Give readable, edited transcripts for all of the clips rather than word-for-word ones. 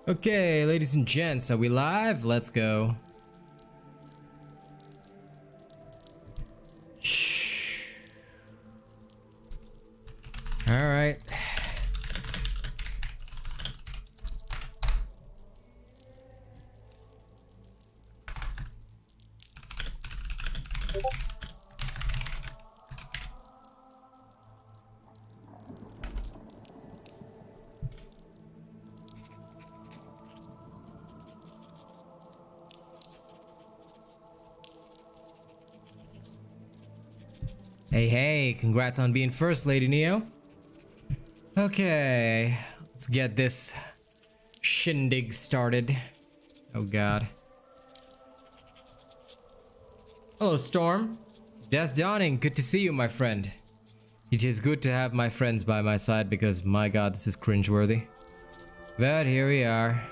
Okay, ladies and gents, are we live? Let's go. All right. Hey, congrats on being first, Lady Neo. Okay, let's get this shindig started. Oh god. Hello, Storm. Death Dawning, good to see you, my friend. It is good to have my friends by my side because, my god, this is cringeworthy. But here we are.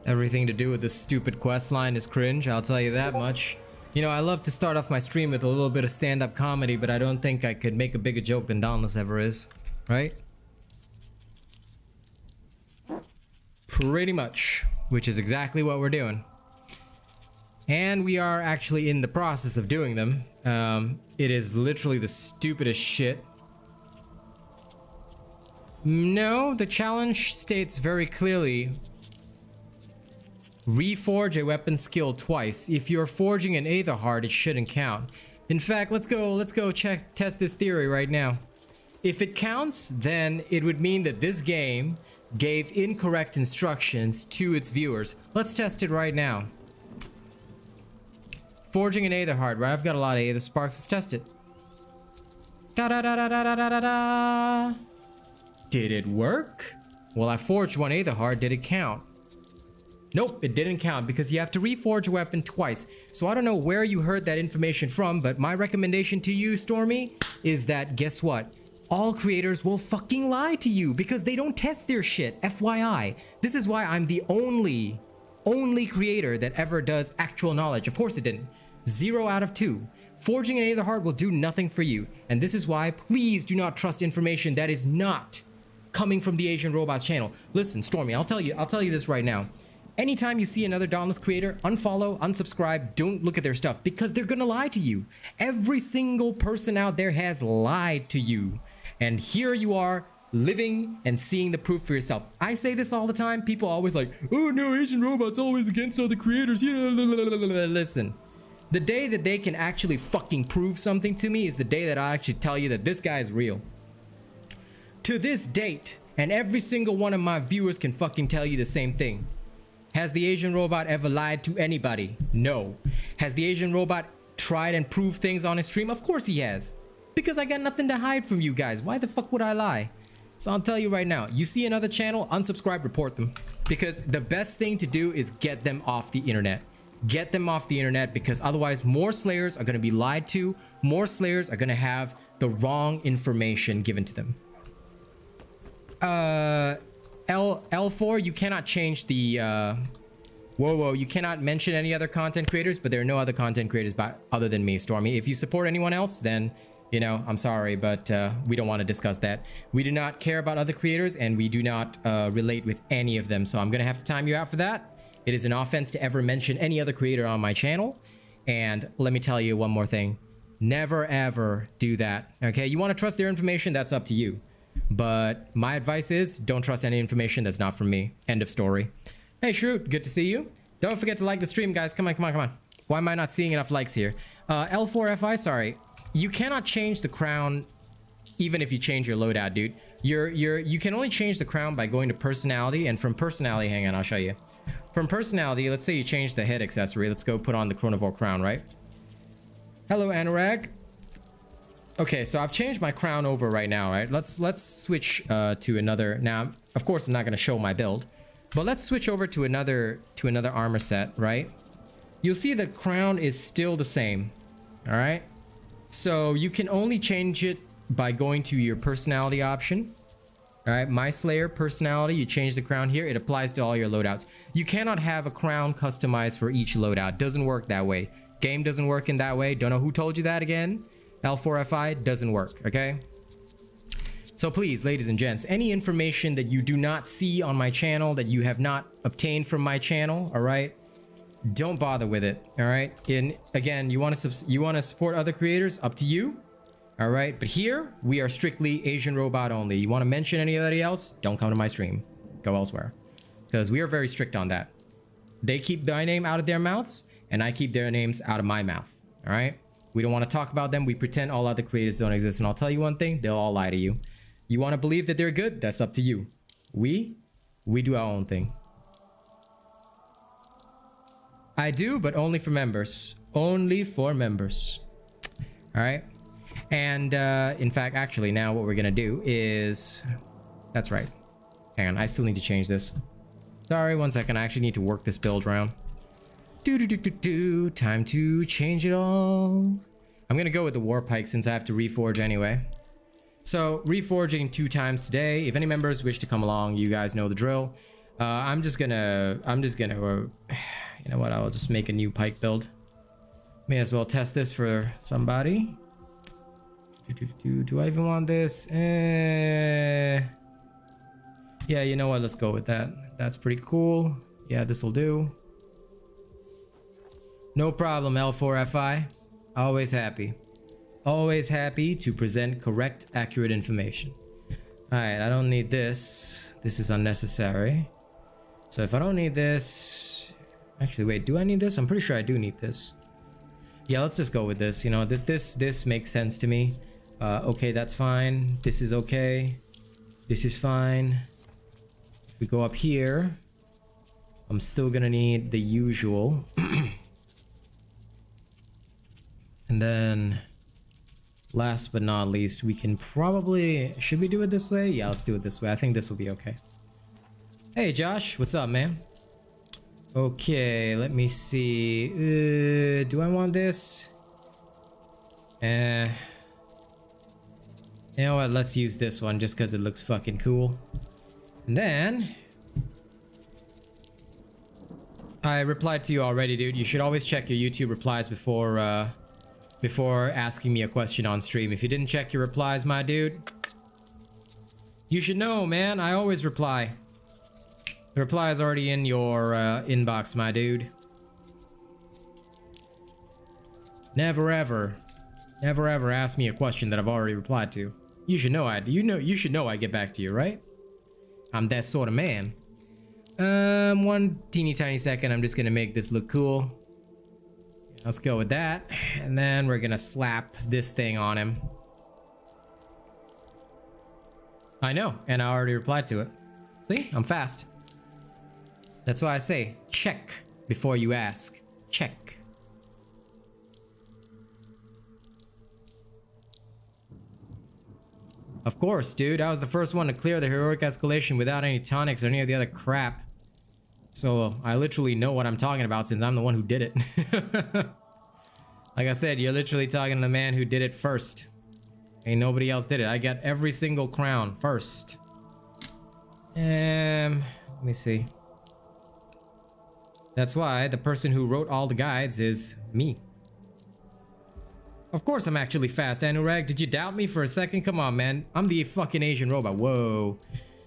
Everything to do with this stupid quest line is cringe, I'll tell you that much. You know, I love to start off my stream with a little bit of stand-up comedy, but I don't think I could make a bigger joke than Dauntless ever is, right? Pretty much, which is exactly what we're doing. And we are actually in the process of doing them. It is literally the stupidest shit. No, the challenge states very clearly: reforge a weapon skill twice. If you're forging an Aether Heart, it shouldn't count. In fact, let's go test this theory right now. If it counts, then it would mean that this game gave incorrect instructions to its viewers. Let's test it right now. Forging an Aether Heart, right? I've got a lot of Aether Sparks. Let's test it. Da da da da da da da da da. Did it work? Well, I forged one Aether Heart. Did it count? Nope, it didn't count because you have to reforge a weapon twice. So I don't know where you heard that information from, but my recommendation to you, Stormy, is that guess what? All creators will fucking lie to you because they don't test their shit, FYI. This is why I'm the only creator that ever does actual knowledge. Of course it didn't. 0 out of 2. Forging an Aether Heart will do nothing for you. And this is why please do not trust information that is not coming from the Asian Robots channel. Listen, Stormy, I'll tell you this right now. Anytime you see another Dauntless creator, unfollow, unsubscribe, don't look at their stuff because they're gonna lie to you. Every single person out there has lied to you. And here you are, living and seeing the proof for yourself. I say this all the time. People always like, oh no, Asian Robot's always against other creators. Listen, the day that they can actually fucking prove something to me is the day that I actually tell you that this guy is real. To this date, and every single one of my viewers can fucking tell you the same thing. Has the Asian Robot ever lied to anybody? No. Has the Asian Robot tried and proved things on his stream? Of course he has. Because I got nothing to hide from you guys. Why the fuck would I lie? So I'll tell you right now, you see another channel, unsubscribe, report them. Because the best thing to do is get them off the internet. Get them off the internet because otherwise more Slayers are going to be lied to. More Slayers are going to have the wrong information given to them. L4, you cannot change the whoa, you cannot mention any other content creators, but there are no other content creators other than me, Stormy. If you support anyone else, then you know, I'm sorry, but we don't want to discuss that. We do not care about other creators and we do not relate with any of them, so I'm gonna have to time you out for that. It is an offense to ever mention any other creator on my channel. And let me tell you one more thing, never ever do that. Okay, you want to trust their information, that's up to you. But my advice is don't trust any information that's not from me. End of story. Hey Shroot, good to see you. Don't forget to like the stream, guys. Come on. Why am I not seeing enough likes here? L4FI, sorry. You cannot change the crown even if you change your loadout, dude. You can only change the crown by going to personality, and from personality, hang on, I'll show you. From personality, let's say you change the head accessory. Let's go put on the Chronivore crown, right? Hello, Anurag. Okay, so I've changed my crown over right now, right? Let's switch to another. Now, of course, I'm not going to show my build, But let's switch over to another armor set, right? You'll see the crown is still the same. All right. So you can only change it by going to your personality option. All right, My Slayer personality, you change the crown here. It applies to all your loadouts. You cannot have a crown customized for each loadout. Doesn't work that way. Game doesn't work in that way. Don't know who told you that again. L4FI doesn't work, okay? So please, ladies and gents, any information that you do not see on my channel, that you have not obtained from my channel, all right? Don't bother with it, all right? And again, you want to support other creators, up to you. All right, but here we are strictly Asian robot only. You want to mention anybody else? Don't come to my stream. Go elsewhere, because we are very strict on that. They keep my name out of their mouths, and I keep their names out of my mouth. All right, we don't want to talk about them. We pretend all other creators don't exist. And I'll tell you one thing: they'll all lie to you. You want to believe that they're good? That's up to you. We do our own thing. I do, but only for members. Only for members. All right. And in fact, actually, now what we're gonna do is, that's right. Hang on, I still need to change this. Sorry, 1 second. I actually need to work this build around. Time to change it all. I'm gonna go with the war pike since I have to reforge anyway. So reforging 2 times today. If any members wish to come along, you guys know the drill. I'm just gonna, you know what? I'll just make a new pike build. May as well test this for somebody. Do I even want this? Yeah, you know what? Let's go with that. That's pretty cool. Yeah, this will do. No problem, L4FI. Always happy. Always happy to present correct, accurate information. Alright, I don't need this. This is unnecessary. So if I don't need this... Actually, wait, do I need this? I'm pretty sure I do need this. Yeah, let's just go with this. You know, this makes sense to me. Okay, that's fine. This is okay. This is fine. If we go up here, I'm still gonna need the usual. And then last but not least, we can probably, should we do it this way? Yeah, let's do it this way. I think this will be okay. Hey Josh, what's up, man? Okay, let me see. Do I want this? You know what, let's use this one just because it looks fucking cool. And then I replied to you already, dude. You should always check your YouTube replies before asking me a question on stream. If you didn't check your replies, my dude, you should know, man. I always reply. The reply is already in your inbox, my dude. Never ever ask me a question that I've already replied to. You should know you should know I get back to you, right? I'm that sort of man. One teeny tiny second, I'm just gonna make this look cool. Let's go with that. And then we're gonna slap this thing on him. I know, and I already replied to it. See, I'm fast. That's why I say, check before you ask. Check. Of course, dude. I was the first one to clear the heroic escalation without any tonics or any of the other crap. So I literally know what I'm talking about since I'm the one who did it. Like I said, you're literally talking to the man who did it first. Ain't nobody else did it. I got every single crown first. Let me see. That's why the person who wrote all the guides is me. Of course I'm actually fast, Anurag. Did you doubt me for a second? Come on, man. I'm the fucking Asian robot. Whoa.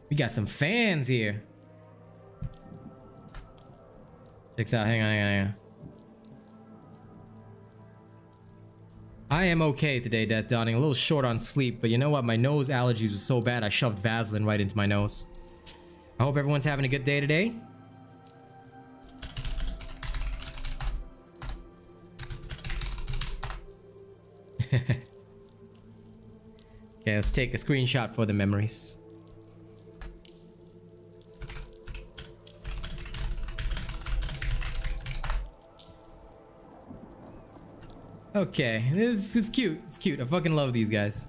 We got some fans here. Checks out. Hang on. I am okay today, Death Dawning. A little short on sleep, but you know what? My nose allergies was so bad I shoved Vaseline right into my nose. I hope everyone's having a good day today. Okay, let's take a screenshot for the memories. Okay, this is cute. It's cute. I fucking love these guys.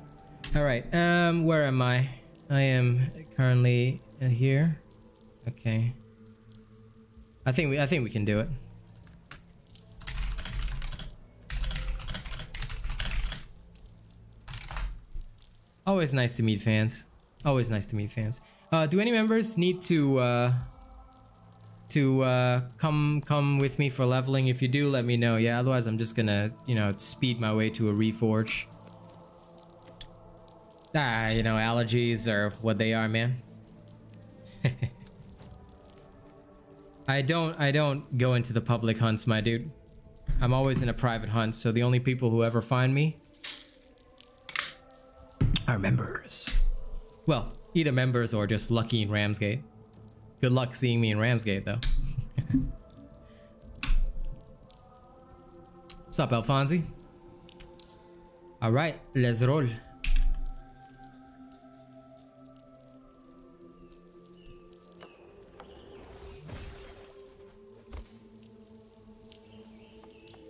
All right, where am I? I am currently here. Okay, I think we can do it. Always nice to meet fans. Always nice to meet fans. Do any members need to come with me for leveling? If you do, let me know. Yeah, otherwise I'm just gonna, you know, speed my way to a reforge. You know, allergies are what they are, man. I don't go into the public hunts, my dude. I'm always in a private hunt, so the only people who ever find me are members. Well, either members or just lucky in Ramsgate. Good luck seeing me in Ramsgate, though. What's up, Alfonsi? All right, let's roll.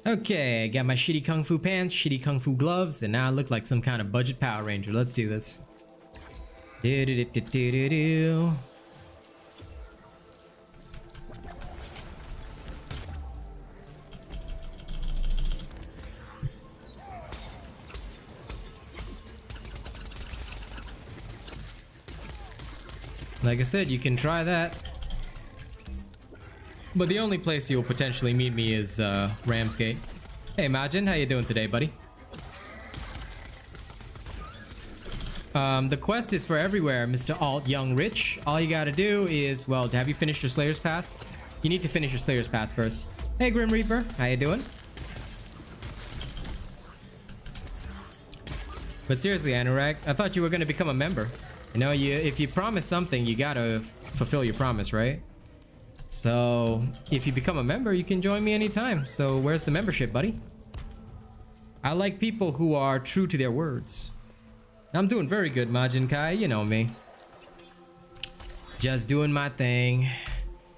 Okay, I got my shitty kung fu pants, shitty kung fu gloves, and now I look like some kind of budget Power Ranger. Let's do this. Do-do-do-do-do-do. Like I said, you can try that. But the only place you'll potentially meet me is Ramsgate. Hey Majin, how you doing today, buddy? The quest is for everywhere, Mr. Alt Young Rich. All you gotta do is, well, have you finished your Slayer's Path? You need to finish your Slayer's Path first. Hey Grim Reaper, how you doing? But seriously, Anurag, I thought you were gonna become a member. You know, if you promise something, you gotta fulfill your promise, right? So, if you become a member, you can join me anytime. So, where's the membership, buddy? I like people who are true to their words. I'm doing very good, Majin Kai. You know me. Just doing my thing.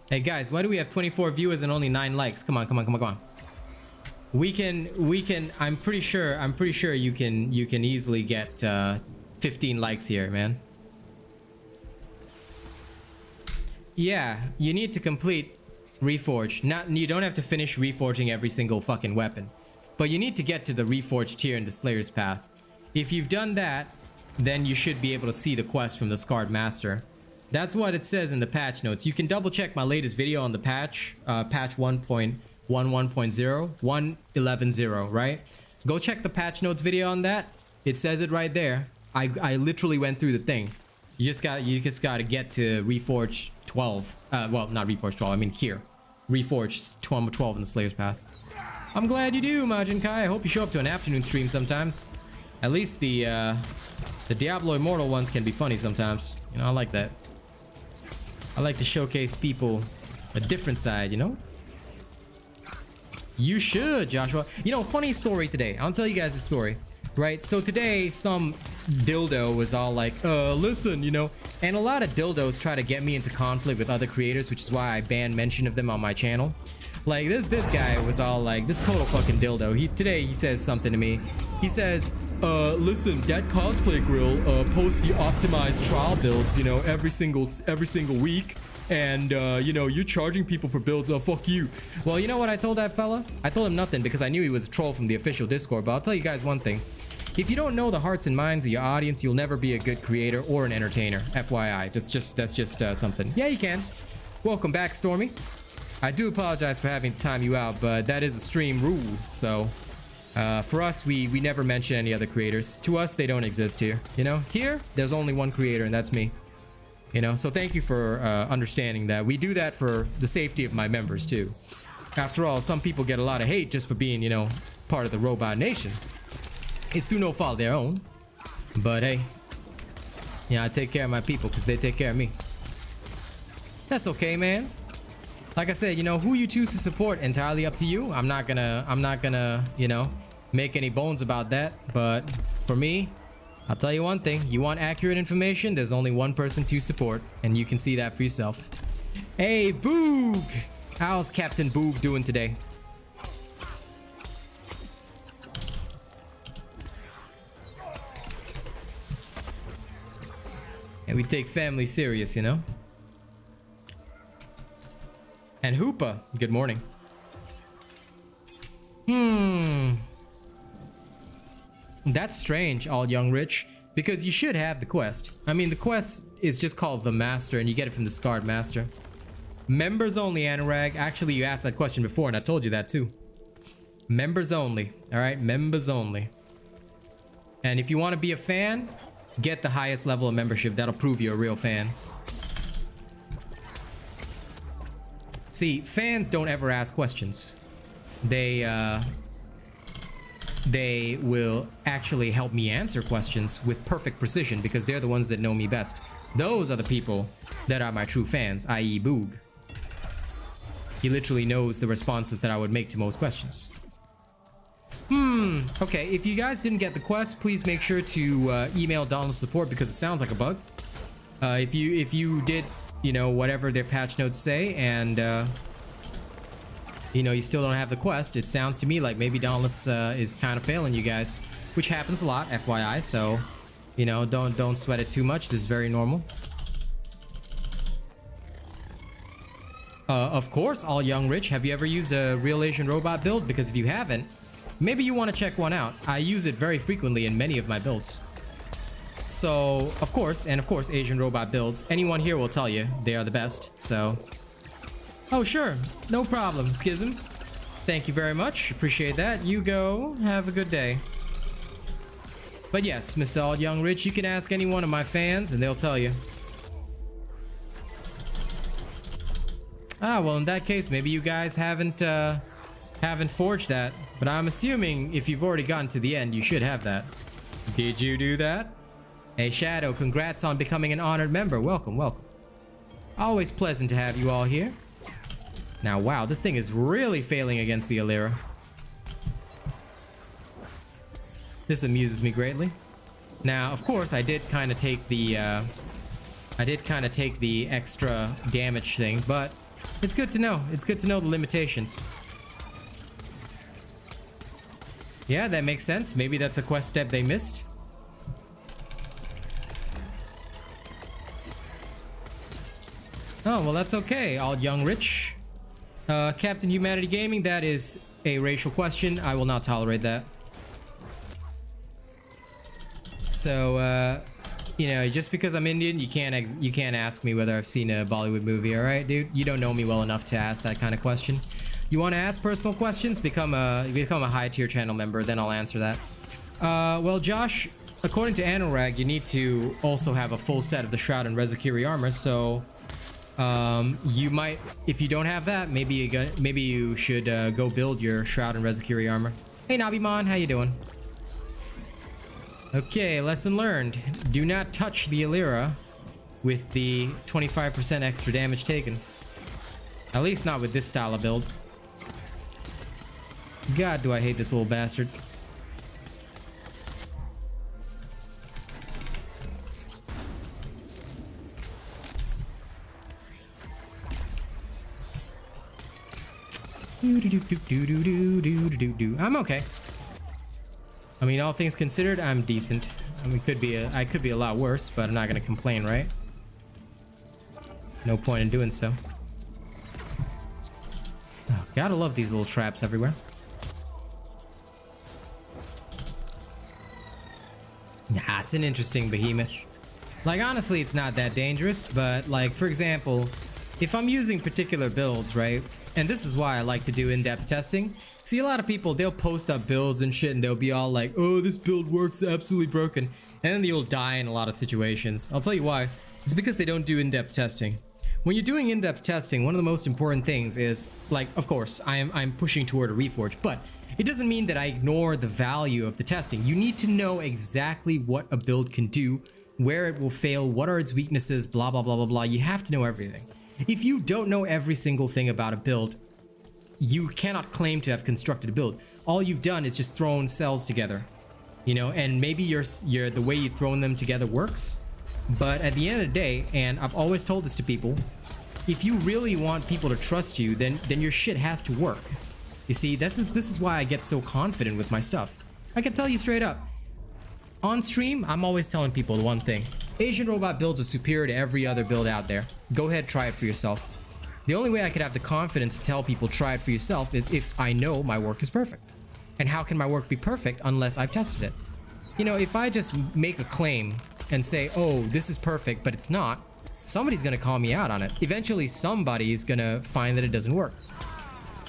Hey, guys, why do we have 24 viewers and only 9 likes? Come on, come on, come on, come on. We can, I'm pretty sure you can easily get 15 likes here, man. Yeah, you need to complete Reforged. You don't have to finish reforging every single fucking weapon, but you need to get to the Reforged tier in the Slayer's Path. If you've done that, then you should be able to see the quest from the Scarred Master. That's what it says in the patch notes. You can double check my latest video on the patch, patch 1.11.0, 1.11.0, right? Go check the patch notes video on that. It says it right there. I literally went through the thing. You just got to get to Reforged 12. Well, not Reforged 12. I mean here, Reforged 12 in the Slayer's Path. I'm glad you do, Majin Kai. I hope you show up to an afternoon stream sometimes. At least the Diablo Immortal ones can be funny sometimes. You know, I like that. I like to showcase people a different side, you know? You should, Joshua. You know, funny story today. I'll tell you guys a story. Right, so today some dildo was all like, listen, you know, and a lot of dildos try to get me into conflict with other creators, which is why I banned mention of them on my channel. Like this guy was all like, this total fucking dildo. Today he says something to me. He says, listen, that cosplay grill posts the optimized trial builds, you know, every single week. And you know, you're charging people for builds. Fuck you. Well, you know what I told that fella? I told him nothing because I knew he was a troll from the official Discord. But I'll tell you guys one thing. If you don't know the hearts and minds of your audience, you'll never be a good creator or an entertainer. FYI, that's just something. Yeah, you can. Welcome back, Stormy. I do apologize for having to time you out, but that is a stream rule. So for us, we never mention any other creators. To us, they don't exist here. You know, here there's only one creator, and that's me. You know, so thank you for understanding that. We do that for the safety of my members too. After all, some people get a lot of hate just for being, you know, part of the Robot Nation. It's through no fault of their own. But hey, yeah, I take care of my people because they take care of me. That's okay, man. Like I said, you know, who you choose to support, entirely up to you. I'm not gonna, you know, make any bones about that. But for me, I'll tell you one thing. You want accurate information, there's only one person to support, and you can see that for yourself. Hey, Boog! How's Captain Boog doing today? And we take family serious, you know? And Hoopa, good morning. That's strange, All Young Rich, because you should have the quest. I mean, the quest is just called the Master, and you get it from the Scarred Master. Members only, Anurag. Actually, you asked that question before, and I told you that too. Members only. All right, members only. And if you want to be a fan, get the highest level of membership. That'll prove you're a real fan. See, fans don't ever ask questions. They will actually help me answer questions with perfect precision because they're the ones that know me best. Those are the people that are my true fans, i.e. Boog. He literally knows the responses that I would make to most questions. Okay, if you guys didn't get the quest, please make sure to email Dauntless support because it sounds like a bug. If you did, you know, whatever their patch notes say and you know, you still don't have the quest, it sounds to me like maybe Dauntless is kind of failing you guys, which happens a lot, FYI. So, you know, don't sweat it too much. This is very normal. Of course, All Young Rich, have you ever used a RealAsianRobot build? Because if you haven't, maybe you want to check one out. I use it very frequently in many of my builds. So, of course, Asian Robot builds. Anyone here will tell you they are the best, so... Oh, sure. No problem, Schism. Thank you very much. Appreciate that. You go. Have a good day. But yes, Mr. All Young Rich, you can ask any one of my fans and they'll tell you. Ah, well, in that case, maybe you guys haven't forged that. But I'm assuming if you've already gotten to the end, you should have that. Did you do that? Hey, Shadow, congrats on becoming an honored member. Welcome, welcome. Always pleasant to have you all here. Now, wow, this thing is really failing against the Alira. This amuses me greatly. Now, of course, I did kind of take the extra damage thing, but it's good to know. It's good to know the limitations. Yeah, that makes sense. Maybe that's a quest step they missed. Oh, well, that's okay, All Young Rich. Captain Humanity Gaming, that is a racial question. I will not tolerate that. So, you know, just because I'm Indian, you can't ask me whether I've seen a Bollywood movie, all right, dude? You don't know me well enough to ask that kind of question. You want to ask personal questions? Become a high-tier channel member, then I'll answer that. Well, Josh, according to Anurag, you need to also have a full set of the Shroud and Rezakiri armor, so... you might, if you don't have that, maybe you should go build your Shroud and Rezakiri armor. Hey Nabimon, how you doing? Okay, lesson learned. Do not touch the Alira with the 25% extra damage taken. At least not with this style of build. God, do I hate this little bastard. I'm okay. I mean, all things considered, I'm decent. I mean, I could be a lot worse, but I'm not gonna complain, right? No point in doing so. Oh, gotta love these little traps everywhere. Nah, it's an interesting behemoth. Like, honestly, it's not that dangerous, but like, for example, if I'm using particular builds, right? And this is why I like to do in-depth testing. See, a lot of people, they'll post up builds and shit and they'll be all like, oh, this build works absolutely broken. And then you'll die in a lot of situations. I'll tell you why. It's because they don't do in-depth testing. When you're doing in-depth testing, one of the most important things is, like, of course, I'm pushing toward a reforge, but it doesn't mean that I ignore the value of the testing. You need to know exactly what a build can do, where it will fail, what are its weaknesses, blah, blah, blah, blah, blah. You have to know everything. If you don't know every single thing about a build, you cannot claim to have constructed a build. All you've done is just thrown cells together, you know, and maybe the way you've thrown them together works, but at the end of the day, and I've always told this to people, if you really want people to trust you, then your shit has to work. You see, this is why I get so confident with my stuff. I can tell you straight up. On stream, I'm always telling people the one thing. Asian Robot builds are superior to every other build out there. Go ahead, try it for yourself. The only way I could have the confidence to tell people try it for yourself is if I know my work is perfect. And how can my work be perfect unless I've tested it? You know, if I just make a claim and say, oh, this is perfect, but it's not, somebody's gonna call me out on it. Eventually, somebody is gonna find that it doesn't work.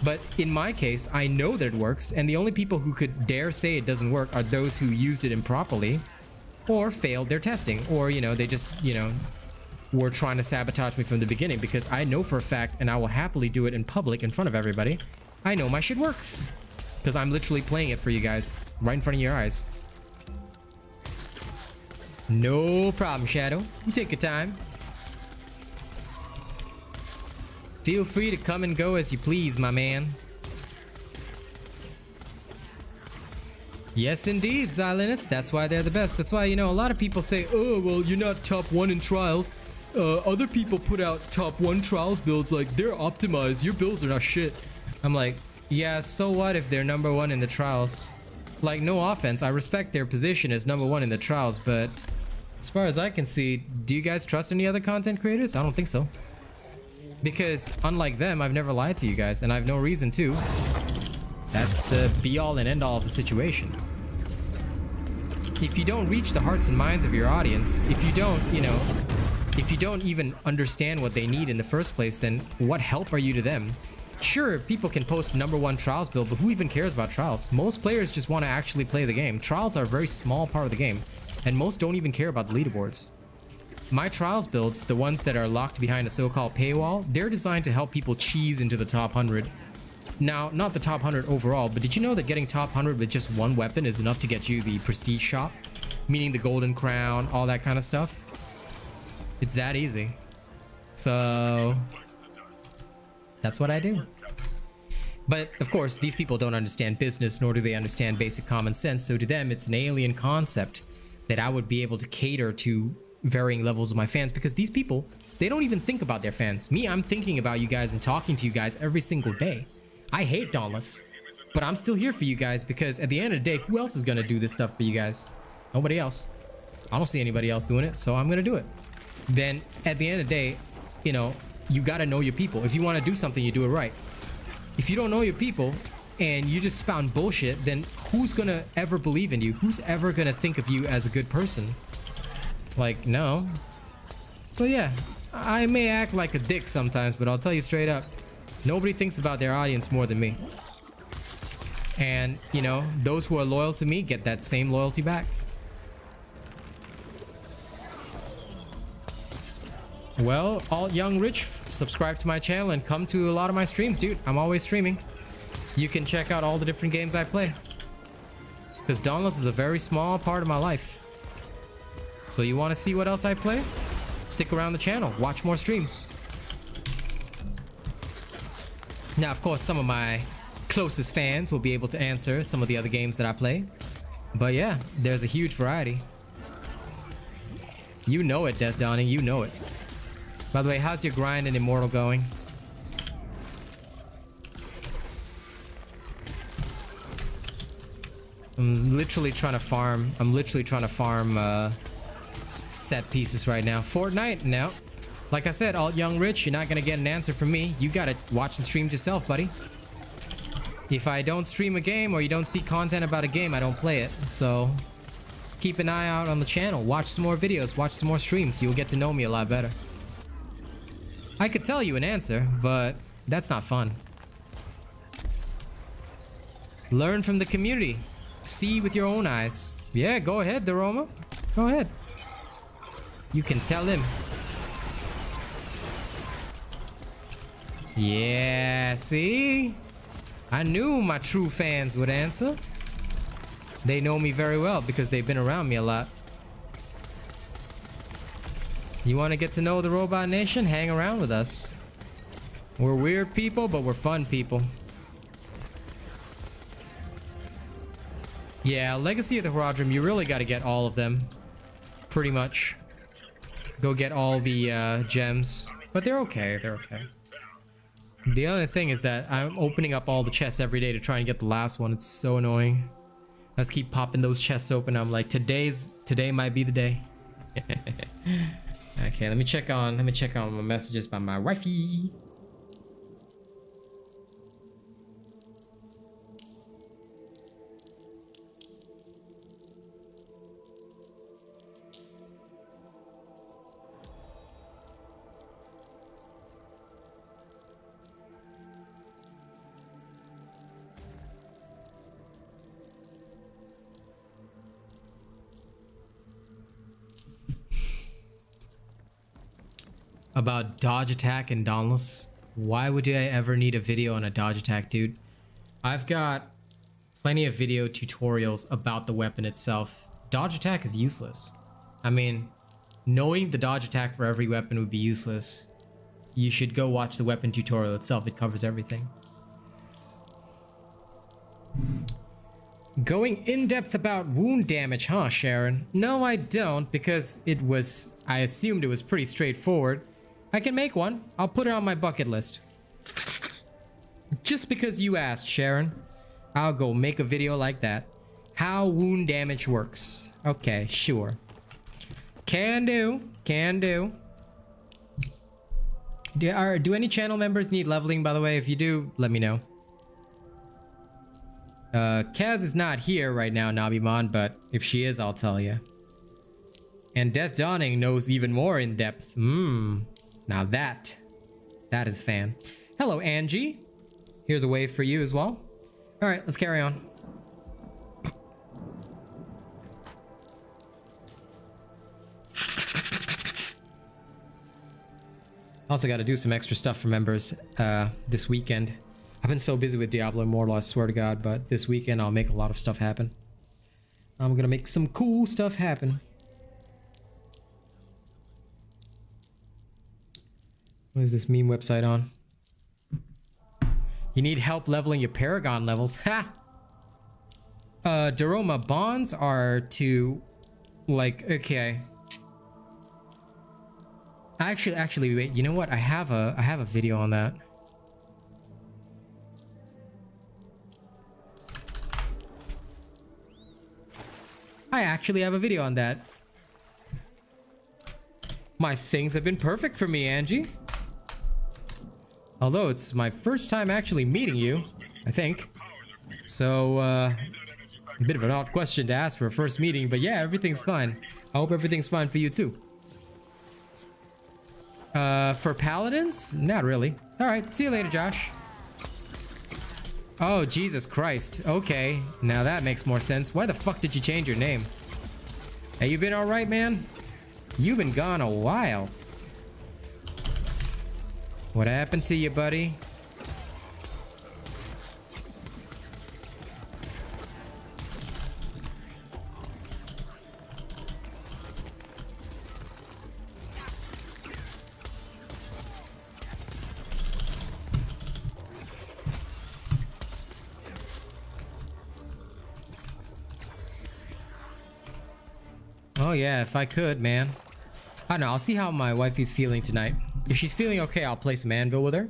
But in my case, I know that it works, and the only people who could dare say it doesn't work are those who used it improperly or failed their testing, or, you know, they just, you know, were trying to sabotage me from the beginning, because I know for a fact, and I will happily do it in public in front of everybody, I know my shit works. Because I'm literally playing it for you guys, right in front of your eyes. No problem, Shadow. You take your time. Feel free to come and go as you please, my man. Yes, indeed, Xylineth. That's why they're the best. That's why, you know, a lot of people say, oh, well, you're not top 1 in trials. Other people put out top 1 trials builds like they're optimized. Your builds are not shit. I'm like, yeah, so what if they're number 1 in the trials? Like, no offense, I respect their position as number 1 in the trials, but as far as I can see, do you guys trust any other content creators? I don't think so. Because unlike them, I've never lied to you guys, and I have no reason to. That's the be-all and end-all of the situation. If you don't reach the hearts and minds of your audience, if you don't, you know, if you don't even understand what they need in the first place, then what help are you to them? Sure, people can post number 1 trials build, but who even cares about trials? Most players just want to actually play the game. Trials are a very small part of the game, and most don't even care about the leaderboards. My trials builds, the ones that are locked behind a so-called paywall, they're designed to help people cheese into the top 100. Now, not the top 100 overall, but did you know that getting top 100 with just 1 weapon is enough to get you the prestige shop? Meaning the golden crown, all that kind of stuff? It's that easy. So that's what I do. But of course, these people don't understand business, nor do they understand basic common sense. So to them, it's an alien concept that I would be able to cater to varying levels of my fans, because these people, they don't even think about their fans. Me, I'm thinking about you guys and talking to you guys every single day. I hate Dauntless, but I'm still here for you guys, because at the end of the day, who else is gonna do this stuff for you guys? Nobody else. I don't see anybody else doing it, so I'm gonna do it. Then at the end of the day, you know, you gotta know your people. If you want to do something, you do it right. If you don't know your people and you just spout bullshit, then who's gonna ever believe in you? Who's ever gonna think of you as a good person? Like, no. So yeah, I may act like a dick sometimes, but I'll tell you straight up, nobody thinks about their audience more than me. And, you know, those who are loyal to me get that same loyalty back. Well, Alt Young Rich, subscribe to my channel and come to a lot of my streams, dude. I'm always streaming. You can check out all the different games I play. Because Dauntless is a very small part of my life. So you want to see what else I play? Stick around the channel. Watch more streams. Now, of course, some of my closest fans will be able to answer some of the other games that I play. But yeah, there's a huge variety. You know it, Death Dawning. You know it. By the way, how's your grind in Immortal going? I'm literally trying to farm set pieces right now. Fortnite? No. Like I said, Alt Young Rich, you're not gonna get an answer from me. You gotta watch the streams yourself, buddy. If I don't stream a game or you don't see content about a game, I don't play it. So keep an eye out on the channel. Watch some more videos, watch some more streams. You'll get to know me a lot better. I could tell you an answer, but that's not fun. Learn from the community. See with your own eyes. Yeah, go ahead, Doroma. Go ahead. You can tell him. Yeah, see? I knew my true fans would answer. They know me very well because they've been around me a lot. You want to get to know the Robot Nation? Hang around with us. We're weird people, but we're fun people. Yeah, Legacy of the Horadrim, you really got to get all of them. Pretty much. Go get all the gems. But they're okay, they're okay. The other thing is that I'm opening up all the chests every day to try and get the last one. It's so annoying. Let's keep popping those chests open. I'm like, today might be the day. Okay, let me check on my messages by my wifey. about dodge attack and Dauntless. Why would I ever need a video on a dodge attack, dude? I've got plenty of video tutorials about the weapon itself. Dodge attack is useless. I mean, knowing the dodge attack for every weapon would be useless. You should go watch the weapon tutorial itself. It covers everything. Going in depth about wound damage, huh, Sharon? No, I don't, because I assumed it was pretty straightforward. I can make one. I'll put it on my bucket list. Just because you asked, Sharon. I'll go make a video like that. How wound damage works. Okay, sure. Can do. Can do. Do any channel members need leveling, by the way? If you do, let me know. Kaz is not here right now, Nabimon, but if she is, I'll tell you. And Death Dawning knows even more in depth. Now that is fan. Hello, Angie. Here's a wave for you as well. All right, let's carry on. Also got to do some extra stuff for members this weekend. I've been so busy with Diablo Immortal, I swear to God, but this weekend I'll make a lot of stuff happen. I'm gonna make some cool stuff happen. What is this meme website on? You need help leveling your Paragon levels. Ha! Daroma, bonds are to, like, okay. Actually, wait. You know what? I have a video on that. I actually have a video on that. My things have been perfect for me, Angie. Although it's my first time actually meeting you, I think. So, a bit of an odd question to ask for a first meeting, but yeah, everything's fine. I hope everything's fine for you too. For paladins? Not really. Alright, see you later, Josh. Oh, Jesus Christ. Okay, now that makes more sense. Why the fuck did you change your name? Hey, you been alright, man? You've been gone a while. What happened to you, buddy? Oh yeah, if I could, man. I don't know, I'll see how my wifey's feeling tonight. If she's feeling okay, I'll play some Anvil with her.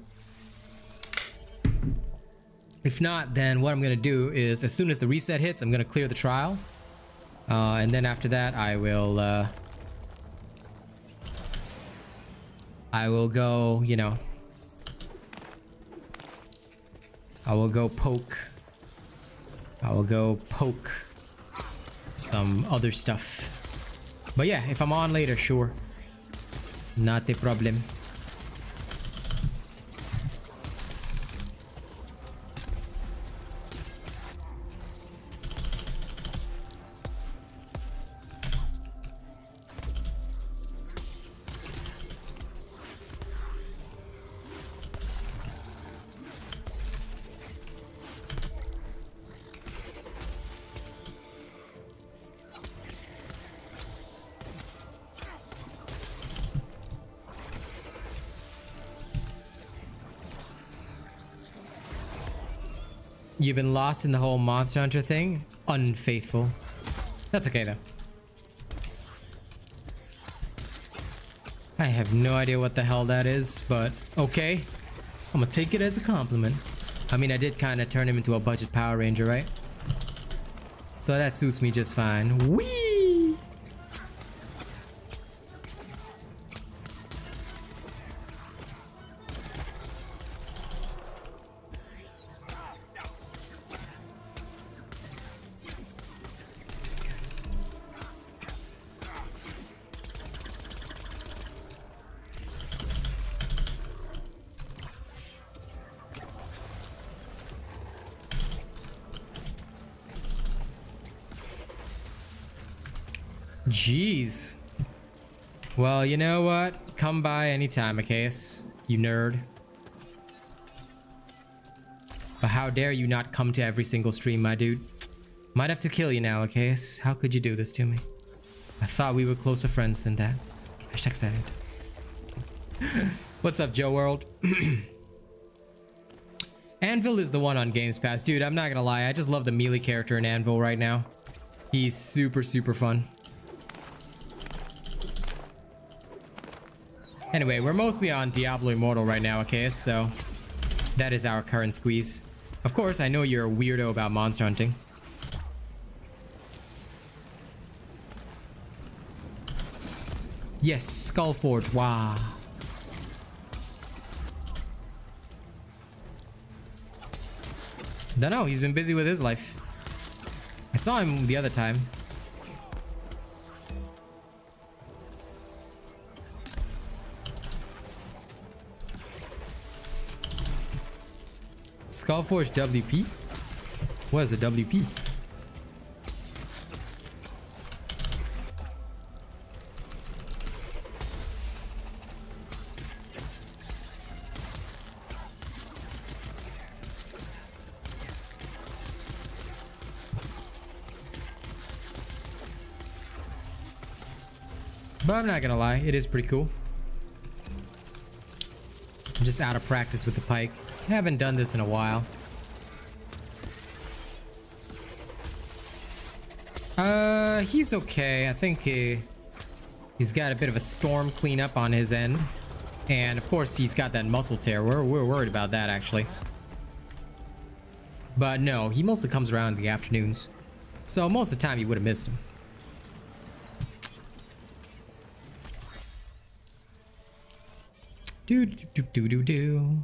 If not, then what I'm gonna do is, as soon as the reset hits, I'm gonna clear the trial. And then after that, I will go, you know, I will go poke some other stuff. But yeah, if I'm on later, sure. Not a problem. You've been lost in the whole Monster Hunter thing? Unfaithful. That's okay though. I have no idea what the hell that is, but okay. I'm gonna take it as a compliment. I mean, I did kind of turn him into a budget Power Ranger, right? So that suits me just fine. Whee! Jeez. Well, you know what? Come by anytime, Achaeus. You nerd. But how dare you not come to every single stream, my dude. Might have to kill you now, Achaeus. How could you do this to me? I thought we were closer friends than that. Hashtag sad. What's up, Joe World? Anvil is the one on Games Pass. Dude, I'm not gonna lie. I just love the melee character in Anvil right now. He's super, super fun. Anyway, we're mostly on Diablo Immortal right now, okay? So that is our current squeeze. Of course, I know you're a weirdo about monster hunting. Yes, Skullforge. Wow. Don't know. He's been busy with his life. I saw him the other time. Skullforge WP? What is a WP? But I'm not gonna lie, it is pretty cool. I'm just out of practice with the pike. I haven't done this in a while. He's okay. I think he's got a bit of a storm cleanup on his end. And of course he's got that muscle tear. We're worried about that actually. But no, he mostly comes around in the afternoons. So most of the time you would have missed him. Do.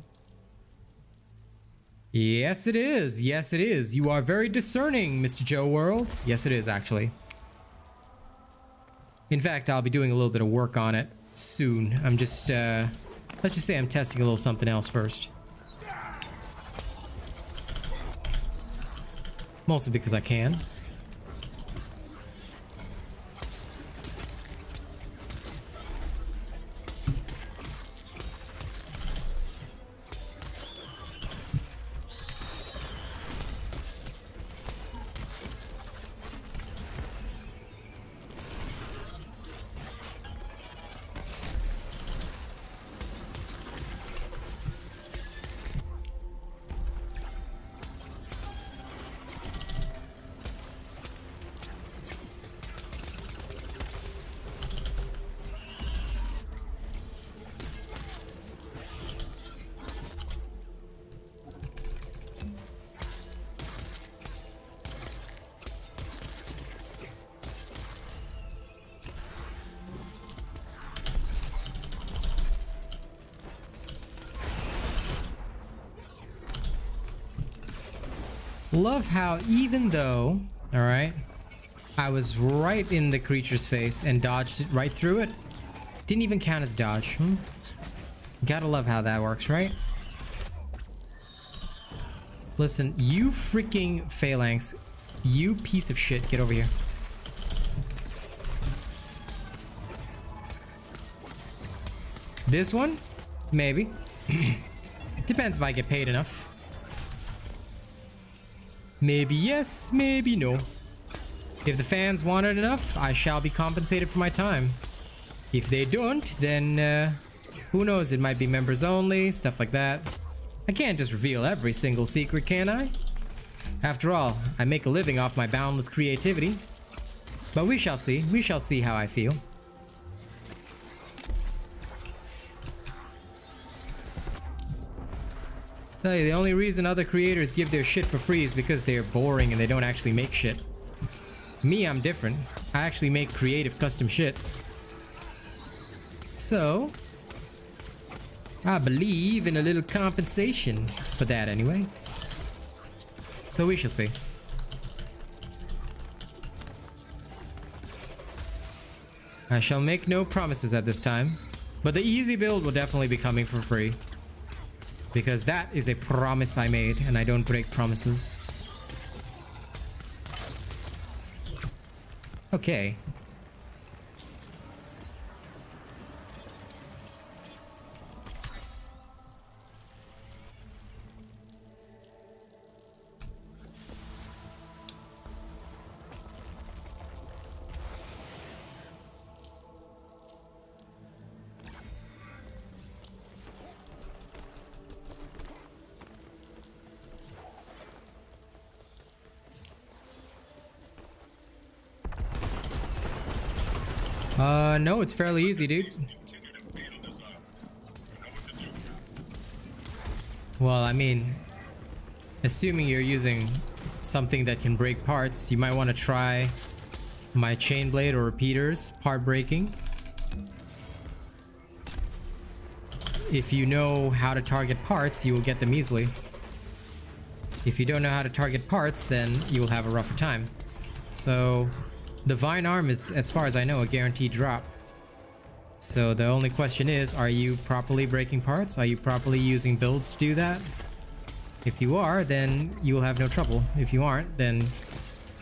Yes, it is. Yes, it is. You are very discerning, Mr. Joe World. Yes, it is, actually. In fact, I'll be doing a little bit of work on it soon. I'm just, let's just say I'm testing a little something else first. Mostly because I can. Love how even though, all right, I was right in the creature's face and dodged it right through it, didn't even count as dodge. Gotta love how that works, right? Listen, you freaking phalanx, you piece of shit, get over here. This one? Maybe. Depends if I get paid enough. Maybe yes, maybe no. If the fans want it enough, I shall be compensated for my time. If they don't, then who knows, it might be members only, stuff like that. I can't just reveal every single secret, can I? After all, I make a living off my boundless creativity. But we shall see how I feel. Tell you, the only reason other creators give their shit for free is because they're boring and they don't actually make shit. Me, I'm different. I actually make creative custom shit. So, I believe in a little compensation for that anyway. So we shall see. I shall make no promises at this time, but the easy build will definitely be coming for free. Because that is a promise I made, and I don't break promises. Okay. No, it's fairly easy, dude. Well, I mean, assuming you're using something that can break parts, you might want to try my chain blade or repeaters part breaking. If you know how to target parts, you will get them easily. If you don't know how to target parts, then you will have a rougher time. So the Vine Arm is, as far as I know, a guaranteed drop. So the only question is, are you properly breaking parts? Are you properly using builds to do that? If you are, then you will have no trouble. If you aren't, then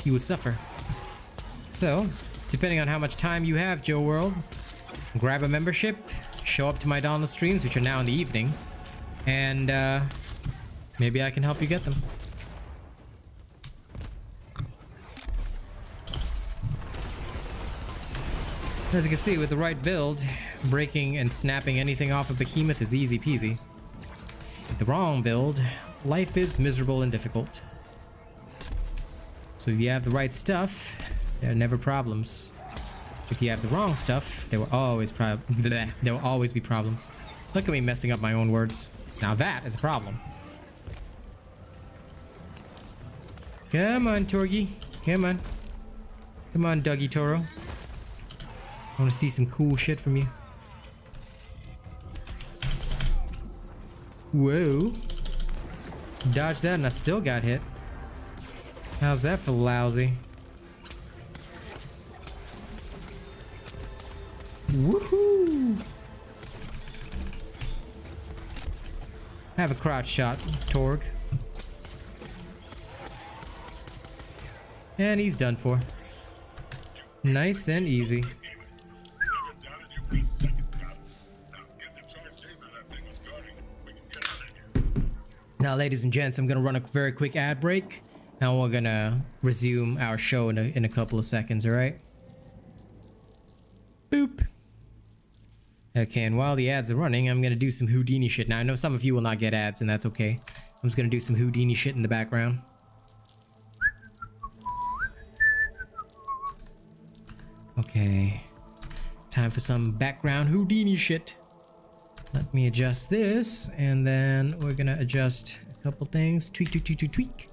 you will suffer. So, depending on how much time you have, Joe World, grab a membership, show up to my Dauntless streams, which are now in the evening, and maybe I can help you get them. As you can see, with the right build, breaking and snapping anything off a behemoth is easy peasy. With the wrong build, life is miserable and difficult. So if you have the right stuff, there are never problems. If you have the wrong stuff, there will always be problems. Look at me messing up my own words. Now that is a problem. Come on, Torgy. Come on. Come on, Dougie Toro. I want to see some cool shit from you. Whoa. Dodged that and I still got hit. How's that for lousy? Woohoo! Have a crotch shot, Torg. And he's done for. Nice and easy. Now, ladies and gents, I'm gonna run a very quick ad break, and we're gonna resume our show in a couple of seconds, alright? Boop. Okay, and while the ads are running, I'm gonna do some Houdini shit. Now, I know some of you will not get ads, and that's okay. I'm just gonna do some Houdini shit in the background. Okay. Time for some background Houdini shit. Let me adjust this, and then we're gonna adjust a couple things. Tweak, tweak, tweak, tweak, tweak.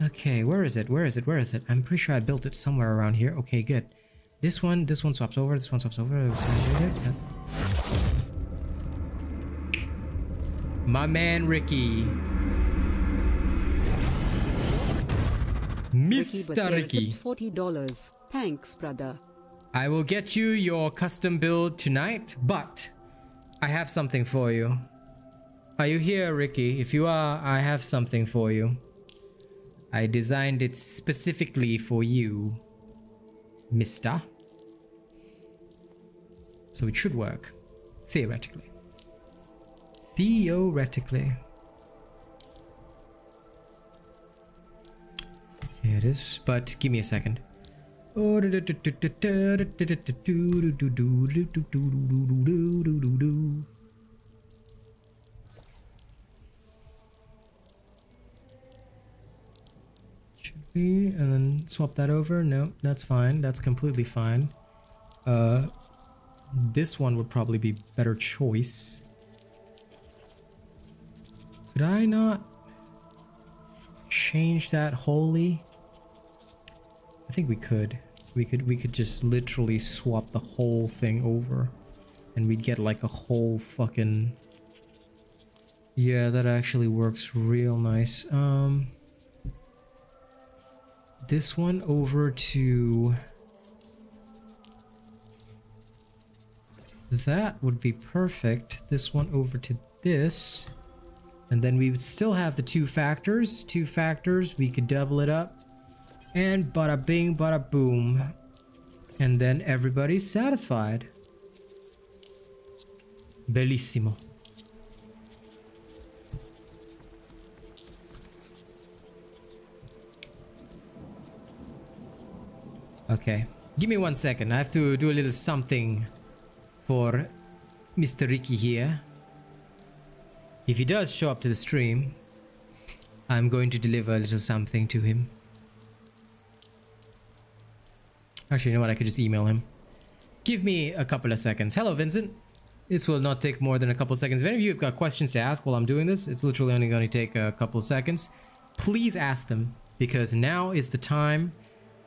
Okay, where is it? Where is it? Where is it? I'm pretty sure I built it somewhere around here. Okay, good. This one swaps over. This one swaps over. My man Ricky. Mr. Ricky. $40. Thanks, brother. I will get you your custom build tonight, but I have something for you. Are you here, Ricky? If you are, I have something for you. I designed it specifically for you, mister. So it should work. Theoretically. Theoretically. Here it is, but give me a second. Should be, and then swap that over. No, that's fine. That's completely fine. This one would probably be better choice. Could I not change that wholly? I think we could. We could just literally swap the whole thing over, and we'd get like a whole fucking. Yeah, that actually works real nice. This one over to that would be perfect. This one over to this, and then we would still have the two factors. Two factors. We could double it up. And bada bing, bada boom. And then everybody's satisfied. Bellissimo. Okay. Give me 1 second. I have to do a little something for Mr. Ricky here. If he does show up to the stream, I'm going to deliver a little something to him. Actually, you know what? I could just email him. Give me a couple of seconds. Hello, Vincent. This will not take more than a couple of seconds. If any of you have got questions to ask while I'm doing this, it's literally only going to take a couple of seconds. Please ask them, because now is the time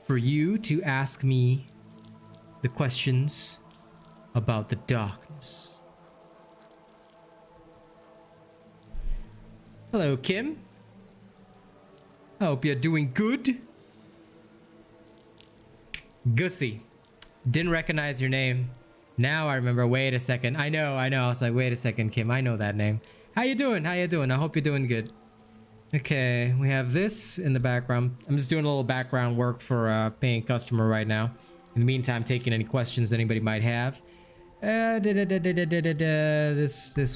for you to ask me the questions about the darkness. Hello, Kim. I hope you're doing good. Gussie. Didn't recognize your name. Now I remember. Wait a second. I know. I was like, wait a second, Kim. I know that name. How you doing? How you doing? I hope you're doing good. Okay, we have this in the background. I'm just doing a little background work for a paying customer right now. In the meantime, taking any questions anybody might have. This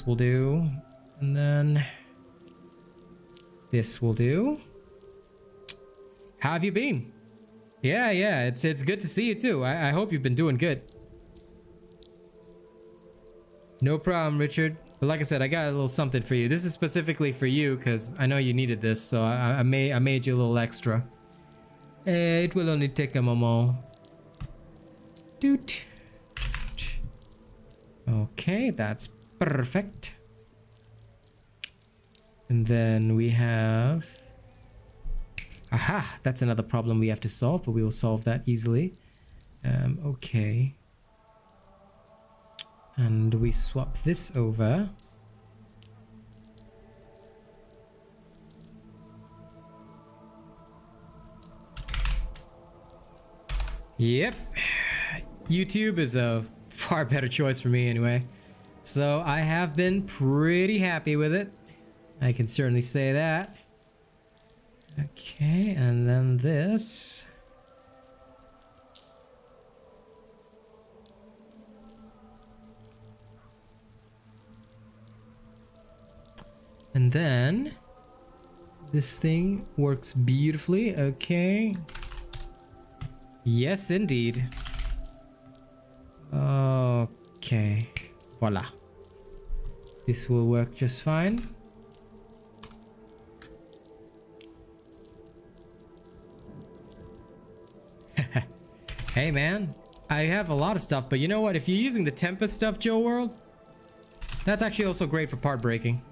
will do. And then this will do. How have you been? Yeah, it's good to see you too. I hope you've been doing good. No problem, Richard. But like I said, I got a little something for you. This is specifically for you because I know you needed this, so I made you a little extra. It will only take a moment. Doot. Okay, that's perfect. And then we have... Aha! That's another problem we have to solve, but we will solve that easily. Okay. And we swap this over. Yep. YouTube is a far better choice for me anyway. So I have been pretty happy with it. I can certainly say that. Okay, and then this. And then this thing works beautifully. Okay. Yes, indeed. Okay. Voila. This will work just fine. Hey man, I have a lot of stuff, but you know what? If you're using the Tempest stuff, Joe World, that's actually also great for part breaking.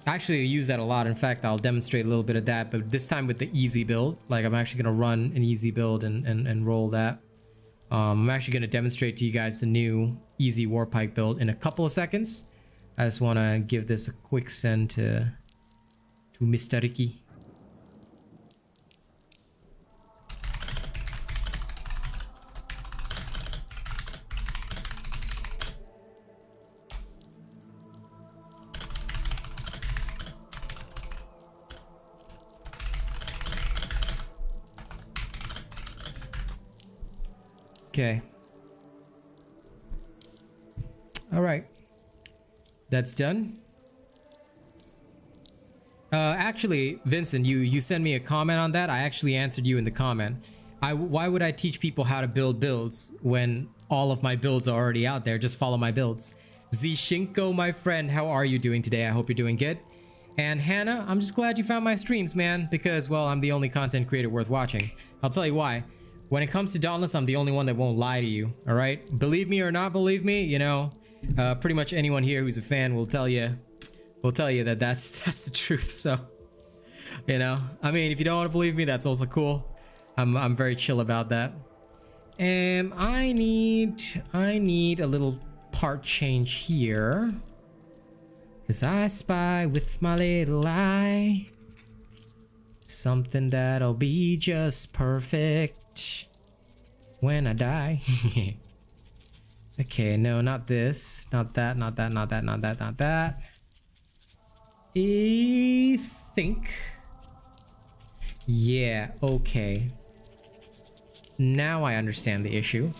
I actually use that a lot. In fact, I'll demonstrate a little bit of that, but this time with the easy build. Like I'm actually gonna run an easy build and roll that. I'm actually gonna demonstrate to you guys the new easy Warpike build in a couple of seconds. I just want to give this a quick send to Mr. Ricky. Okay. All right. That's done. Actually, Vincent, you sent me a comment on that. I actually answered you in the comment. Why would I teach people how to build builds when all of my builds are already out there? Just follow my builds. Zishinko, my friend, how are you doing today? I hope you're doing good. And Hannah, I'm just glad you found my streams, man, because, well, I'm the only content creator worth watching. I'll tell you why. When it comes to Dauntless, I'm the only one that won't lie to you, all right? Believe me or not believe me, you know, pretty much anyone here who's a fan will tell you that that's the truth. So, you know, I mean, if you don't want to believe me, that's also cool. I'm very chill about that. I need a little part change here, cause I spy with my little eye something that'll be just perfect when I die. Okay, no, not this, not that, not that, not that, not that, not that. I think. Yeah, okay. Now I understand the issue.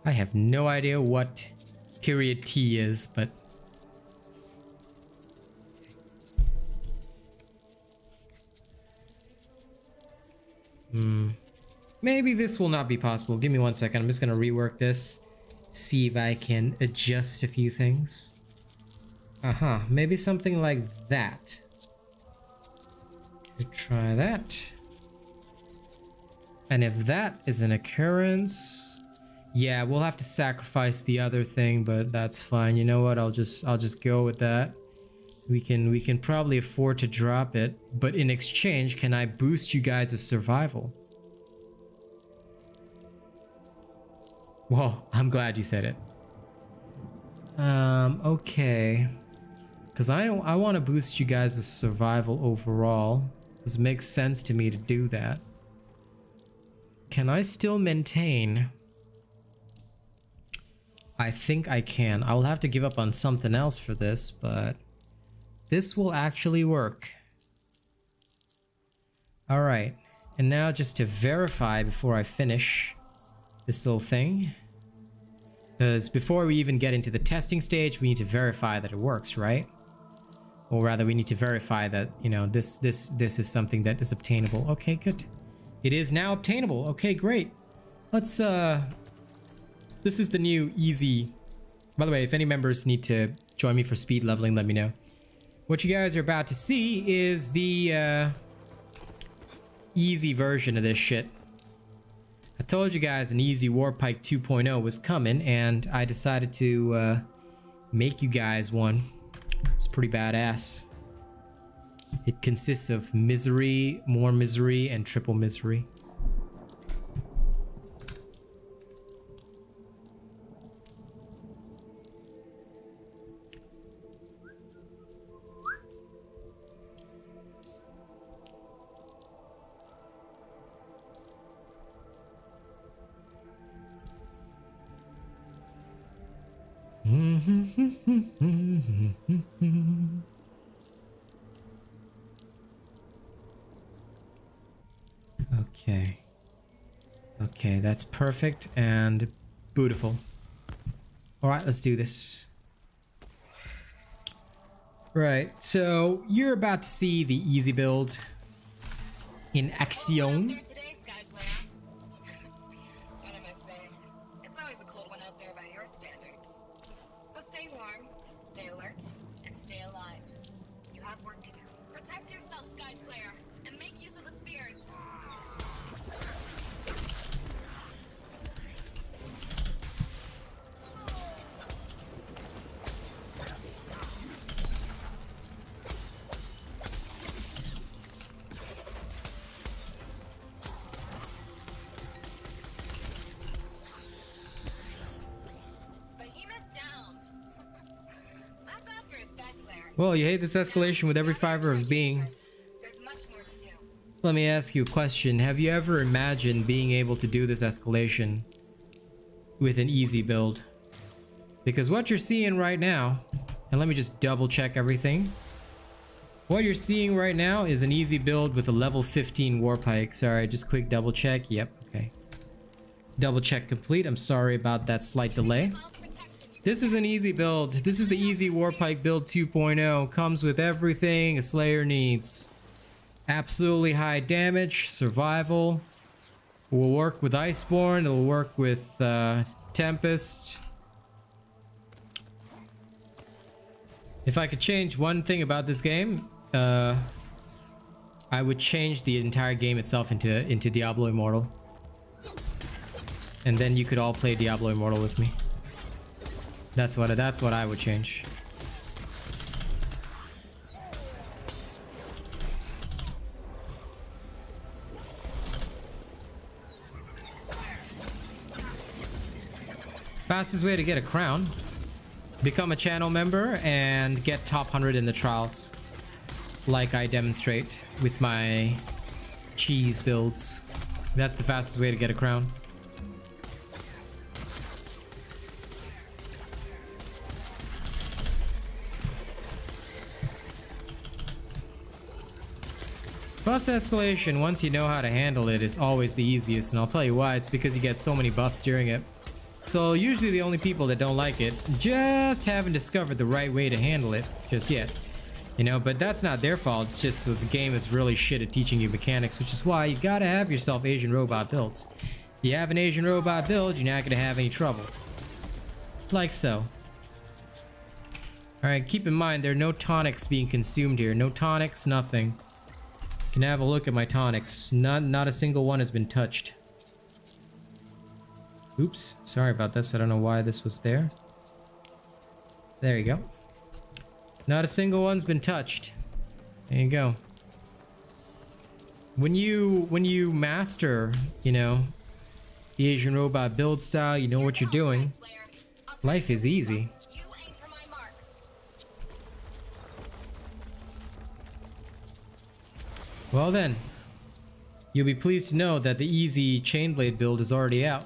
I have no idea what period T is, but maybe this will not be possible. Give me 1 second. I'm just gonna rework this. See if I can adjust a few things. Maybe something like that. Try that. And if that is an occurrence, yeah, we'll have to sacrifice the other thing, but that's fine. You know what? I'll just go with that. We can probably afford to drop it, but in exchange, can I boost you guys' survival? Whoa, I'm glad you said it. Okay. Because I want to boost you guys' survival overall. Because it makes sense to me to do that. Can I still maintain? I think I can. I will have to give up on something else for this, but this will actually work. All right. And now just to verify before I finish this little thing. Because before we even get into the testing stage, we need to verify that it works, right? Or rather, we need to verify that, you know, this is something that is obtainable. Okay, good. It is now obtainable. Okay, great. Let's, this is the new easy. By the way, if any members need to join me for speed leveling, let me know. What you guys are about to see is the, easy version of this shit. I told you guys an easy Warpike 2.0 was coming, and I decided to, make you guys one. It's pretty badass. It consists of misery, more misery, and triple misery. Okay. Okay, that's perfect and beautiful. All right, let's do this. Right, so you're about to see the easy build in action. Well, you hate this escalation with every fiber of being. Let me ask you a question. Have you ever imagined being able to do this escalation with an easy build? Because what you're seeing right now, and let me just double check everything. What you're seeing right now is an easy build with a level 15 Warpike. Sorry, just quick double check. Yep, okay. Double check complete. I'm sorry about that slight delay. This is an easy build. This is the easy Warpike build 2.0. Comes with everything a Slayer needs. Absolutely high damage, survival. Will work with Iceborne. It'll work with Tempest. If I could change one thing about this game, I would change the entire game itself into Diablo Immortal. And then you could all play Diablo Immortal with me. That's what I would change. Fastest way to get a crown. Become a channel member and get top 100 in the trials. Like I demonstrate with my cheese builds. That's the fastest way to get a crown. Boss escalation, once you know how to handle it, is always the easiest, and I'll tell you why. It's because you get so many buffs during it. So usually the only people that don't like it just haven't discovered the right way to handle it just yet. You know, but that's not their fault. It's just so the game is really shit at teaching you mechanics, which is why you gotta have yourself Asian robot builds. If you have an Asian robot build, you're not gonna have any trouble. Like so. Alright, keep in mind there are no tonics being consumed here. No tonics, nothing. You can have a look at my tonics. Not a single one has been touched. Oops, sorry about this. I don't know why this was there. There you go. Not a single one's been touched. There you go. When you master, you know, the Asian robot build style, you know what you're doing. Life is easy. Well then, you'll be pleased to know that the easy Chainblade build is already out.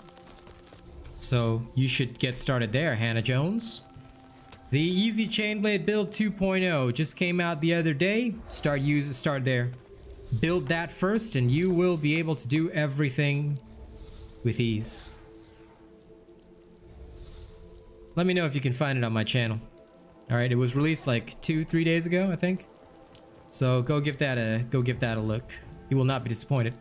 So you should get started there, Hannah Jones. The easy Chainblade build 2.0 just came out the other day. Start there. Build that first and you will be able to do everything with ease. Let me know if you can find it on my channel. All right, it was released like 2-3 days ago, I think. So go give that a look. You will not be disappointed.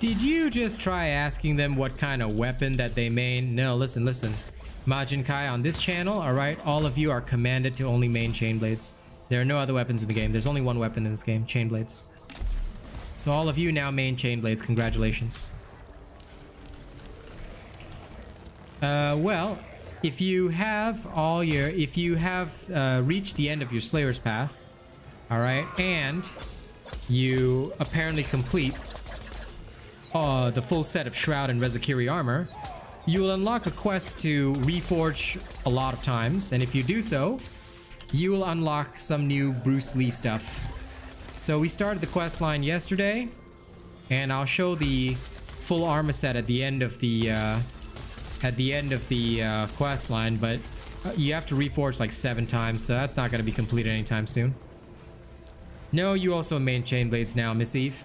Did you just try asking them what kind of weapon that they main? No, listen. Majin Kai on this channel, alright, all of you are commanded to only main Chainblades. There are no other weapons in the game. There's only one weapon in this game, Chainblades. So all of you now main Chainblades, congratulations. Well, if you have reached the end of your Slayer's Path, alright, and you apparently complete the full set of Shroud and Rezakiri armor, you will unlock a quest to reforge a lot of times, and if you do so, you will unlock some new Bruce Lee stuff. So we started the quest line yesterday, and I'll show the full armor set at the end of the quest line, but you have to reforge like 7 times, so that's not going to be completed anytime soon. No, you also main Chainblades now, Miss Eve.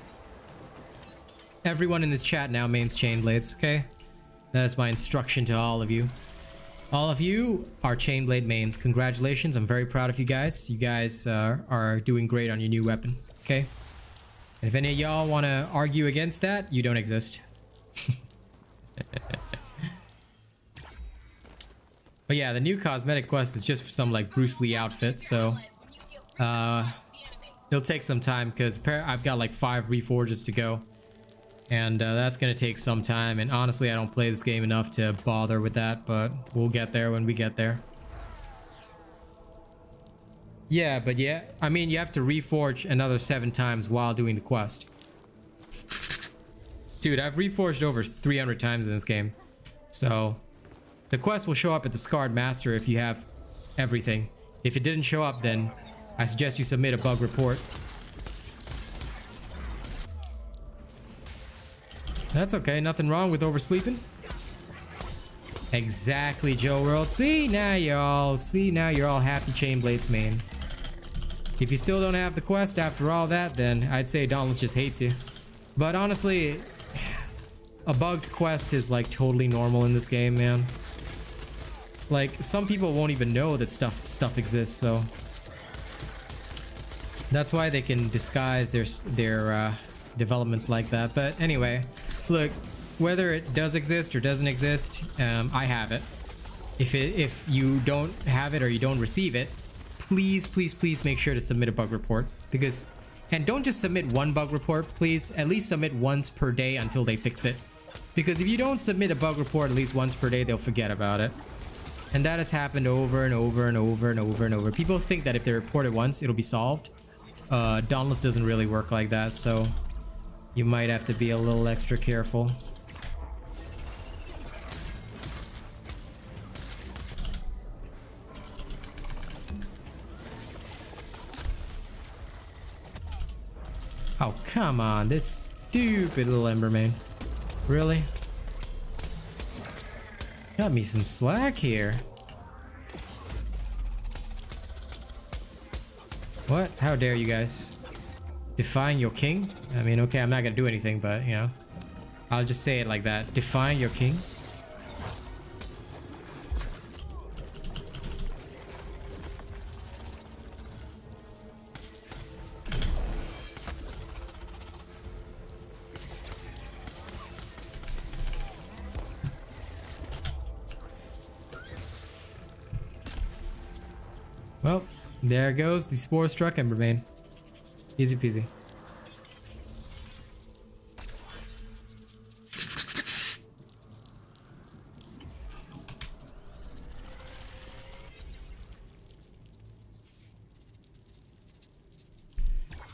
Everyone in this chat now mains Chainblades, okay? That's my instruction to all of you. All of you are Chainblade mains. Congratulations, I'm very proud of you guys. You guys are doing great on your new weapon, okay? And if any of y'all want to argue against that, you don't exist. But yeah, the new cosmetic quest is just for some like Bruce Lee outfit, so it'll take some time because I've got like 5 reforges to go. And that's gonna take some time, and honestly I don't play this game enough to bother with that, but we'll get there when we get there. Yeah, but yeah, I mean you have to reforge another 7 times while doing the quest. Dude, I've reforged over 300 times in this game. So the quest will show up at the Scarred Master if you have everything. If it didn't show up, then I suggest you submit a bug report. That's okay, nothing wrong with oversleeping. Exactly, Joe World. See, now you're all happy Chainblades main. If you still don't have the quest after all that, then I'd say Dauntless just hates you. But honestly, a bugged quest is like totally normal in this game, man. Like, some people won't even know that stuff exists, so that's why they can disguise their developments like that. But anyway, look, whether it does exist or doesn't exist, I have it. If you don't have it or you don't receive it, please make sure to submit a bug report. And don't just submit one bug report, please. At least submit once per day until they fix it. Because if you don't submit a bug report at least once per day, they'll forget about it. And that has happened over and over and over and over and over. People think that if they report it once, it'll be solved. Dauntless doesn't really work like that, so you might have to be a little extra careful. Oh, come on, this stupid little Emberman. Really? Got me some slack here. What? How dare you guys? Define your king? I mean, okay, I'm not gonna do anything, but, you know, I'll just say it like that. Define your king? Well, there goes the spore struck Emberbane. Easy peasy.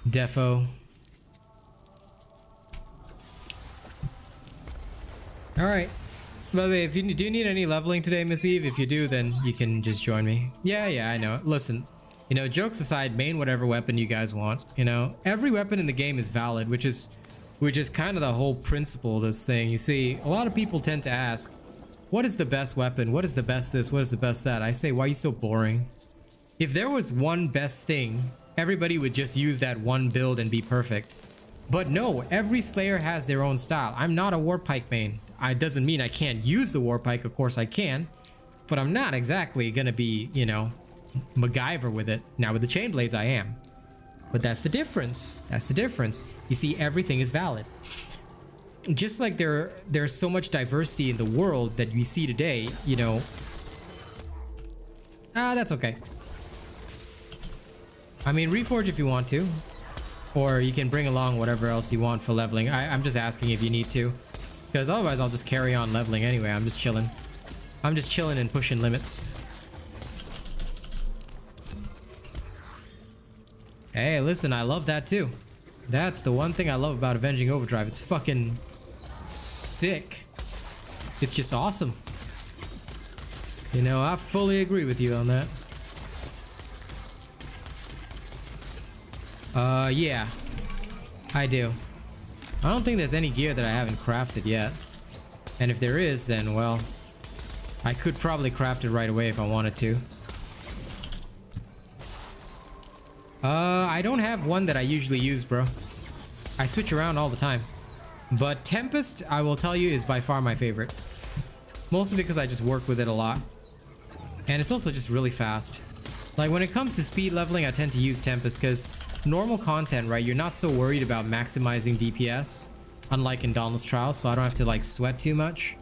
Defo. Alright. By the way, if you do need any leveling today, Miss Eve, if you do, then you can just join me. Yeah, I know. Listen, you know, jokes aside, main whatever weapon you guys want. You know, every weapon in the game is valid, which is kind of the whole principle of this thing. You see, a lot of people tend to ask, what is the best weapon? What is the best this? What is the best that? I say, why are you so boring? If there was one best thing, everybody would just use that one build and be perfect. But no, every Slayer has their own style. I'm not a Warpike main. It doesn't mean I can't use the Warpike, of course I can. But I'm not exactly gonna be, you know, MacGyver with it. Now with the chain blades I am. But that's the difference. That's the difference. You see, everything is valid. Just like there's so much diversity in the world that we see today, you know. That's okay. I mean, reforge if you want to. Or you can bring along whatever else you want for leveling. I'm just asking if you need to. Because otherwise I'll just carry on leveling anyway. I'm just chilling. I'm just chilling and pushing limits. Hey, listen, I love that too. That's the one thing I love about Avenging Overdrive. It's fucking sick. It's just awesome. You know, I fully agree with you on that. Yeah. I do. I don't think there's any gear that I haven't crafted yet. And if there is, then, well, I could probably craft it right away if I wanted to. I don't have one that I usually use, bro. I switch around all the time. But Tempest, I will tell you, is by far my favorite. Mostly because I just work with it a lot. And it's also just really fast. Like, when it comes to speed leveling, I tend to use Tempest because normal content, right, you're not so worried about maximizing DPS, unlike in Dauntless Trials, so I don't have to, like, sweat too much.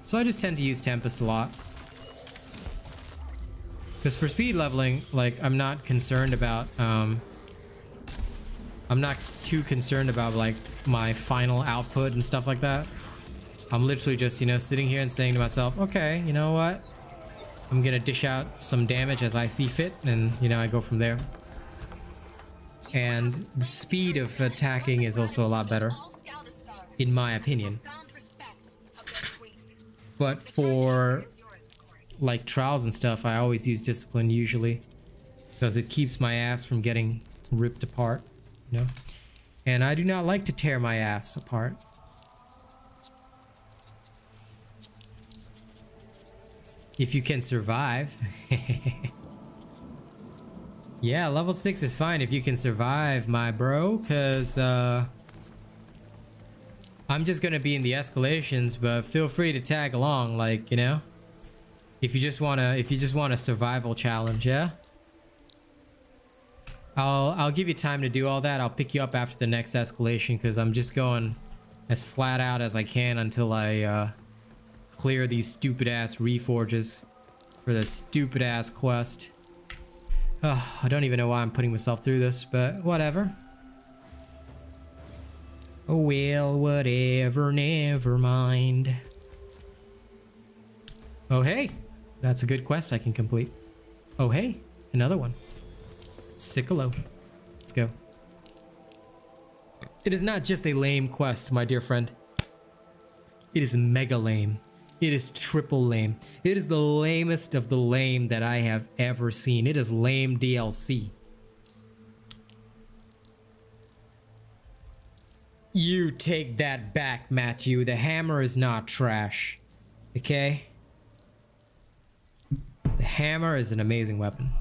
So I just tend to use Tempest a lot. Because for speed leveling, like, I'm not concerned about, I'm not too concerned about, like, my final output and stuff like that. I'm literally just, you know, sitting here and saying to myself, okay, you know what? I'm gonna dish out some damage as I see fit, and, you know, I go from there. And the speed of attacking is also a lot better, in my opinion. But for, like, trials and stuff, I always use discipline usually, because it keeps my ass from getting ripped apart, you know? And I do not like to tear my ass apart. If you can survive. Yeah, level 6 is fine if you can survive, my bro, because I'm just gonna be in the escalations, but feel free to tag along, like, you know, if you just want a survival challenge. Yeah, I'll give you time to do all that. I'll pick you up after the next escalation because I'm just going as flat out as I can until I clear these stupid ass reforges for the stupid ass quest. I don't even know why I'm putting myself through this, but whatever. Oh well, whatever, never mind. Oh hey, that's a good quest I can complete. Oh hey, another one. Sickalo. Let's go. It is not just a lame quest, my dear friend. It is mega lame. It is triple lame. It is the lamest of the lame that I have ever seen. It is lame DLC. You take that back, Matthew. The hammer is not trash. Okay? The hammer is an amazing weapon.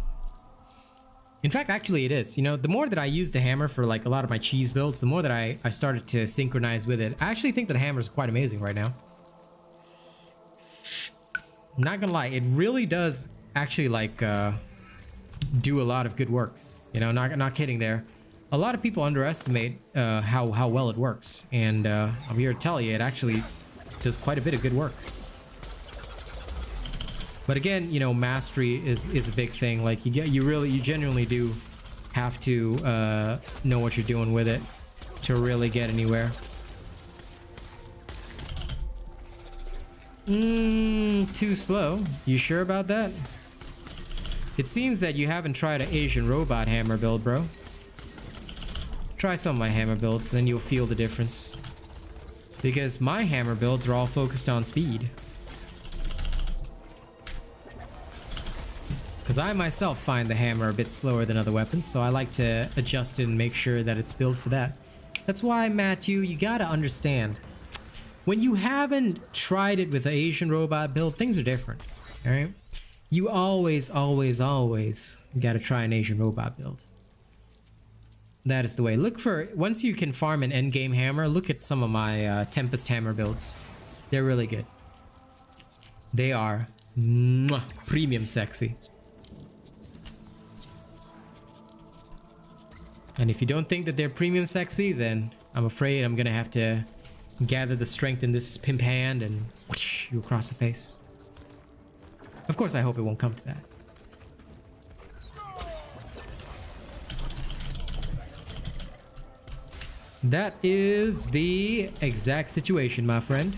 In fact, actually it is. You know, the more that I use the hammer for, like, a lot of my cheese builds, the more that I started to synchronize with it. I actually think that the hammer is quite amazing right now. Not gonna lie, it really does actually, like, do a lot of good work. You know, not kidding there. A lot of people underestimate how well it works, and I'm here to tell you it actually does quite a bit of good work. But again, you know, mastery is a big thing. Like you genuinely do have to know what you're doing with it to really get anywhere. Too slow. You sure about that? It seems that you haven't tried an Asian robot hammer build, bro. Try some of my hammer builds, then you'll feel the difference. Because my hammer builds are all focused on speed. Because I myself find the hammer a bit slower than other weapons, so I like to adjust it and make sure that it's built for that. That's why, Matthew, you gotta understand. When you haven't tried it with the Asian robot build, things are different, alright? You always gotta try an Asian robot build. That is the way. Look for, once you can farm an endgame hammer, look at some of my Tempest hammer builds. They're really good. They are premium sexy. And if you don't think that they're premium sexy, then I'm afraid I'm gonna have to gather the strength in this pimp hand and whoosh, you across the face. Of course, I hope it won't come to that. That is the exact situation, my friend.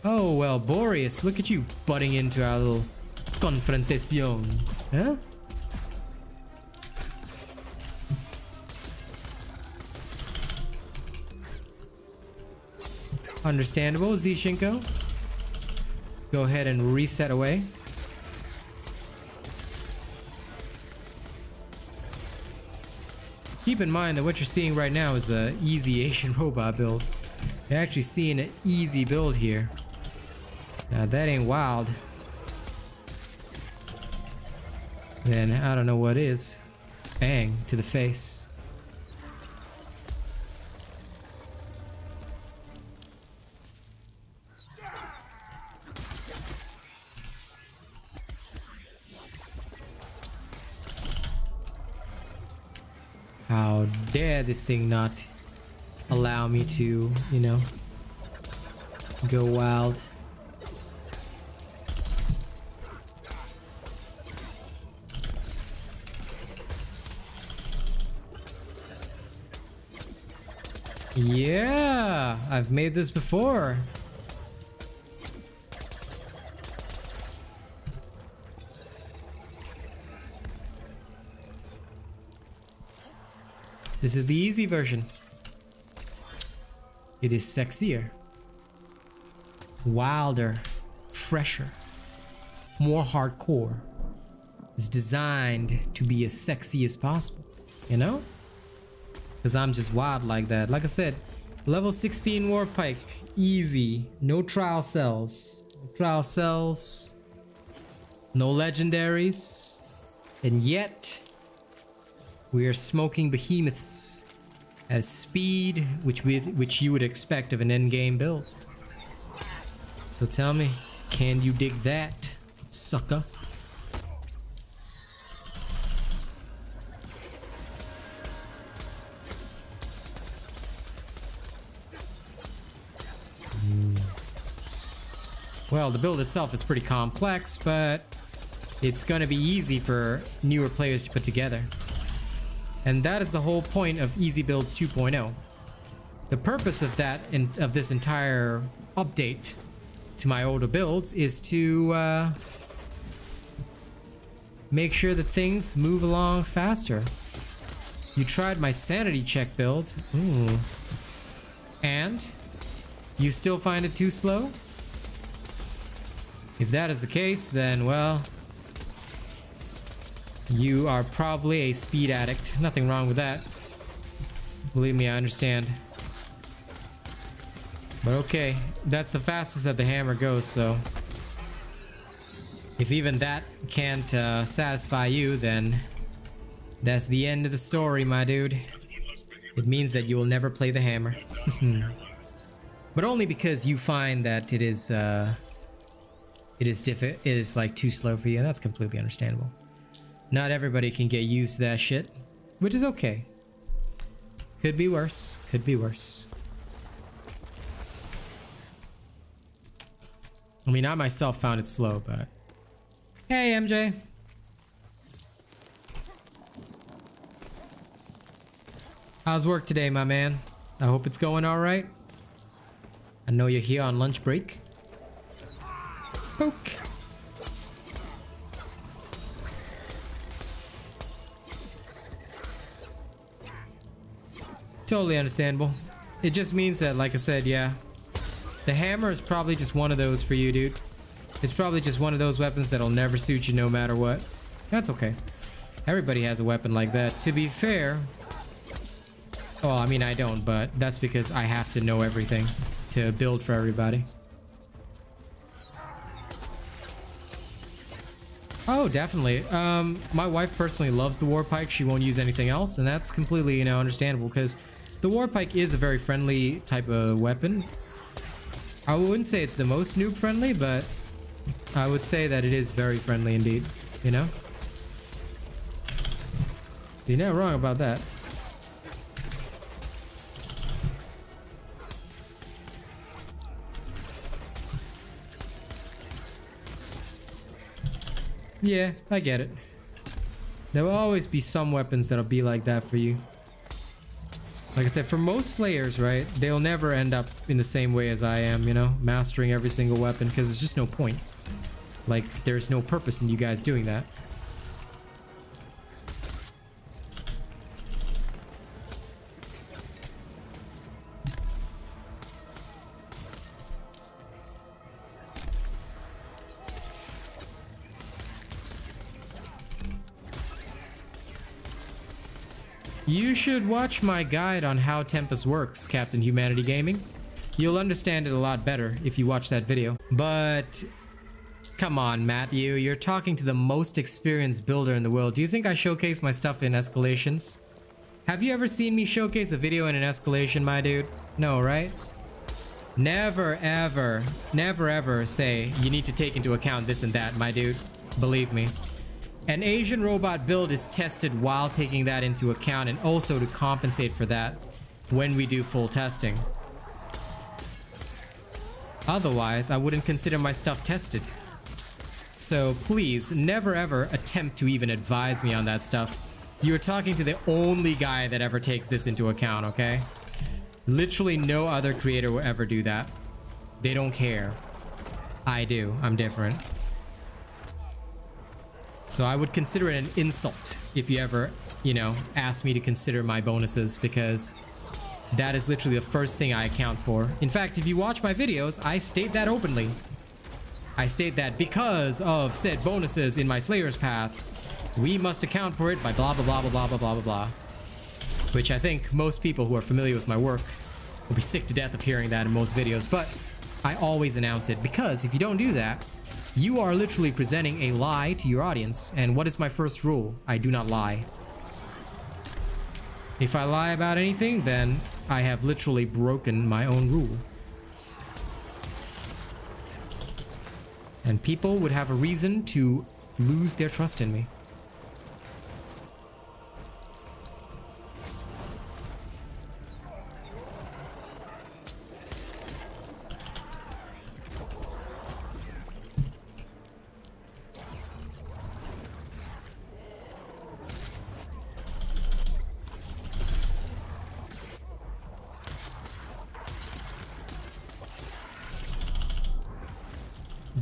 Oh, well, Boreas, look at you butting into our little confrontation. Huh? Understandable, Zishinko. Go ahead and reset away. Keep in mind that what you're seeing right now is a easy Asian robot build. You're actually seeing an easy build here. Now that ain't wild. Then I don't know what is. Bang to the face. How dare this thing not allow me to, you know, go wild. Yeah, I've made this before. This is the easy version. It is sexier, wilder, fresher, more hardcore. It's designed to be as sexy as possible, you know? Because I'm just wild like that. Like I said, level 16 War Pike, easy, no trial cells. No trial cells, no legendaries, and yet we are smoking behemoths at a speed which you would expect of an endgame build. So tell me, can you dig that, sucker? Well, the build itself is pretty complex, but it's gonna be easy for newer players to put together. And that is the whole point of Easy Builds 2.0. The purpose of that, of this entire update to my older builds, is to make sure that things move along faster. You tried my sanity check build. Ooh. And you still find it too slow? If that is the case, then, well, you are probably a speed addict. Nothing wrong with that. Believe me, I understand. But okay, that's the fastest that the hammer goes, so if even that can't satisfy you, then that's the end of the story, my dude. It means that you will never play the hammer. But only because you find that it is like too slow for you, and that's completely understandable. Not everybody can get used to that shit, which is okay. Could be worse. Could be worse. I mean, I myself found it slow, but... Hey, MJ. How's work today, my man? I hope it's going all right. I know you're here on lunch break. Poke. Totally understandable. It just means that, like I said, yeah. The hammer is probably just one of those for you, dude. It's probably just one of those weapons that'll never suit you no matter what. That's okay. Everybody has a weapon like that. To be fair... Well, I mean, I don't, but that's because I have to know everything to build for everybody. Oh, definitely. My wife personally loves the Warpike. She won't use anything else, and that's completely, you know, understandable because the Warpike is a very friendly type of weapon. I wouldn't say it's the most noob friendly, but I would say that it is very friendly indeed, you know? You're not wrong about that. Yeah, I get it. There will always be some weapons that'll be like that for you. Like I said, for most slayers, right, they'll never end up in the same way as I am, you know, mastering every single weapon, because there's just no point. Like, there's no purpose in you guys doing that. You should watch my guide on how Tempest works, Captain Humanity Gaming. You'll understand it a lot better if you watch that video. But come on, Matt, you're talking to the most experienced builder in the world. Do you think I showcase my stuff in escalations? Have you ever seen me showcase a video in an escalation, my dude? No, right? Never ever say you need to take into account this and that, my dude. Believe me. An Asian robot build is tested while taking that into account, and also to compensate for that when we do full testing. Otherwise, I wouldn't consider my stuff tested. So please, never ever attempt to even advise me on that stuff. You're talking to the only guy that ever takes this into account, okay? Literally no other creator will ever do that. They don't care. I do. I'm different. So I would consider it an insult if you ever, you know, ask me to consider my bonuses, because that is literally the first thing I account for. In fact, if you watch my videos, I state that openly. I state that because of said bonuses in my Slayer's path, we must account for it by blah blah blah blah blah blah blah blah blah. Which I think most people who are familiar with my work will be sick to death of hearing that in most videos, but I always announce it, because if you don't do that, you are literally presenting a lie to your audience. And what is my first rule? I do not lie. If I lie about anything, then I have literally broken my own rule. And people would have a reason to lose their trust in me.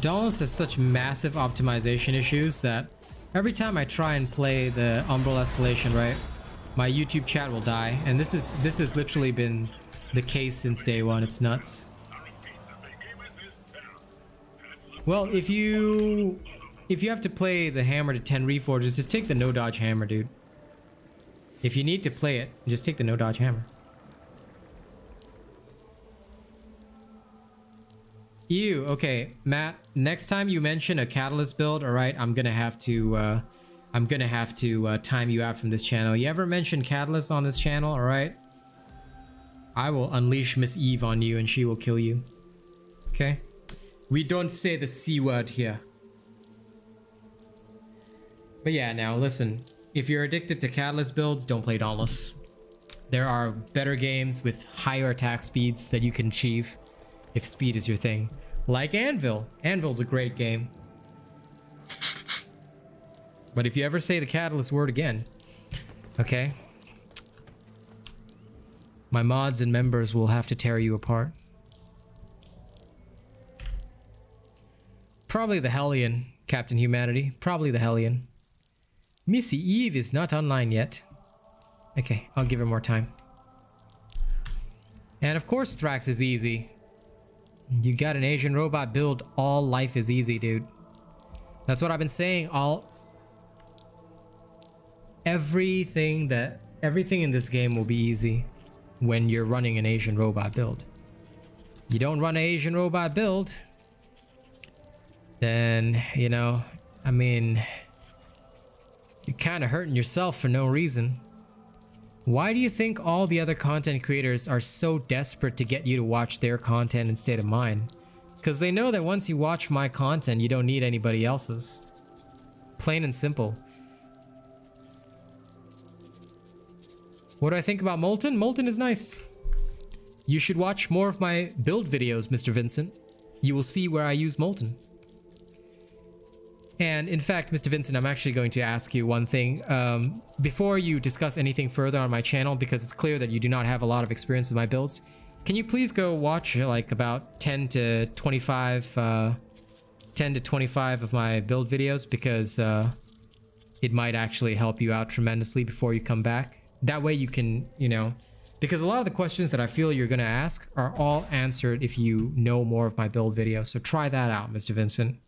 Dauntless has such massive optimization issues that every time I try and play the Umbral escalation, right, my YouTube chat will die, and this has literally been the case since day one. It's nuts. Well, if you have to play the hammer to 10 reforges, just take the no dodge hammer, dude. If you need to play it, just take the no dodge hammer. Ew, okay, Matt, next time you mention a catalyst build, all right, I'm gonna have to time you out from this channel. You ever mention catalyst on this channel, all right, I will unleash Miss Eve on you and she will kill you. Okay, we don't say the C word here. But yeah, now listen, if you're addicted to catalyst builds, don't play Dauntless. There are better games with higher attack speeds that you can achieve if speed is your thing. Like Anvil. Anvil's a great game. But if you ever say the Catalyst word again, okay, my mods and members will have to tear you apart. Probably the Hellion, Captain Humanity. Probably the Hellion. Missy Eve is not online yet. Okay, I'll give her more time. And of course Thrax is easy. You got an Asian robot build, all life is easy, dude. That's what I've been saying. Everything in this game will be easy when you're running an Asian robot build. You don't run an Asian robot build, then, you know, I mean, you're kind of hurting yourself for no reason. Why do you think all the other content creators are so desperate to get you to watch their content instead of mine? Because they know that once you watch my content, you don't need anybody else's. Plain and simple. What do I think about Molten? Molten is nice. You should watch more of my build videos, Mr. Vincent. You will see where I use Molten. And in fact, Mr. Vincent, I'm actually going to ask you one thing. Before you discuss anything further on my channel, because it's clear that you do not have a lot of experience with my builds, can you please go watch like about 10 to 25 of my build videos, because it might actually help you out tremendously before you come back. That way you can, you know, because a lot of the questions that I feel you're going to ask are all answered if you know more of my build videos. So try that out, Mr. Vincent.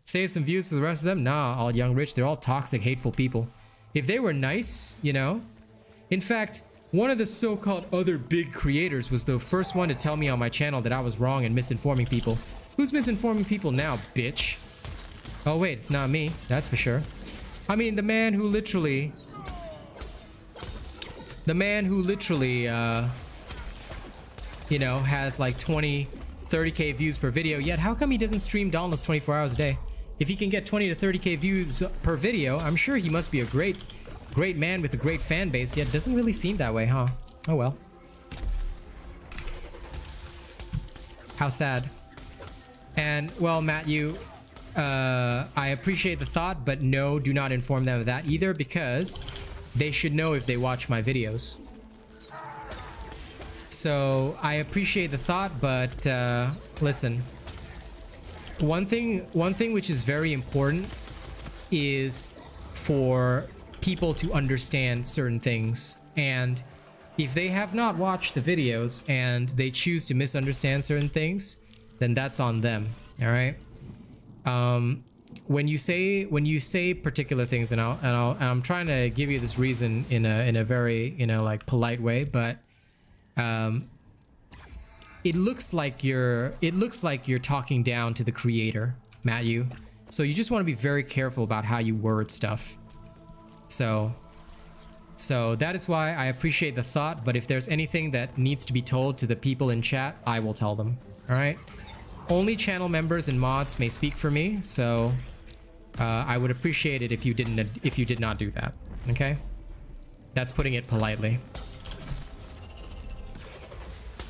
Save some views for the rest of them? Nah, all young rich, they're all toxic, hateful people. If they were nice, you know. In fact, one of the so-called other big creators was the first one to tell me on my channel that I was wrong and misinforming people. Who's misinforming people now, bitch? Oh wait, it's not me, that's for sure. I mean, the man who literally, you know, has like 20, 30k views per video, yet how come he doesn't stream Dauntless 24 hours a day? If he can get 20 to 30k views per video, I'm sure he must be a great man with a great fan base, yet it doesn't really seem that way, huh? Oh well. How sad. And, well, Matt, I appreciate the thought, but no, do not inform them of that either, because they should know if they watch my videos. So I appreciate the thought, but listen. One thing which is very important is for people to understand certain things. And if they have not watched the videos and they choose to misunderstand certain things, then that's on them. All right. When you say particular things, and I'm trying to give you this reason in a very, you know, like polite way, but it looks like you're talking down to the creator, Matthew. So you just want to be very careful about how you word stuff. So that is why I appreciate the thought, but if there's anything that needs to be told to the people in chat, I will tell them. All right? Only channel members and mods may speak for me, so I would appreciate it if you did not do that. Okay? That's putting it politely.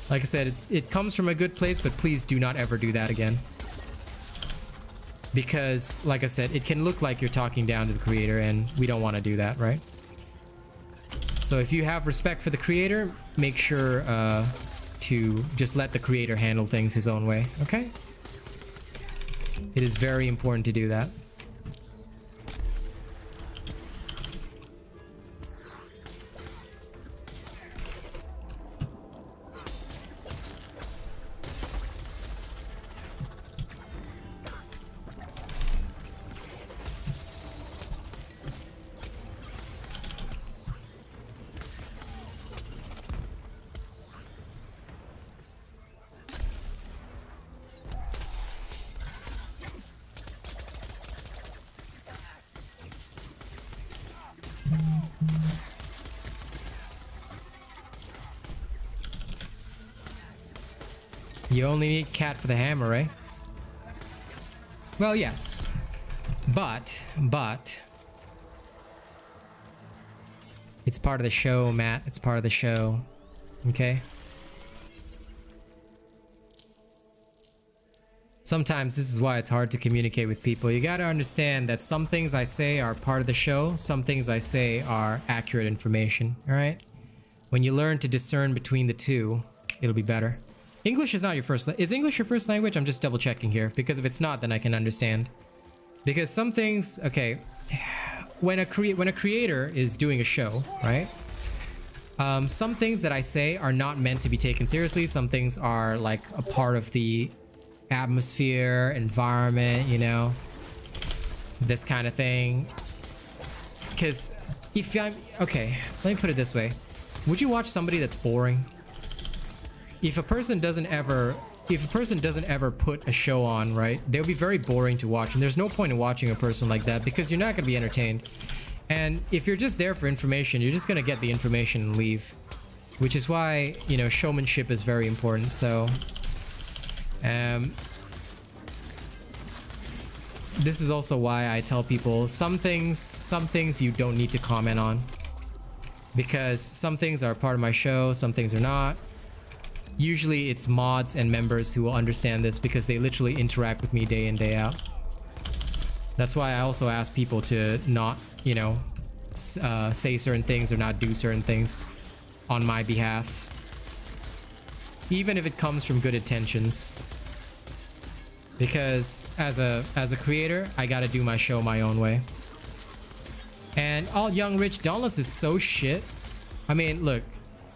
Like I said, it comes from a good place, but please do not ever do that again. Because, like I said, it can look like you're talking down to the creator, and we don't want to do that, right? So if you have respect for the creator, make sure to just let the creator handle things his own way, okay? It is very important to do that. You only need cat for the hammer, eh? Well, yes. But... it's part of the show, Matt. It's part of the show. Okay? Sometimes this is why it's hard to communicate with people. You got to understand that some things I say are part of the show, some things I say are accurate information, all right? When you learn to discern between the two, it'll be better. English is not your first is English your first language? I'm just double checking here, because if it's not, then I can understand. Because some things, okay, when a creator is doing a show, right? Some things that I say are not meant to be taken seriously. Some things are like a part of the atmosphere, environment, you know, this kind of thing. Because if I'm okay, let me put it this way: would you watch somebody that's boring? If a person doesn't ever put a show on, right, they'll be very boring to watch, and there's no point in watching a person like that because you're not going to be entertained. And if you're just there for information, you're just going to get the information and leave, which is why, you know, showmanship is very important. So this is also why I tell people some things you don't need to comment on, because some things are part of my show, some things are not. Usually it's mods and members who will understand this because they literally interact with me day in, day out. That's why I also ask people to not, you know, say certain things or not do certain things on my behalf, even if it comes from good intentions. Because as a creator, I gotta do my show my own way. And all young rich, Dauntless is so shit. I mean, look,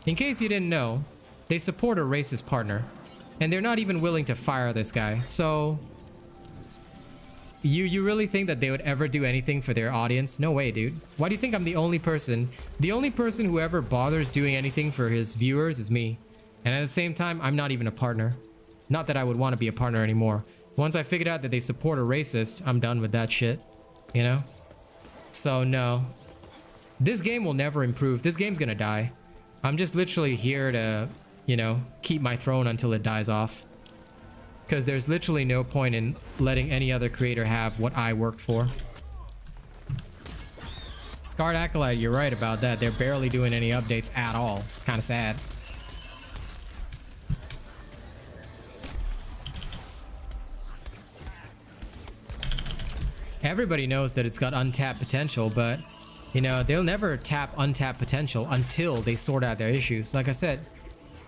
in case you didn't know, they support a racist partner, and they're not even willing to fire this guy. So you really think that they would ever do anything for their audience? No way, dude. Why do you think I'm the only person? The only person who ever bothers doing anything for his viewers is me. And at the same time, I'm not even a partner. Not that I would want to be a partner anymore. Once I figured out that they support a racist, I'm done with that shit, you know? So no, this game will never improve. This game's gonna die. I'm just literally here to, you know, keep my throne until it dies off. Because there's literally no point in letting any other creator have what I worked for. Scarred Acolyte, you're right about that. They're barely doing any updates at all. It's kind of sad. Everybody knows that it's got untapped potential, but, you know, they'll never tap untapped potential until they sort out their issues. Like I said,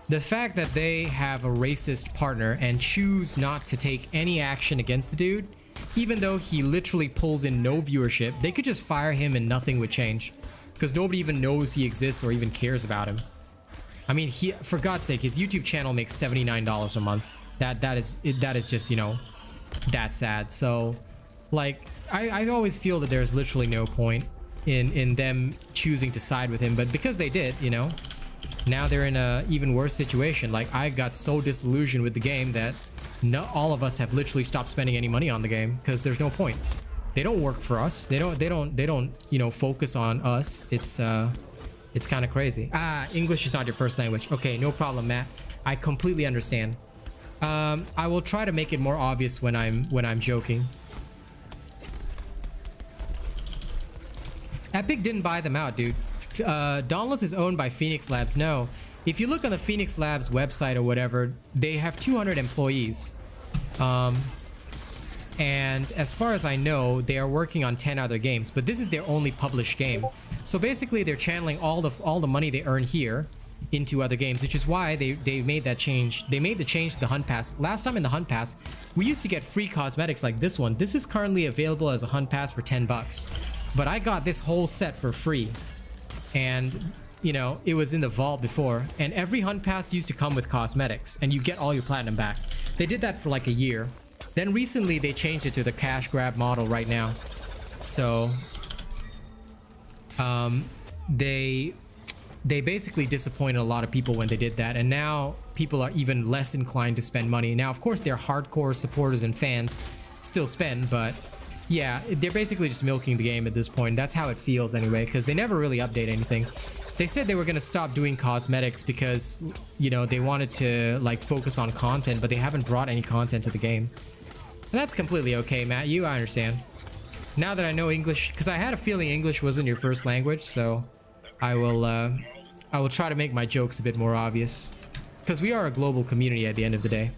the fact that they have a racist partner and choose not to take any action against the dude, even though he literally pulls in no viewership, they could just fire him and nothing would change. Because nobody even knows he exists or even cares about him. I mean, for God's sake, his YouTube channel makes $79 a month. That is just, you know, that sad. So, like, I always feel that there's literally no point in them choosing to side with him, but because they did, you know, now they're in a even worse situation. Like, I got so disillusioned with the game that all of us have literally stopped spending any money on the game because there's no point. They don't work for us. They don't, you know, focus on us. It's kind of crazy. English is not your first language. Okay, no problem, Matt. I completely understand. I will try to make it more obvious when I'm joking. Epic didn't buy them out, dude. Dauntless is owned by Phoenix Labs. No, if you look on the Phoenix Labs website or whatever, they have 200 employees. And as far as I know, they are working on 10 other games, but this is their only published game. So basically, they're channeling all the money they earn here into other games, which is why they made that change. They made the change to the Hunt Pass. Last time in the Hunt Pass, we used to get free cosmetics like this one. This is currently available as a Hunt Pass for 10 bucks. But I got this whole set for free. And, you know, it was in the vault before. And every Hunt Pass used to come with cosmetics. And you get all your platinum back. They did that for like a year. Then recently they changed it to the cash grab model right now. So, they basically disappointed a lot of people when they did that. And now people are even less inclined to spend money. Now, of course, their hardcore supporters and fans still spend, but yeah, they're basically just milking the game at this point. That's how it feels anyway, because they never really update anything. They said they were going to stop doing cosmetics because, you know, they wanted to like focus on content, but they haven't brought any content to the game. And that's completely okay, Matt. I understand. Now that I know English, because I had a feeling English wasn't your first language, so I will try to make my jokes a bit more obvious, because we are a global community at the end of the day.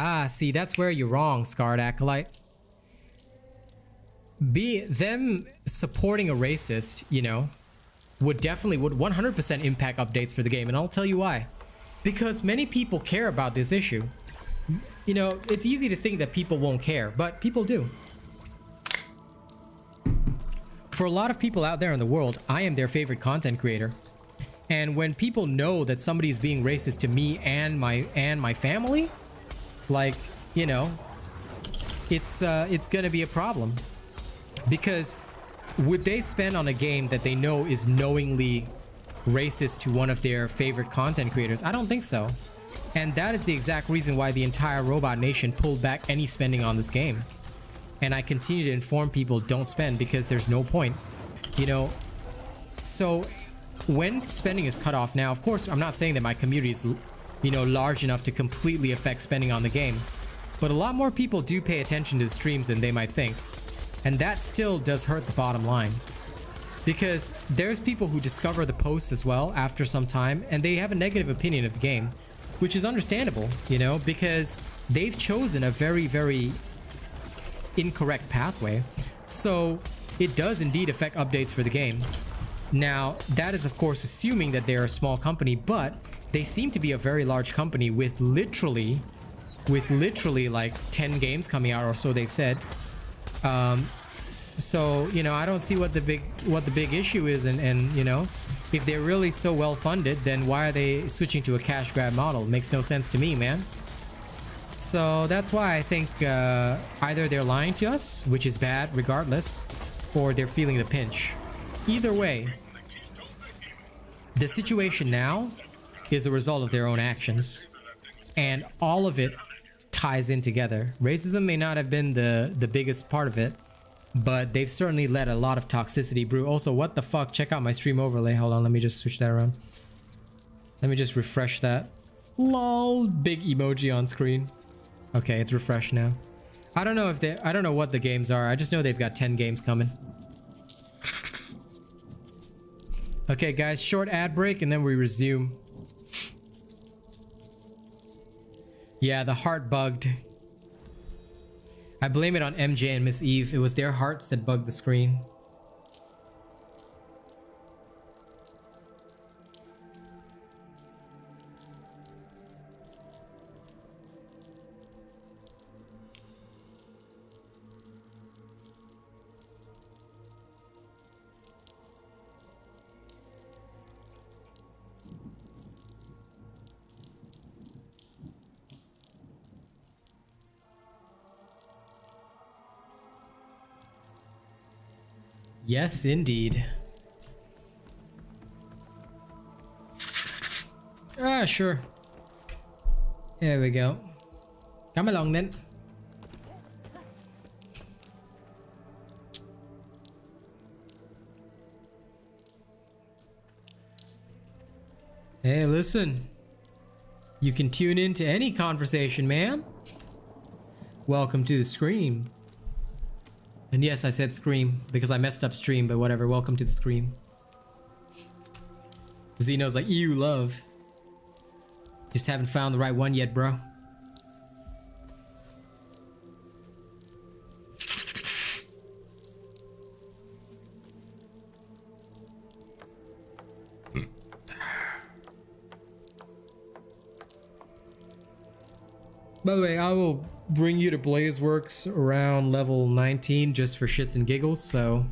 Ah, see, that's where you're wrong, Scarred Acolyte. Them supporting a racist, you know, would 100% impact updates for the game, and I'll tell you why. Because many people care about this issue. You know, it's easy to think that people won't care, but people do. For a lot of people out there in the world, I am their favorite content creator. And when people know that somebody's being racist to me and my family, like, you know, it's gonna be a problem. Because would they spend on a game that they know is knowingly racist to one of their favorite content creators? I don't think so. And that is the exact reason why the entire Robot Nation pulled back any spending on this game. And I continue to inform people don't spend because there's no point, you know. So when spending is cut off now, of course, I'm not saying that my community is, you know, large enough to completely affect spending on the game, but a lot more people do pay attention to the streams than they might think. And that still does hurt the bottom line, because there's people who discover the posts as well after some time and they have a negative opinion of the game, which is understandable, you know, because they've chosen a very, very incorrect pathway. So it does indeed affect updates for the game. Now, that is of course assuming that they're a small company, but they seem to be a very large company with literally like 10 games coming out, or so they've said. So, you know, I don't see what the big issue is, and you know, if they're really so well funded, then why are they switching to a cash grab model? It makes no sense to me, man. So that's why I think either they're lying to us, which is bad regardless, or they're feeling the pinch. Either way, the situation now is a result of their own actions, and all of it ties in together. Racism may not have been the biggest part of it, but they've certainly let a lot of toxicity brew. Also, what the fuck? Check out my stream overlay. Hold on, let me just switch that around. Let me just refresh that. Lol, big emoji on screen. Okay, it's refreshed now. I don't know what the games are. I just know they've got 10 games coming. Okay, guys, short ad break and then we resume. Yeah, the heart bugged. I blame it on MJ and Miss Eve. It was their hearts that bugged the screen. Yes, indeed. Ah, sure. There we go. Come along then. Hey, listen. You can tune in to any conversation, man. Welcome to the Scream. And yes, I said scream because I messed up stream, but whatever. Welcome to the Scream. Zeno's like, ew, love. Just haven't found the right one yet, bro. By the way, I will bring you to Blazeworks around level 19 just for shits and giggles, so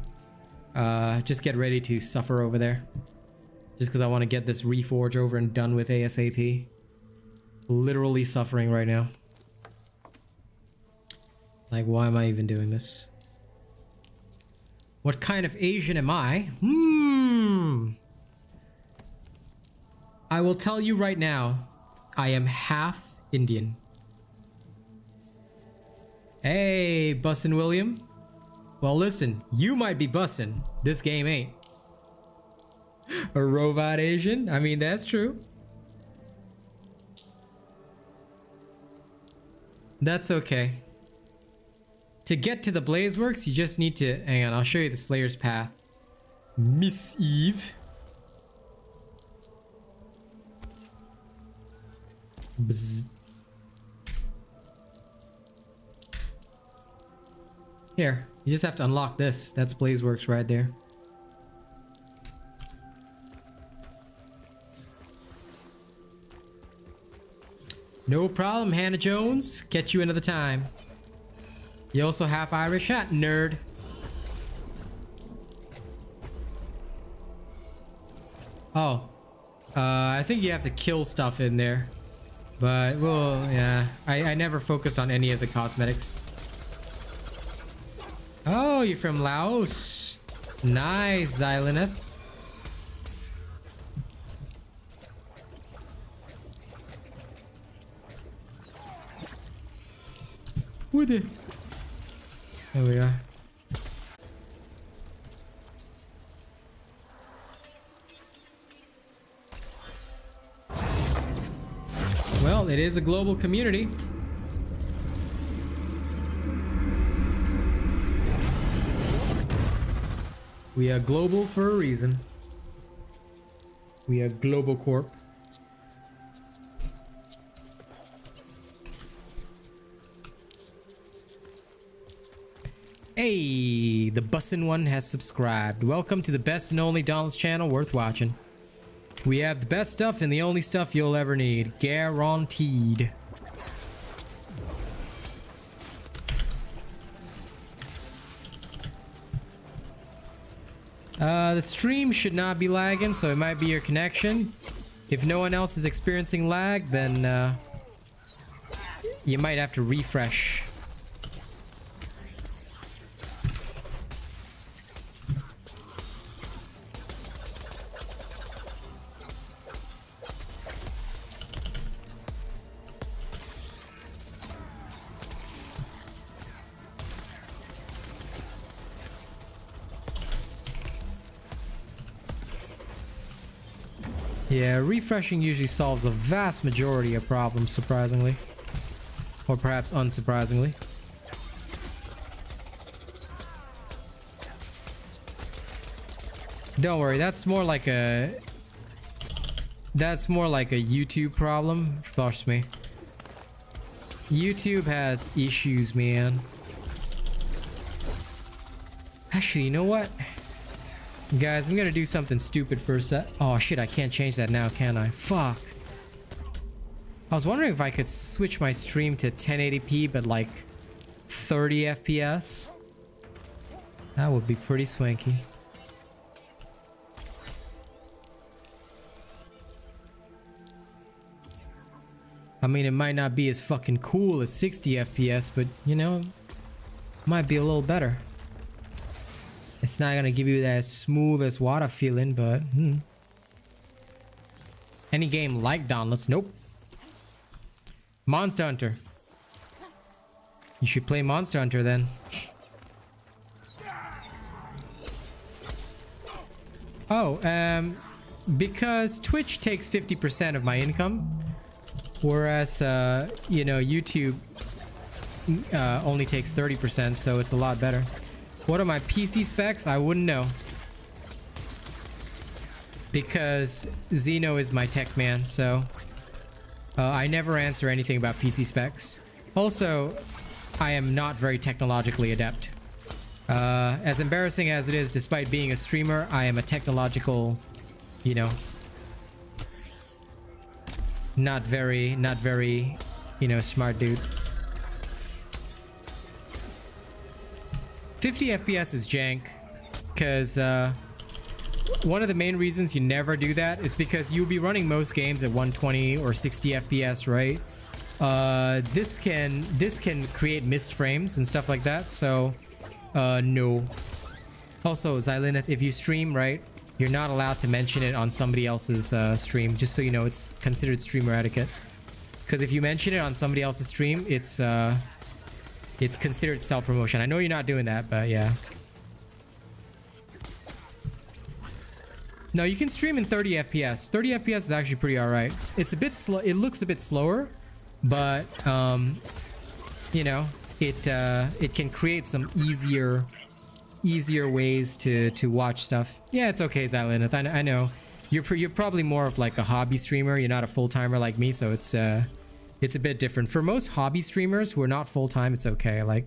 just get ready to suffer over there. Just because I want to get this Reforge over and done with ASAP. Literally suffering right now. Like, why am I even doing this? What kind of Asian am I? I will tell you right now, I am half Indian. Hey, Bussin' William. Well, listen, you might be bussin'. This game ain't. A robot Asian? I mean, that's true. That's okay. To get to the Blazeworks, you just need to... Hang on, I'll show you the Slayer's path. Miss Eve. Bzz. Here, you just have to unlock this. That's Blazeworks right there. No problem, Hannah Jones. Catch you another time. You also half Irish, hat nerd. Oh, I think you have to kill stuff in there, but well, yeah. I never focused on any of the cosmetics. Oh, you're from Laos. Nice, Xylaneth. What the? There we are. Well, it is a global community. We are global for a reason. We are Global Corp. Hey, the bussin' one has subscribed. Welcome to the best and only Dauntless channel worth watching. We have the best stuff and the only stuff you'll ever need. Guaranteed. The stream should not be lagging, so it might be your connection. If no one else is experiencing lag, then you might have to refresh. Yeah, refreshing usually solves a vast majority of problems, surprisingly. Or perhaps unsurprisingly. Don't worry, that's more like a YouTube problem. Trust me. YouTube has issues, man. Actually, you know what? Guys, I'm gonna do something stupid for a sec. Oh shit, I can't change that now, can I? Fuck. I was wondering if I could switch my stream to 1080p, but like 30 FPS. That would be pretty swanky. I mean, it might not be as fucking cool as 60 FPS, but you know, might be a little better. It's not gonna give you that smooth as water feeling, but any game like Dauntless, nope. Monster Hunter. You should play Monster Hunter then. Oh, because Twitch takes 50% of my income, whereas you know, YouTube only takes 30%, so it's a lot better. What are my PC specs? I wouldn't know. Because Zeno is my tech man, so I never answer anything about PC specs. Also, I am not very technologically adept. As embarrassing as it is, despite being a streamer, I am a technological, you know, not very, you know, smart dude. 50 FPS is jank, because one of the main reasons you never do that is because you'll be running most games at 120 or 60 FPS, right? This can create missed frames and stuff like that, so no. Also, Xylaneth, if you stream, right, you're not allowed to mention it on somebody else's stream, just so you know. It's considered streamer etiquette, because if you mention it on somebody else's stream, it's considered self-promotion. I know you're not doing that, but yeah. No, you can stream in 30 FPS. 30 FPS is actually pretty alright. It's a bit slow. It looks a bit slower, but you know, it can create some easier ways to watch stuff. Yeah, it's okay, Xylaneth. I know you're probably more of like a hobby streamer. You're not a full-timer like me, so it's a bit different. For most hobby streamers who are not full-time, it's okay. Like,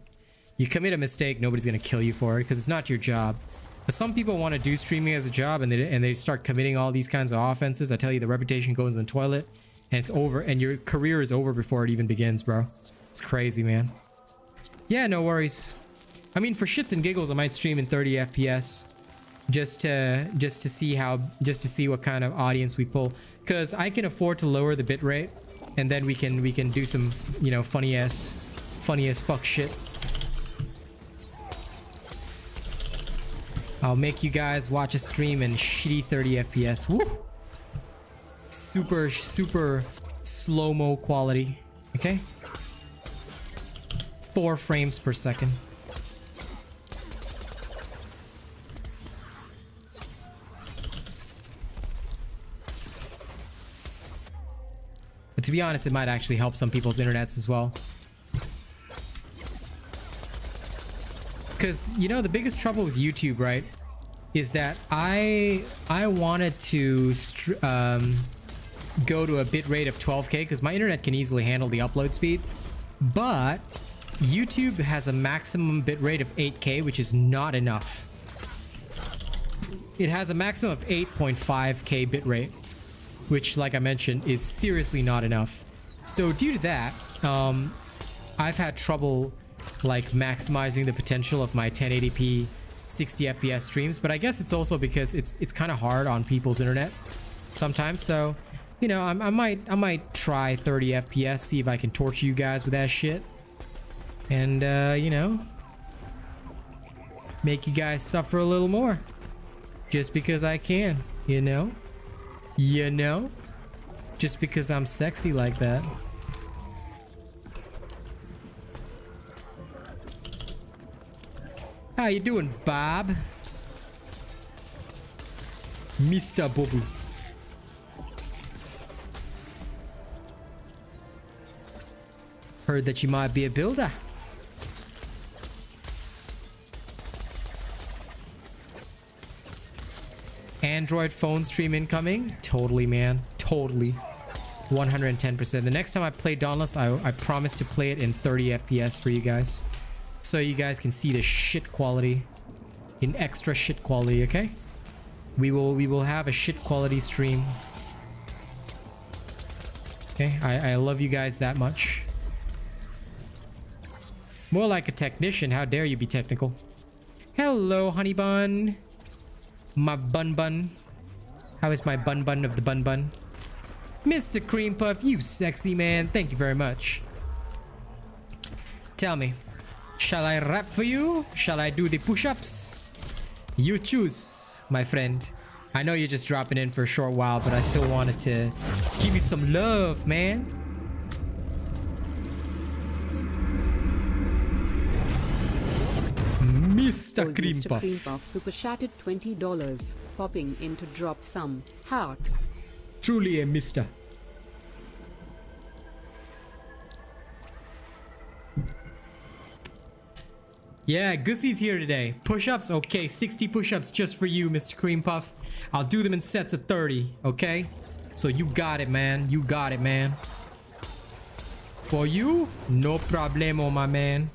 You commit a mistake, nobody's gonna kill you for it because it's not your job. But some people want to do streaming as a job, and they start committing all these kinds of offenses. I tell you, the reputation goes in the toilet, and it's over, and your career is over before it even begins, bro. It's crazy, man. Yeah, no worries. I mean, for shits and giggles, I might stream in 30 FPS just to see what kind of audience we pull, because I can afford to lower the bitrate, and then we can do some, you know, funny as fuck shit. I'll make you guys watch a stream in shitty 30 FPS. Woo! Super slow-mo quality. Okay? 4 frames per second. But to be honest, it might actually help some people's internets as well. Because, you know, the biggest trouble with YouTube, right, is that I wanted to go to a bit rate of 12K because my internet can easily handle the upload speed. But YouTube has a maximum bit rate of 8K, which is not enough. It has a maximum of 8.5K bit rate, which, like I mentioned, is seriously not enough. So due to that, I've had trouble like maximizing the potential of my 1080p 60 FPS streams, but I guess it's also because it's kind of hard on people's internet sometimes. So, you know, I might try 30 FPS, see if I can torture you guys with that shit, and you know, make you guys suffer a little more, just because I can, you know, just because I'm sexy like that. How you doing, Bob? Mr. Bobu. Heard that you might be a builder. Android phone stream incoming? Totally, man. Totally. 110%. The next time I play Dauntless, I promise to play it in 30 FPS for you guys, so you guys can see the shit quality in extra shit quality. Okay, we will have a shit quality stream. Okay, I love you guys that much. More like a technician. How dare you be technical? Hello, honey bun. My bun bun. How is my bun bun of the bun bun? Mr. Cream Puff, you sexy man. Thank you very much. Tell me, shall I rap for you? Shall I do the push-ups? You choose, my friend. I know you're just dropping in for a short while, but I still wanted to give you some love, man. Mr. Cream Mr. Puff. Cream Puff super chatted $20, popping in to drop some heart. Truly a mister. Yeah, Gussie's here today. Push-ups? Okay, 60 push-ups just for you, Mr. Cream Puff. I'll do them in sets of 30, okay? So you got it, man. You got it, man. For you, no problemo, my man.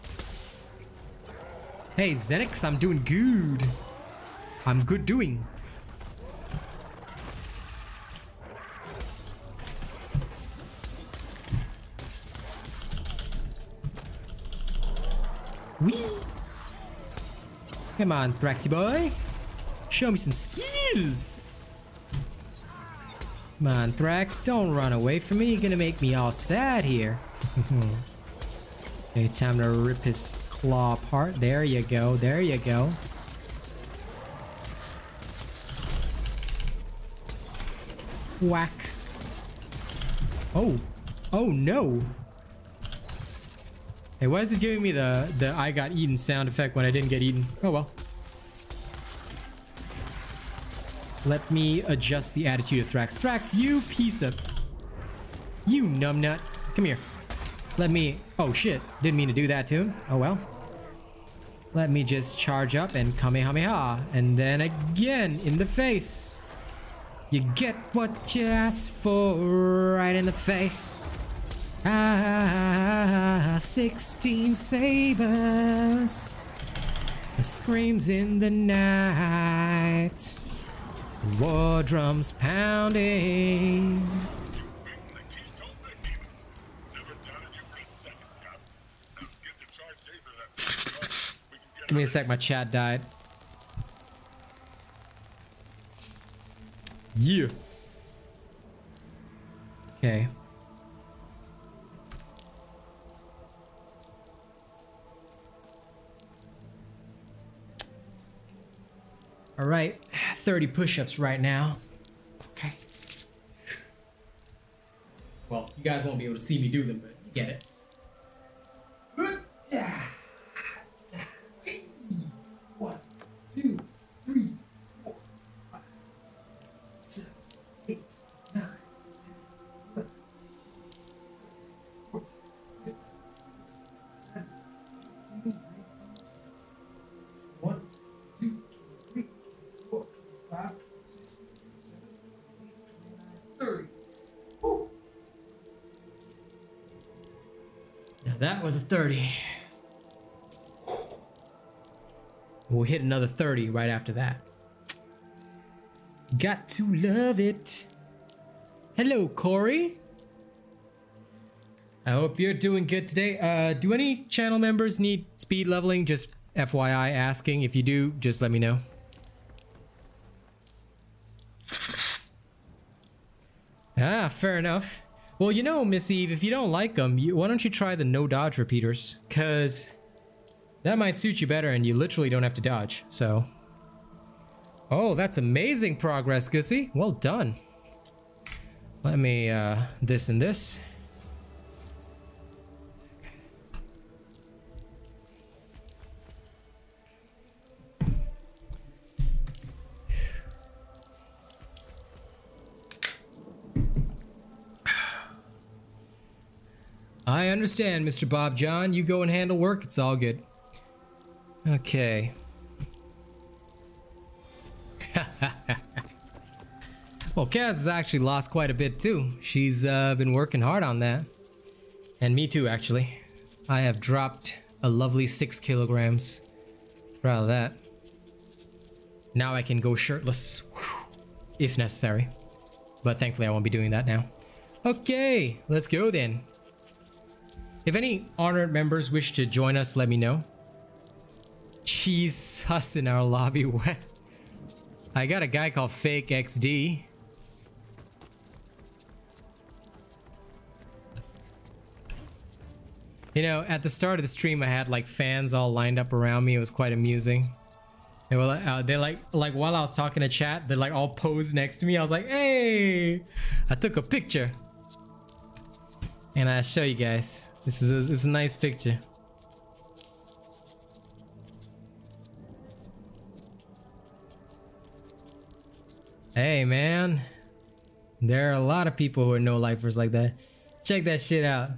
Hey, Zenix, I'm doing good. I'm good doing. Wee. Come on, Thraxy boy. Show me some skills. Come on, Thrax. Don't run away from me. You're gonna make me all sad here. Okay, time to rip his claw apart. There you go. There you go. Whack. Oh. Oh no. Hey, why is it giving me the I got eaten sound effect when I didn't get eaten? Oh well. Let me adjust the attitude of Thrax. Thrax, you piece of... You numbnut. Come here. Let me... Oh shit. Didn't mean to do that to him. Oh well. Let me just charge up and Kamehameha. And then again in the face. You get what you ask for, right in the face. 16 sabers. Screams in the night. War drums pounding. Give me a sec, my chat died. Yeah. Okay. All right, 30 push-ups right now. Okay. Well, you guys won't be able to see me do them, but you get it. One, two, three, 4, 5, 6, 7, 8, 9, 10, 11, 14, 15, 16, 17, 18, 19, 1, 2, 3, 4, 5, 6, 7, 8, 9, 30. Woo. Now that was a 30. We'll hit another 30 right after that. Got to love it. Hello, Corey. I hope you're doing good today. Do any channel members need speed leveling? Just FYI asking. If you do, just let me know. Ah, fair enough. Well, you know, Miss Eve, if you don't like them, why don't you try the no dodge repeaters? Cause that might suit you better and you literally don't have to dodge, so. Oh, that's amazing progress, Gussie. Well done. Let me, this and this. I understand, Mr. Bob John. You go and handle work. It's all good. Okay. Well, Kaz has actually lost quite a bit too. She's been working hard on that. And me too, actually. I have dropped a lovely 6 kilograms. Proud of that. Now I can go shirtless. If necessary. But thankfully I won't be doing that now. Okay, let's go then. If any honored members wish to join us, let me know. She's sus in our lobby. What? I got a guy called Fake XD. You know, at the start of the stream, I had like fans all lined up around me. It was quite amusing. They were they like while I was talking to chat, they're like all posed next to me. I was like, hey, I took a picture, and I'll show you guys. This is it's a nice picture. Hey man, there are a lot of people who are no lifers like that. Check that shit out.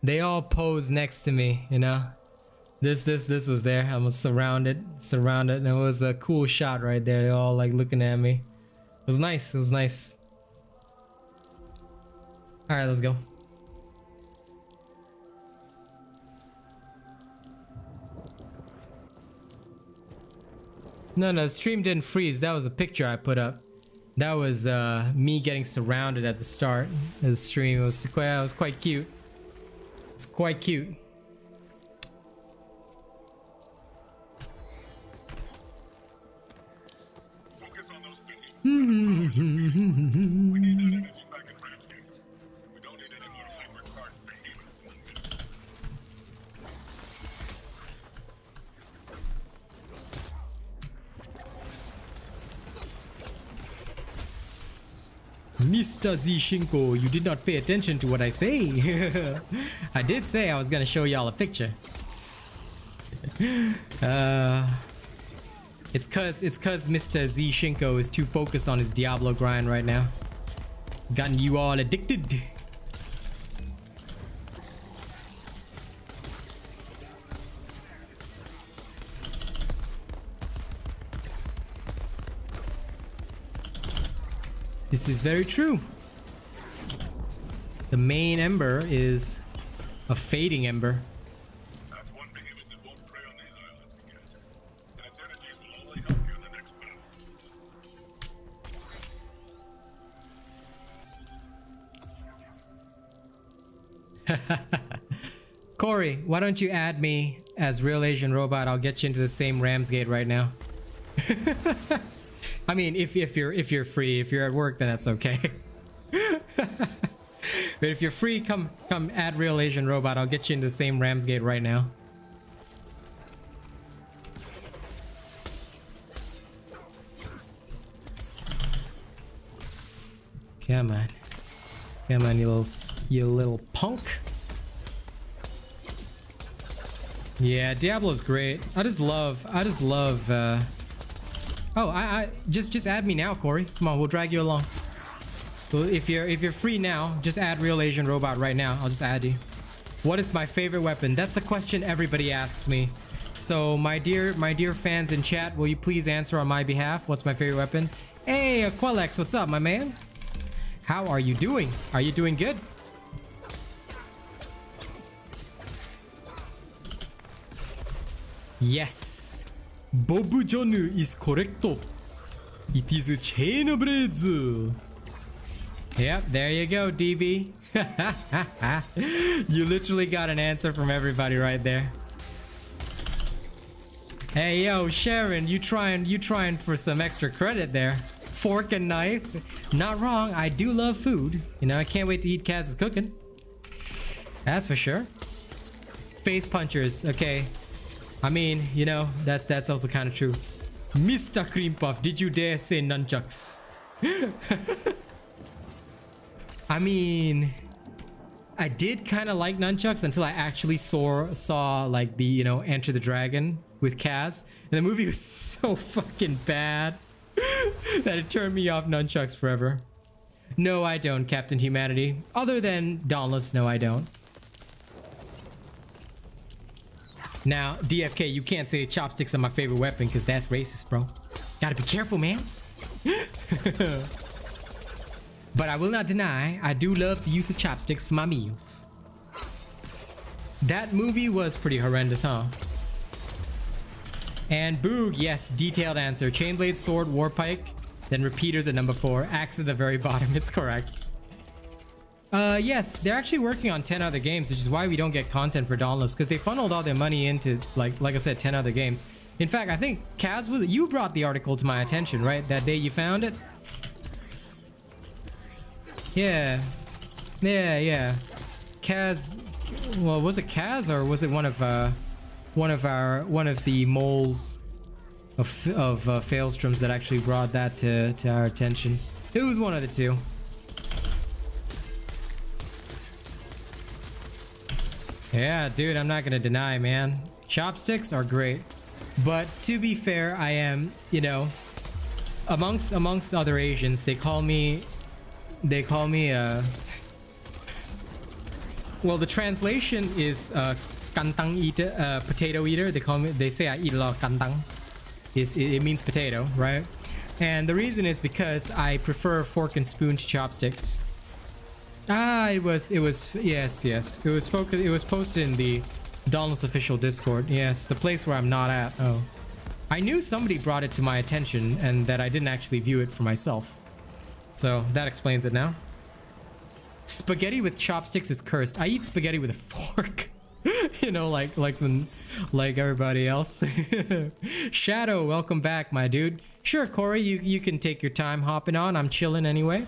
They all pose next to me, you know. This was there. I was surrounded, and it was a cool shot right there. They all like looking at me. It was nice. It was nice. All right, let's go. No, the stream didn't freeze. That was a picture I put up. That was me getting surrounded at the start of the stream. It was quite cute. It's quite cute. Focus on those beneath. We need that energy back in Rampage. We don't need any more hypercharged behemoths. Mr. Zishinko, you did not pay attention to what I say. I did say I was gonna show y'all a picture. It's cause Mr. Zishinko is too focused on his Diablo grind right now. Gotten you all addicted. This is very true. The main ember is A fading ember. That's one behemoth that won't prey on these islands again. And its energies will only help you in the next battle. Corey, why don't you add me as Real Asian Robot? I'll get you into the same Ramsgate right now. I mean, if you're free, if you're at work, then that's okay. But if you're free, come add Real Asian Robot. I'll get you into the same Ramsgate right now. Come on, come on, you little punk. Yeah, Diablo's great. I just love. Oh, I just add me now, Corey. Come on, we'll drag you along. Well, if you're free now, just add Real Asian Robot right now. I'll just add you. What is my favorite weapon? That's the question everybody asks me. So my dear fans in chat, will you please answer on my behalf? What's my favorite weapon? Hey, Quellex, what's up, my man? How are you doing? Are you doing good? Yes, Bobu Jonu is correcto. It is a chain of braids. Yep, there you go, DB. You literally got an answer from everybody right there. Hey, yo, Sharon, you trying for some extra credit there? Fork and knife, not wrong. I do love food. You know, I can't wait to eat Kaz's cooking. That's for sure. Face punchers, okay. I mean, you know, that's also kind of true. Mr. Cream Puff, did you dare say nunchucks? I mean, I did kind of like nunchucks until I actually saw like the, you know, Enter the Dragon with Kaz. And the movie was so fucking bad that it turned me off nunchucks forever. No, I don't, Captain Humanity. Other than Dauntless, no, I don't. Now, DFK, you can't say chopsticks are my favorite weapon because that's racist, bro. Gotta be careful, man. But I will not deny, I do love the use of chopsticks for my meals. That movie was pretty horrendous, huh? And Boog, yes, detailed answer. Chainblade, sword, warpike, then repeaters at number 4. Axe at the very bottom, it's correct. Yes, they're actually working on 10 other games, which is why we don't get content for Dauntless, because they funneled all their money into, like I said, 10 other games. In fact, I think Kaz, you brought the article to my attention, right? That day you found it? Yeah. Kaz, well, was it Kaz or was it one of the moles of Failstroms that actually brought that to our attention? It was one of the two. Yeah, dude, I'm not gonna deny, man. Chopsticks are great, but to be fair, I am, you know, amongst other Asians, they call me well, the translation is kantang eater, potato eater. They say I eat a lot of kantang. It means potato, right? And the reason is because I prefer fork and spoon to chopsticks. It was yes. It was posted in the Dauntless official Discord. Yes, the place where I'm not at. Oh, I knew somebody brought it to my attention and that I didn't actually view it for myself. So that explains it now. Spaghetti with chopsticks is cursed. I eat spaghetti with a fork. You know, like everybody else. Shadow, welcome back, my dude. Sure, Corey, you can take your time hopping on. I'm chilling anyway.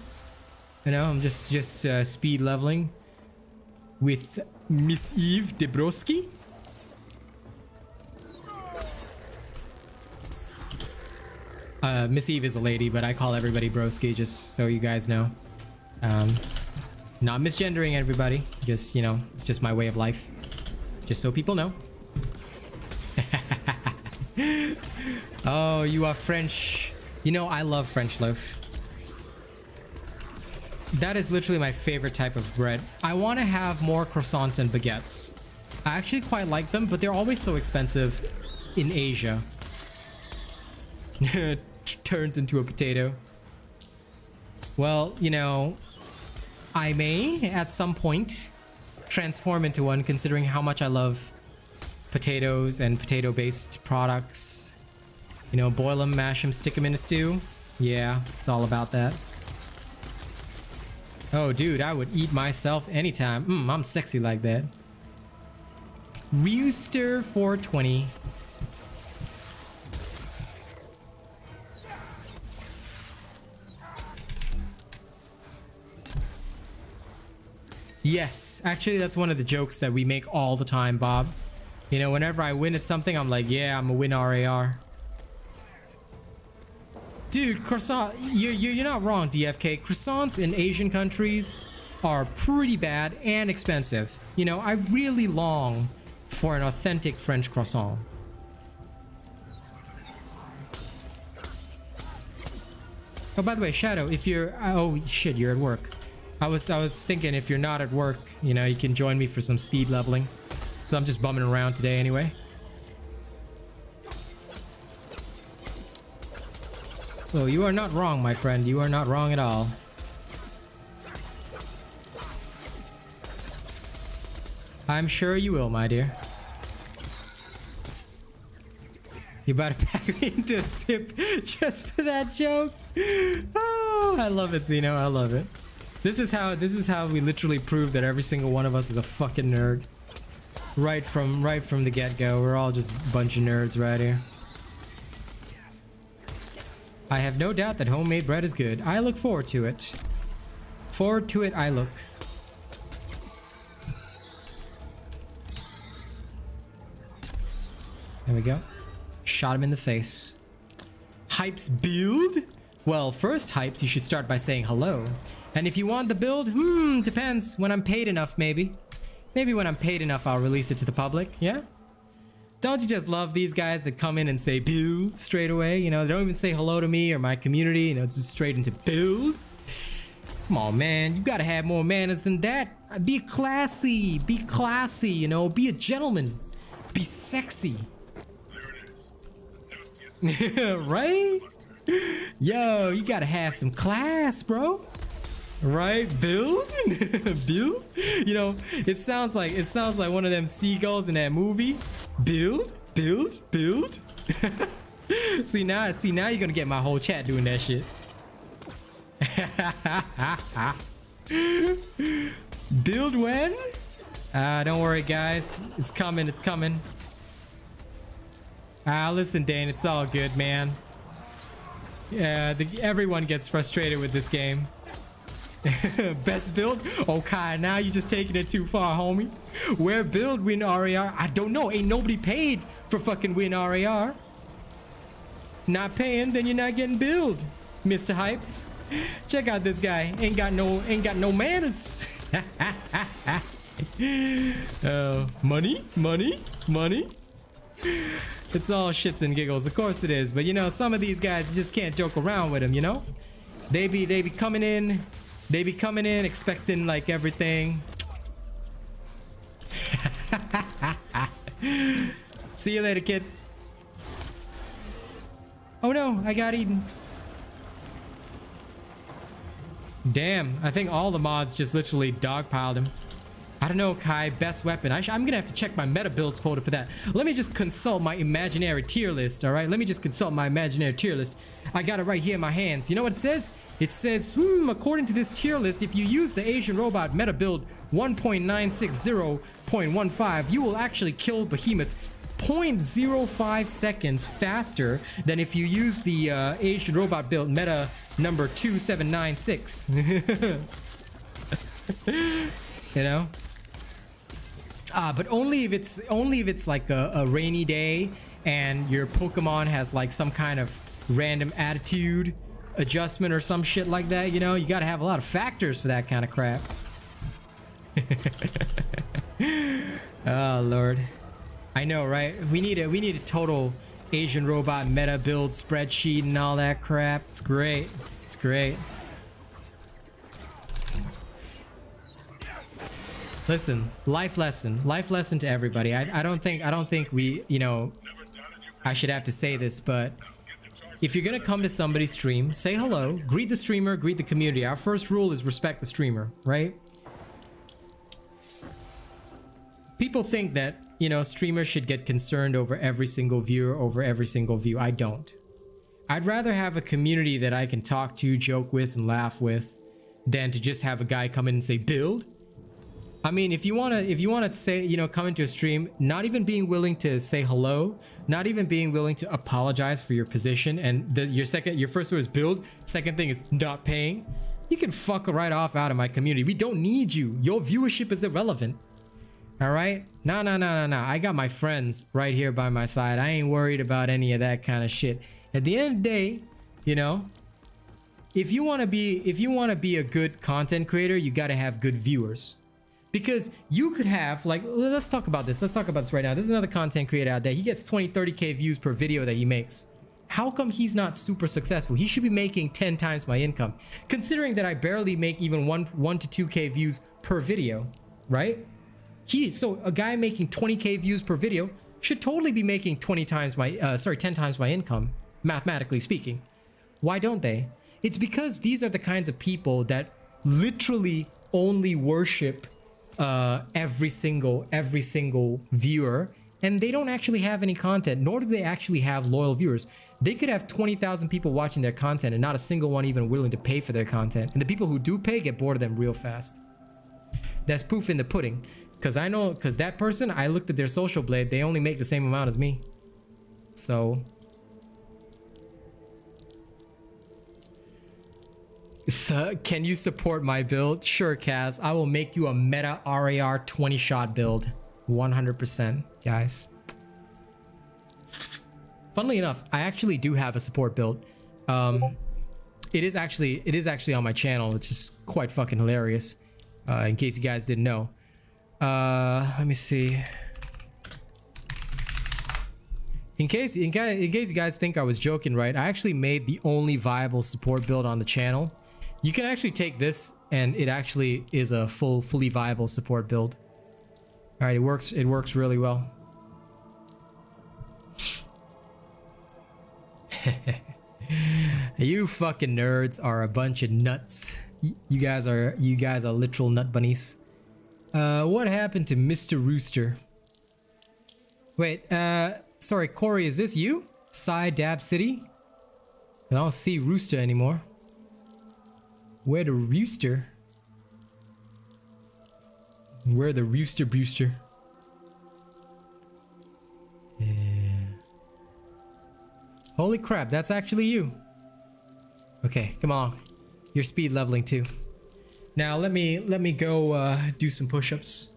You know, I'm just speed leveling with Miss Eve Dabrowski. Miss Eve is a lady, but I call everybody broski, just so you guys know. Not misgendering everybody, just, you know, it's just my way of life. Just so people know. Oh, you are French. You know, I love French loaf. That is literally my favorite type of bread. I want to have more croissants and baguettes. I actually quite like them, but they're always so expensive in Asia. Turns into a potato. Well, you know, I may at some point transform into one, considering how much I love potatoes and potato-based products. You know, boil them, mash them, stick them in a stew. Yeah, it's all about that. Oh, dude, I would eat myself anytime. I'm sexy like that. Rooster 420. Yes, actually, that's one of the jokes that we make all the time, Bob. You know, whenever I win at something, I'm like, yeah, I'm a win RAR. Dude, croissant, you're not wrong, DFK. Croissants in Asian countries are pretty bad and expensive. You know, I really long for an authentic French croissant. Oh, by the way, Shadow, if you're... Oh, shit, you're at work. I was thinking if you're not at work, you know, you can join me for some speed leveling. So I'm just bumming around today anyway. So you are not wrong, my friend. You are not wrong at all. I'm sure you will, my dear. You about to pack me into a sip just for that joke? Oh, I love it, Zeno. I love it. This is how we literally prove that every single one of us is a fucking nerd. Right from the get-go. We're all just a bunch of nerds right here. I have no doubt that homemade bread is good. I look forward to it. Forward to it, I look. There we go. Shot him in the face. Hypes build? Well, first, Hypes, you should start by saying hello. And if you want the build, depends. When I'm paid enough, maybe. Maybe when I'm paid enough, I'll release it to the public, yeah? Don't you just love these guys that come in and say build straight away? You know, they don't even say hello to me or my community. You know, it's just straight into build. Come on, man. You gotta have more manners than that. Be classy. Be classy, you know. Be a gentleman. Be sexy. There it is. Right? Yo, you gotta have some class, bro. Right? Build? Build? You know, it sounds like one of them seagulls in that movie. Build? Build? Build? see now you're gonna get my whole chat doing that shit. Build when? Don't worry, guys. It's coming, it's coming. Listen, Dane, it's all good, man. Yeah, everyone gets frustrated with this game. Best build? Okay, now you're just taking it too far, homie. Where build win RAR? I don't know. Ain't nobody paid for fucking win RAR. Not paying, then you're not getting build, Mr. Hypes. Check out this guy. Ain't got no manners. Money, money, money. It's all shits and giggles. Of course it is. But you know, some of these guys, you just can't joke around with them, you know? They be coming in. They be coming in expecting like everything. See you later, kid. Oh no, I got eaten. Damn, I think all the mods just literally dogpiled him. I don't know, Kai, best weapon. I'm gonna have to check my meta builds folder for that. Let me just consult my imaginary tier list, all right? Let me just consult my imaginary tier list. I got it right here in my hands. You know what it says? It says, according to this tier list, if you use the Asian Robot meta build 1.960.15, you will actually kill behemoths 0.05 seconds faster than if you use the Asian Robot build meta number 2796. You know? But only if it's like a rainy day and your Pokemon has like some kind of random attitude adjustment or some shit like that, you know? You gotta have a lot of factors for that kind of crap. Oh lord. I know, right? We need a total Asian Robot meta build spreadsheet and all that crap. It's great. It's great. Listen, life lesson to everybody. I don't think we, you know, I should have to say this, but if you're gonna come to somebody's stream, say hello, greet the streamer, greet the community. Our first rule is respect the streamer, right? people think that, you know, streamers should get concerned over every single viewer, over every single view. I don't. I'd rather have a community that I can talk to, joke with, and laugh with than to just have a guy come in and say build. I mean, if you wanna say, you know, come into a stream, not even being willing to say hello, not even being willing to apologize for your position, and your first word is build, second thing is not paying, you can fuck right off out of my community. We don't need you. Your viewership is irrelevant. All right? No. I got my friends right here by my side. I ain't worried about any of that kind of shit. At the end of the day, you know, if you want to be a good content creator, you got to have good viewers. Because you could have, like, let's talk about this. Let's talk about this right now. There's another content creator out there. He gets 20, 30K views per video that he makes. How come he's not super successful? He should be making 10 times my income. Considering that I barely make even 1 to 2K views per video, right? So a guy making 20K views per video should totally be making 10 times my income, mathematically speaking. Why don't they? It's because these are the kinds of people that literally only worship every single viewer, and they don't actually have any content, nor do they actually have loyal viewers. They could have 20,000 people watching their content and not a single one even willing to pay for their content. And the people who do pay get bored of them real fast. That's proof in the pudding. Because I know, because that person, I looked at their social blade, they only make the same amount as me. So can you support my build? Sure, Kaz. I will make you a meta RAR 20 shot build. 100%, guys. Funnily enough, I actually do have a support build. It is actually on my channel, which is quite fucking hilarious. In case you guys didn't know. Let me see. In case you guys think I was joking, right? I actually made the only viable support build on the channel. You can actually take this, and it actually is a fully viable support build. All right, it works really well. You fucking nerds are a bunch of nuts. You guys are literal nut bunnies. What happened to Mr. Rooster? Wait, sorry, Corey, is this you? Psy Dab City? I don't see Rooster anymore. Where the Rooster? Where the Rooster Brewster? Yeah. Holy crap, that's actually you. Okay, come on. You're speed leveling too. Now let me go do some push-ups.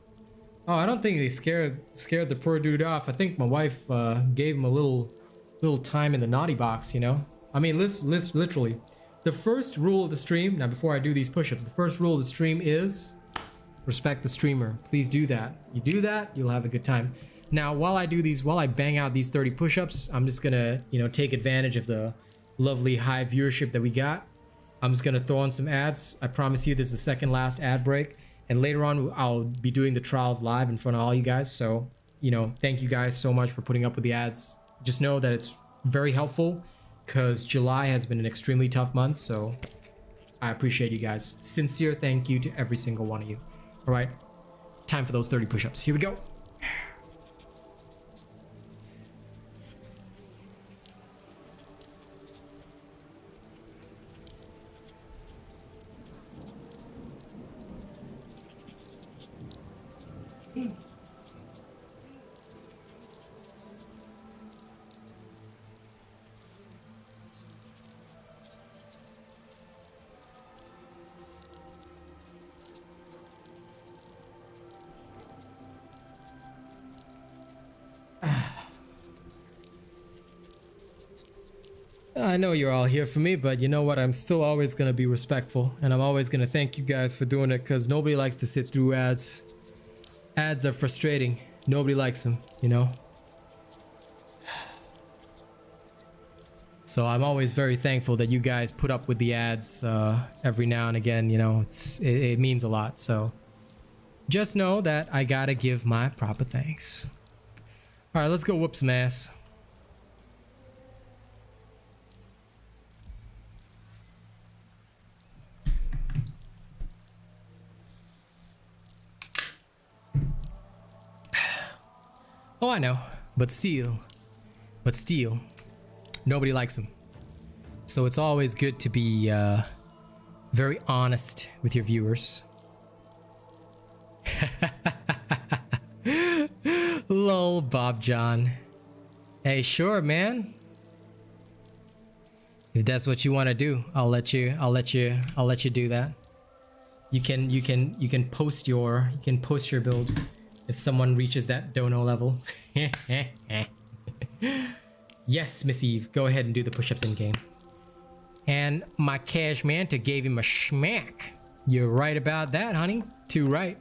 Oh, I don't think they scared the poor dude off. I think my wife gave him a little time in the naughty box, you know? I mean, literally. The first rule of the stream, now before I do these push-ups, the first rule of the stream is respect the streamer. Please do that. You do that, you'll have a good time. Now, while I bang out these 30 push-ups, I'm just gonna, you know, take advantage of the lovely high viewership that we got. I'm just gonna throw in some ads. I promise you this is the second last ad break. And later on, I'll be doing the trials live in front of all you guys. So, you know, thank you guys so much for putting up with the ads. Just know that it's very helpful because July has been an extremely tough month. So I appreciate you guys. Sincere thank you to every single one of you. All right, time for those 30 push-ups. Here we go. I know you're all here for me, but you know what? I'm still always going to be respectful, and I'm always going to thank you guys for doing it because nobody likes to sit through ads. Ads are frustrating. Nobody likes them, you know? So I'm always very thankful that you guys put up with the ads every now and again, you know? It means a lot, so just know that I gotta give my proper thanks. All right, let's go whoop some ass. Oh, I know. But still, nobody likes him. So it's always good to be very honest with your viewers. Lol, Bob John. Hey, sure, man. If that's what you want to do, I'll let you do that. You can post your build if someone reaches that dono level. Yes, Miss Eve, go ahead and do the push-ups in game. And my Cash Manta gave him a schmack. You're right about that, honey. Too right.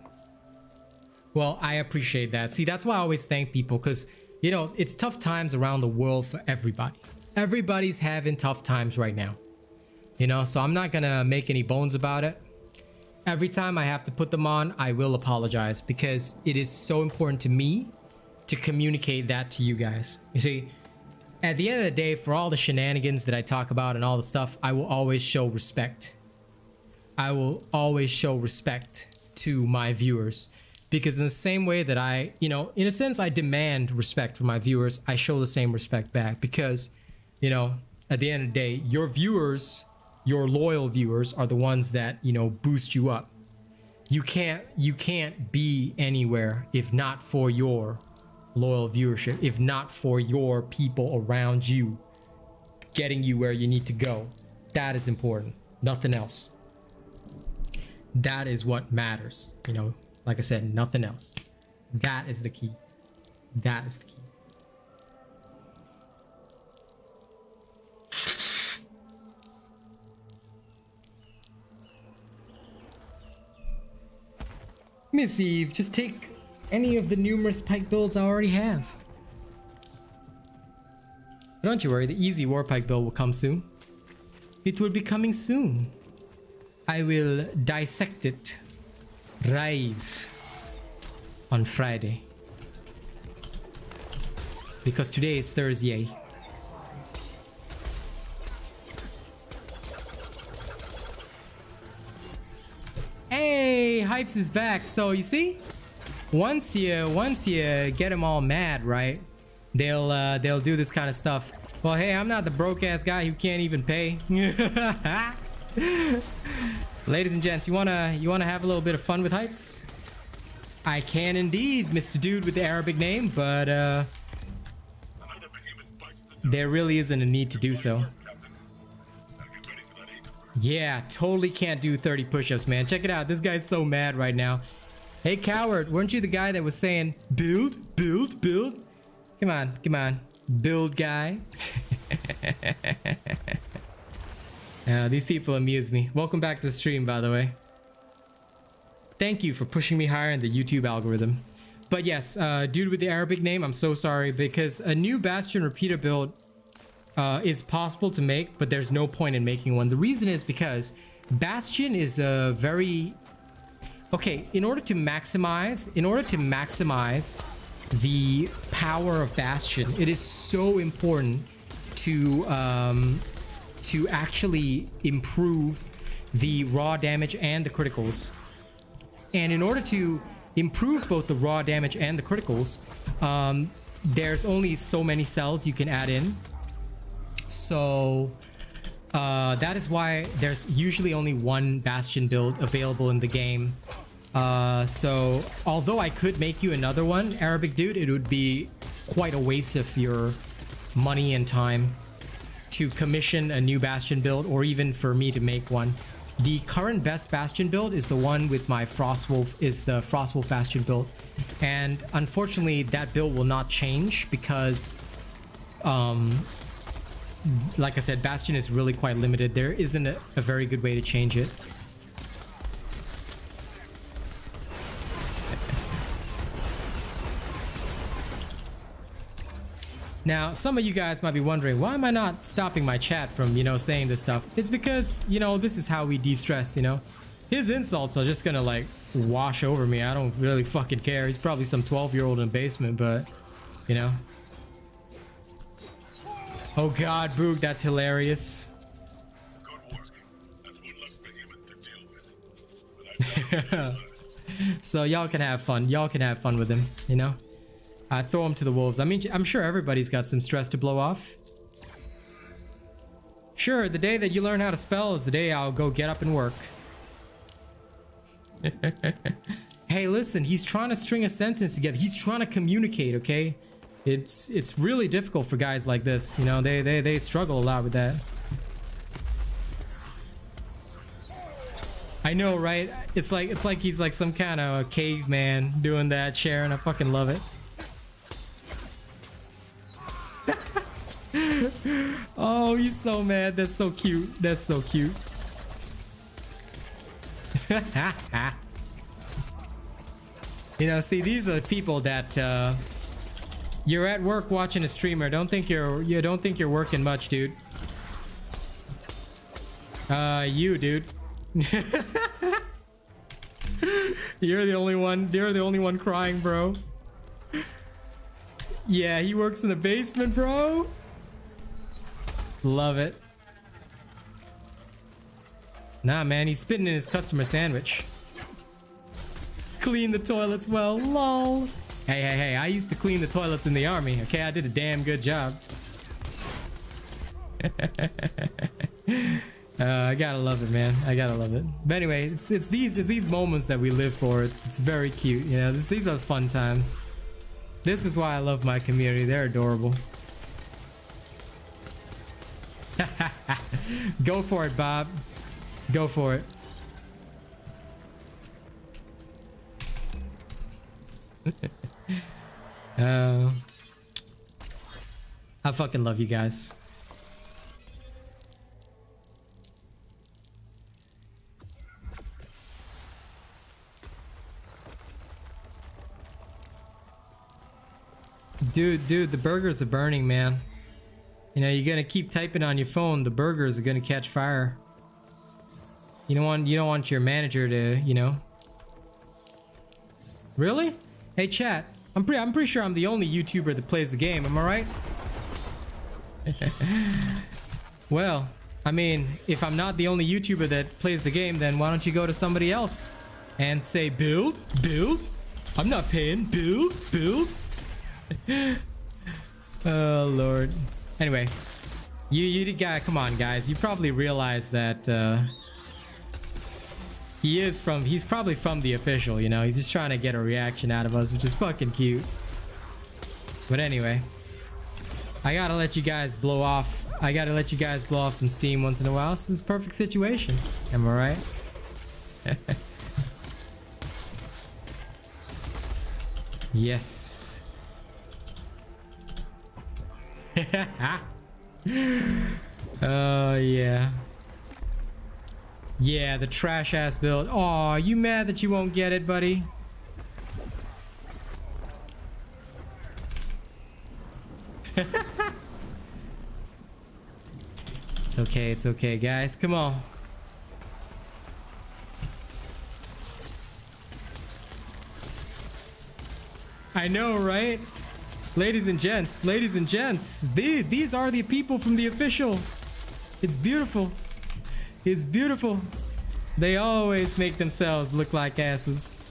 Well, I appreciate that. See, that's why I always thank people, because, you know, it's tough times around the world for everybody. Everybody's having tough times right now. You know, so I'm not gonna make any bones about it. Every time I have to put them on, I will apologize, because it is so important to me to communicate that to you guys. You see, at the end of the day, for all the shenanigans that I talk about and all the stuff, I will always show respect. I will always show respect to my viewers, because in the same way that I, you know, in a sense, I demand respect from my viewers, I show the same respect back, because, you know, at the end of the day, your viewers, your loyal viewers are the ones that, you know, boost you up. You can't be anywhere if not for your loyal viewership, if not for your people around you getting you where you need to go. That is important, nothing else. That is what matters, you know. Like I said, nothing else. That is the key. That is the key. Miss Eve, just take any of the numerous pike builds I already have. But don't you worry, the easy war pike build will come soon. It will be coming soon. I will dissect it live on Friday, because today is Thursday. Hey, Hypes is back. So you see, once you get them all mad, right? They'll do this kind of stuff. Well, hey, I'm not the broke ass guy who can't even pay. Ladies and gents, you wanna have a little bit of fun with Hypes? I can indeed, Mr. Dude with the Arabic name, but there really isn't a need to do so. Yeah, totally can't do 30 push-ups, man. Check it out. This guy's so mad right now. Hey, coward, weren't you the guy that was saying build, build, build? Come on, come on, build guy. These people amuse me. Welcome back to the stream, by the way. Thank you for pushing me higher in the YouTube algorithm. But yes, dude with the Arabic name, I'm so sorry, because a new Bastion repeater build is possible to make, but there's no point in making one. The reason is because Bastion is a very... Okay, in order to maximize the power of Bastion, it is so important to actually improve the raw damage and the criticals. And in order to improve both the raw damage and the criticals, there's only so many cells you can add in. So that is why there's usually only one Bastion build available in the game. So although I could make you another one, Arabic dude, it would be quite a waste of your money and time to commission a new Bastion build, or even for me to make one. The current best Bastion build is the one with my Frostwolf, is the Frostwolf Bastion build. And unfortunately, that build will not change because, like I said, Bastion is really quite limited. There isn't a very good way to change it. Now, some of you guys might be wondering, why am I not stopping my chat from, you know, saying this stuff? It's because, you know, this is how we de-stress, you know? His insults are just gonna, like, wash over me. I don't really fucking care. He's probably some 12-year-old in the basement, but, you know. Oh god, Boog, that's hilarious. Good work. That's one less behemoth to deal with. So y'all can have fun. Y'all can have fun with him, you know? I throw him to the wolves. I mean, I'm sure everybody's got some stress to blow off. Sure, the day that you learn how to spell is the day I'll go get up and work. Hey, listen, he's trying to string a sentence together. He's trying to communicate, okay? It's really difficult for guys like this. You know, they struggle a lot with that. I know, right? It's like he's like some kind of caveman doing that, Sharon. I fucking love it. Oh, he's so mad. That's so cute. That's so cute. You know, see, these are the people that you're at work watching a streamer. Don't think you're working much, dude. You, dude. You're the only one crying, bro. Yeah, he works in the basement, bro. Love it. Nah, man, he's spitting in his customer sandwich. Clean the toilets well, lol. Hey, I used to clean the toilets in the army, okay? I did a damn good job. I gotta love it, man. I gotta love it. But anyway, it's these moments that we live for. It's very cute, you know. These are fun times. This is why I love my community. They're adorable. Go for it, Bob. Go for it. I fucking love you guys. Dude, the burgers are burning, man. You know, you're gonna keep typing on your phone, the burgers are gonna catch fire. You don't want your manager to, you know. Really? Hey chat, I'm pretty sure I'm the only YouTuber that plays the game, am I right? Well, I mean, if I'm not the only YouTuber that plays the game, then why don't you go to somebody else and say build? I'm not paying, build. Oh lord. Anyway, you guys, come on guys, you probably realize that he's probably from the official, you know. He's just trying to get a reaction out of us, which is fucking cute. But anyway, I gotta let you guys blow off some steam once in a while. This is a perfect situation, am I right? Yes. Oh yeah. Yeah, the trash ass build. Aw, you mad that you won't get it, buddy? It's okay, guys. Come on. I know, right? Ladies and gents, these are the people from the official. It's beautiful. It's beautiful. They always make themselves look like asses.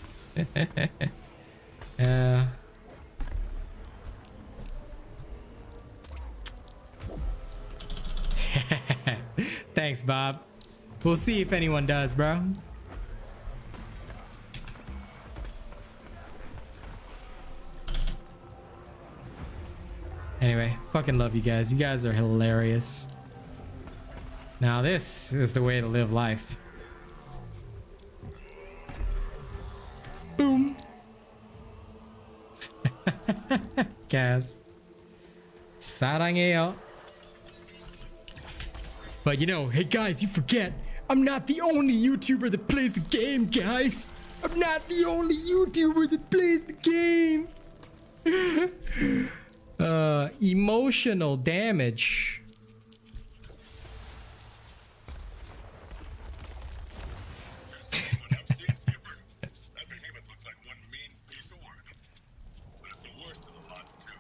Thanks, Bob. We'll see if anyone does, bro. Anyway, fucking love you guys. You guys are hilarious. Now this is the way to live life. Boom. Guys. 사랑해요. But you know, hey guys, you forget, I'm not the only YouTuber that plays the game, guys. I'm not the only YouTuber that plays the game. Emotional damage. What I'm seeing, Skipper, that behemoth looks like one mean piece of work. But it's the worst of the lot, too.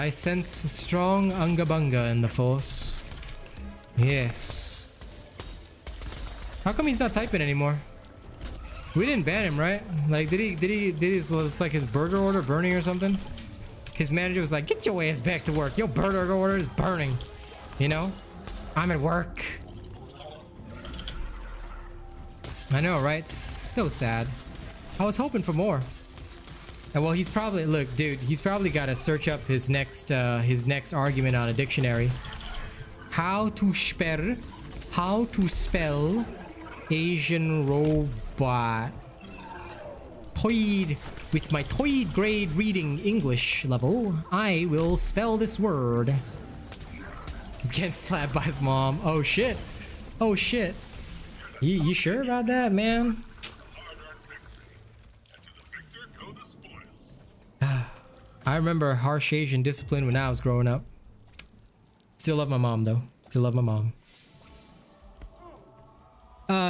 I sense strong Ungabunga in the force. Yes. How come he's not typing anymore? We didn't ban him, right? Like, did his, like, his burger order burning or something? His manager was like, get your ass back to work. Your burger order is burning. You know? I'm at work. I know, right? So sad. I was hoping for more. Well, he's probably, look, dude, he's probably got to search up his next argument on a dictionary. How to spell Asian robot. With my toid grade reading English level, I will spell this word. He's getting slapped by his mom. Oh shit. Oh shit. You sure about that, man? I remember harsh Asian discipline when I was growing up. Still love my mom though. Still love my mom.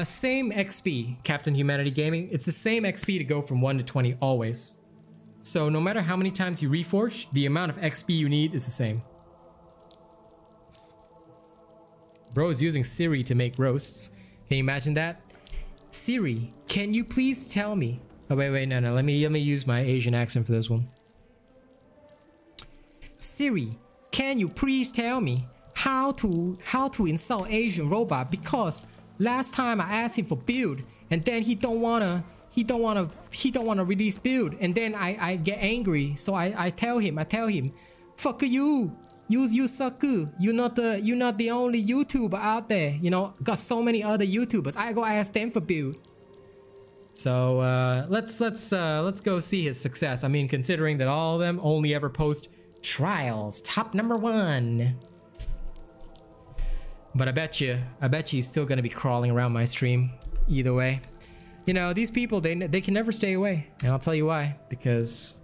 Same XP, Captain Humanity Gaming. It's the same XP to go from 1 to 20 always. So no matter how many times you reforge, the amount of XP you need is the same. Bro is using Siri to make roasts. Can you imagine that? Siri, can you please tell me? Oh wait, no. Let me use my Asian accent for this one. Siri, can you please tell me how to install Asian robot? Because last time I asked him for build, and then he don't wanna release build, and then I get angry, so I tell him, fuck you suck. You're not the only YouTuber out there. You know, got so many other YouTubers. I go ask them for build. So let's go see his success. I mean, considering that all of them only ever post trials, top #1. But I bet you he's still gonna be crawling around my stream either way. You know, these people, they can never stay away, and I'll tell you why. Because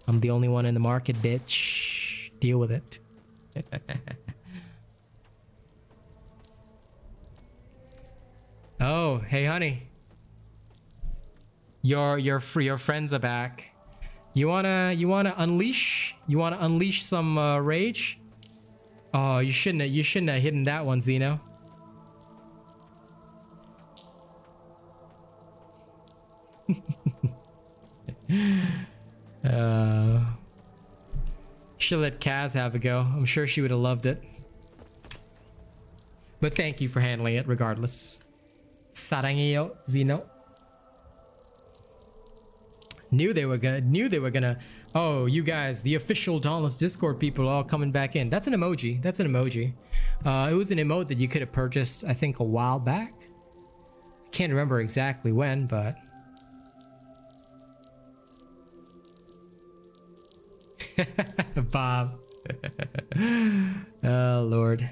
I'm the only one in the market, bitch. Deal with it. Oh, hey honey. Your friends are back. You wanna unleash some rage? Oh, you shouldn't have hidden that one, Zeno. Should let Kaz have a go. I'm sure she would have loved it. But thank you for handling it regardless. 사랑해요, Zeno. Knew they were gonna. Oh, you guys, the official Dauntless Discord people are all coming back in. That's an emoji. That's an emoji. It was an emote that you could have purchased, I think, a while back. Can't remember exactly when, but. Bob. Oh Lord.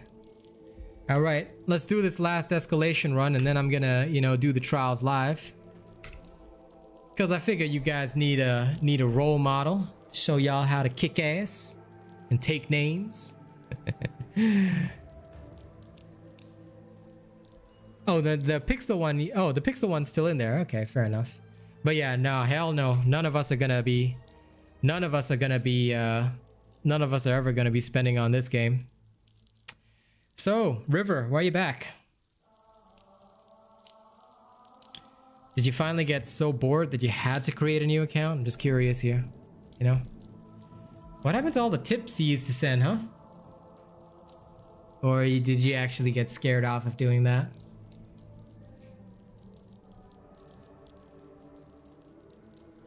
All right, let's do this last escalation run, and then I'm gonna, do the trials live. Because I figure you guys need a role model to show y'all how to kick ass and take names. Oh, the pixel one. Oh, the pixel one's still in there. Okay, fair enough. But yeah, no, hell no. None of us are ever gonna be spending on this game. So, River, why are you back? Did you finally get so bored that you had to create a new account? I'm just curious here. What happened to all the tips you used to send, huh? Or did you actually get scared off of doing that?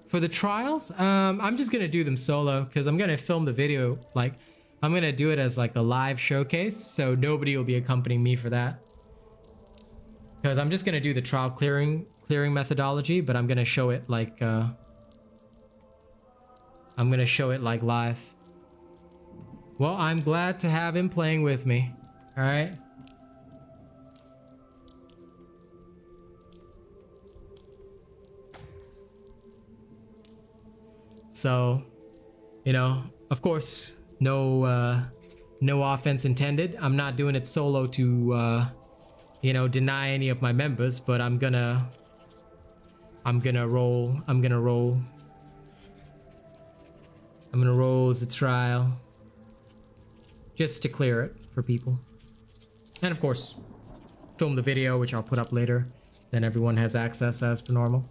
For the trials, I'm just gonna do them solo because I'm gonna film the video. Like, I'm gonna do it as like a live showcase, so nobody will be accompanying me for that. Because I'm just gonna do the trial clearing methodology, but I'm gonna show it like live. Well, I'm glad to have him playing with me. All right. So, of course, no offense intended. I'm not doing it solo to, deny any of my members, but I'm gonna roll I'm gonna rose the trial just to clear it for people. And of course, film the video, which I'll put up later. Then everyone has access as per normal.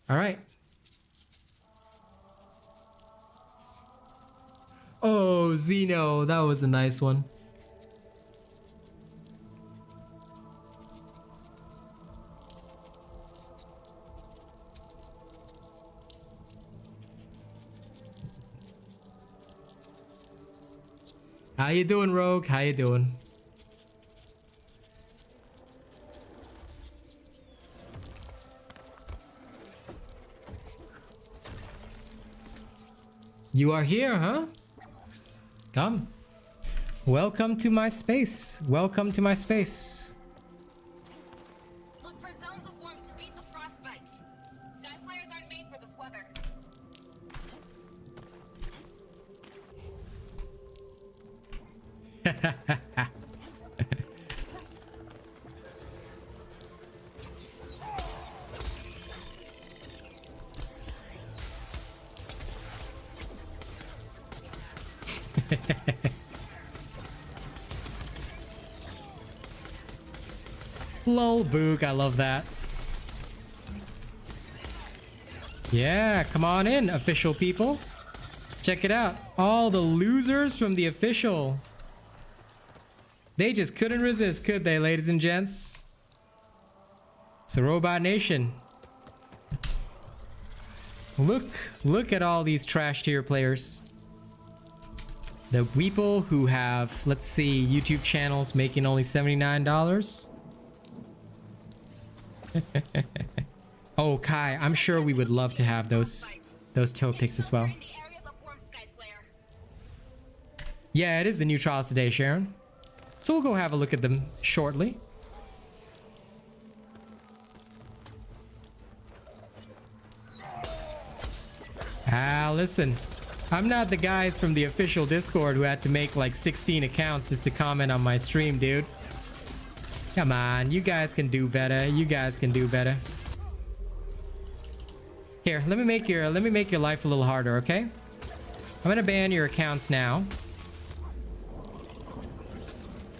All right. Oh, Zeno, that was a nice one. How you doing, Rogue? How you doing? You are here, huh? Come. Welcome to my space. Welcome to my space. Look for zones of warmth to beat the frostbite. Sky Slayers aren't made for this weather. Lol, Book, I love that. Yeah, come on in, official people. Check it out. All the losers from the official. They just couldn't resist, could they, ladies and gents? So Robot Nation. Look at all these trash tier players. The people who have, let's see, YouTube channels making only $79. Oh, Kai, I'm sure we would love to have those toe picks as well. Yeah, it is the new trials today, Sharon. So we'll go have a look at them shortly. Ah, listen. I'm not the guys from the official Discord who had to make like 16 accounts just to comment on my stream, dude. Come on, you guys can do better. You guys can do better. Here, let me make your life a little harder, okay? I'm gonna ban your accounts now.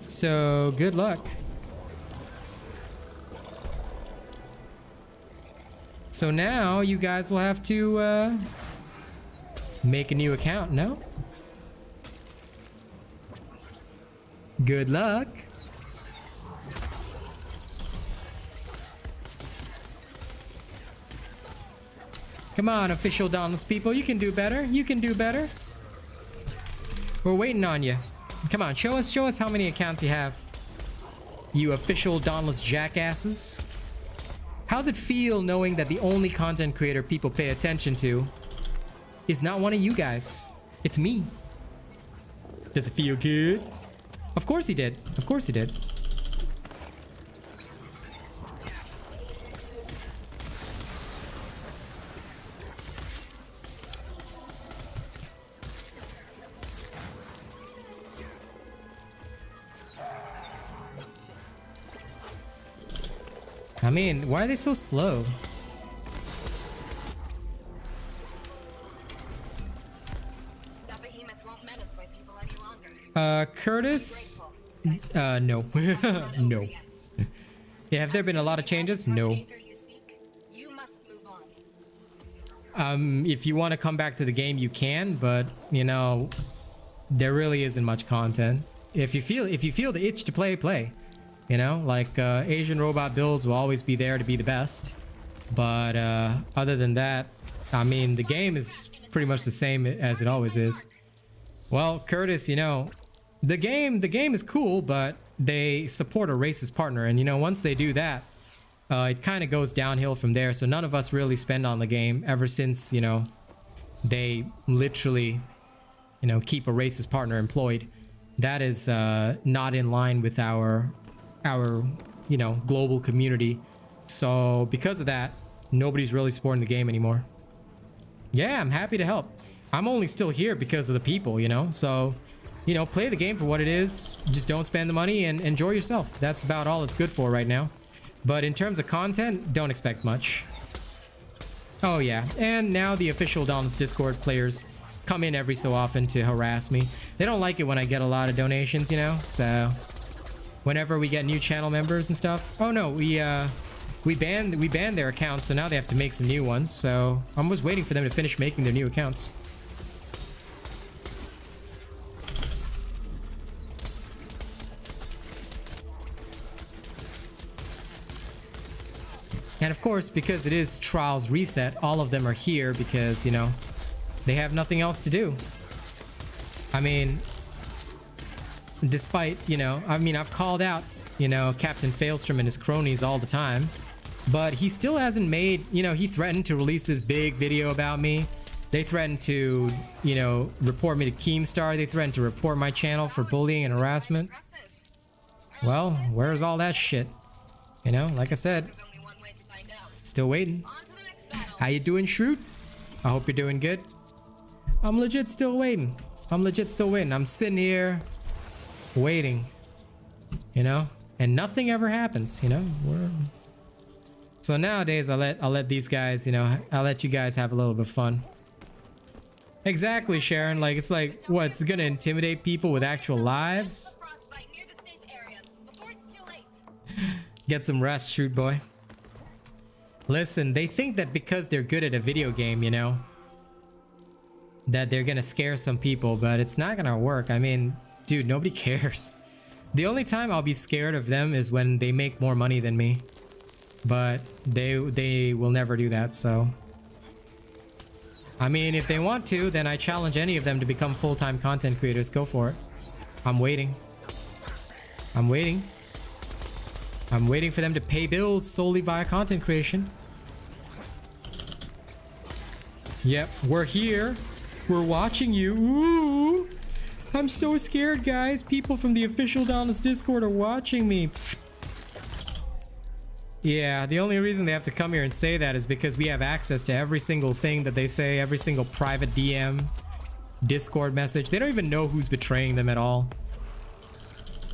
So, good luck. So now you guys will have to make a new account, no? Good luck. Come on, official Dauntless people. You can do better. You can do better. We're waiting on you. Come on, show us how many accounts you have. You official Dauntless jackasses. How's it feel knowing that the only content creator people pay attention to is not one of you guys? It's me. Does it feel good? Of course he did. Of course he did. I mean, why are they so slow? That behemoth won't menace my people any longer. Curtis? No. No. Yeah, have there been a lot of changes? No. You must move on. If you want to come back to the game, you can, but you know, there really isn't much content. If you feel the itch to play. You know, like Asian robot builds will always be there to be the best. But other than that, I mean, the game is pretty much the same as it always is. Well, Curtis, you know, the game is cool, but they support a racist partner. And, you know, once they do that, it kind of goes downhill from there. So none of us really spend on the game ever since, you know, they literally, you know, keep a racist partner employed. That is not in line with our you know, global community. So because of that, nobody's really supporting the game anymore. Yeah, I'm happy to help. I'm only still here because of the people, you know. So, you know, play the game for what it is. Just don't spend the money and enjoy yourself. That's about all it's good for right now. But in terms of content, don't expect much. Oh yeah, and now the official Dauntless Discord players come in every so often to harass me. They don't like it when I get a lot of donations, you know, so whenever we get new channel members and stuff. Oh no, we banned their accounts, so now they have to make some new ones. So I'm just waiting for them to finish making their new accounts. And of course, because it is Trials Reset, all of them are here because, you know, they have nothing else to do. I mean, despite, you know, I mean, I've called out, you know, Captain Failstrom and his cronies all the time, but he still hasn't made, you know, he threatened to release this big video about me. They threatened to, you know, report me to Keemstar. They threatened to report my channel for bullying and harassment. Well, where's all that shit? You know, like I said, still waiting. How you doing, Shroot? I hope you're doing good. I'm legit still waiting. I'm sitting here waiting, you know, and nothing ever happens, you know. So nowadays I'll let these guys, you know, I'll let you guys have a little bit of fun. Exactly, Sharon. Like, it's like, what, it's gonna intimidate people with actual lives? Get some rest, Shoot Boy. Listen, they think that because they're good at a video game, you know, that they're gonna scare some people, but it's not gonna work. I mean, dude, nobody cares. The only time I'll be scared of them is when they make more money than me. But they will never do that, so. I mean, if they want to, then I challenge any of them to become full-time content creators. Go for it. I'm waiting. I'm waiting for them to pay bills solely via content creation. Yep, we're here. We're watching you. Ooh, I'm so scared, guys. People from the official Dauntless Discord are watching me. Yeah, the only reason they have to come here and say that is because we have access to every single thing that they say, every single private DM, Discord message. They don't even know who's betraying them at all.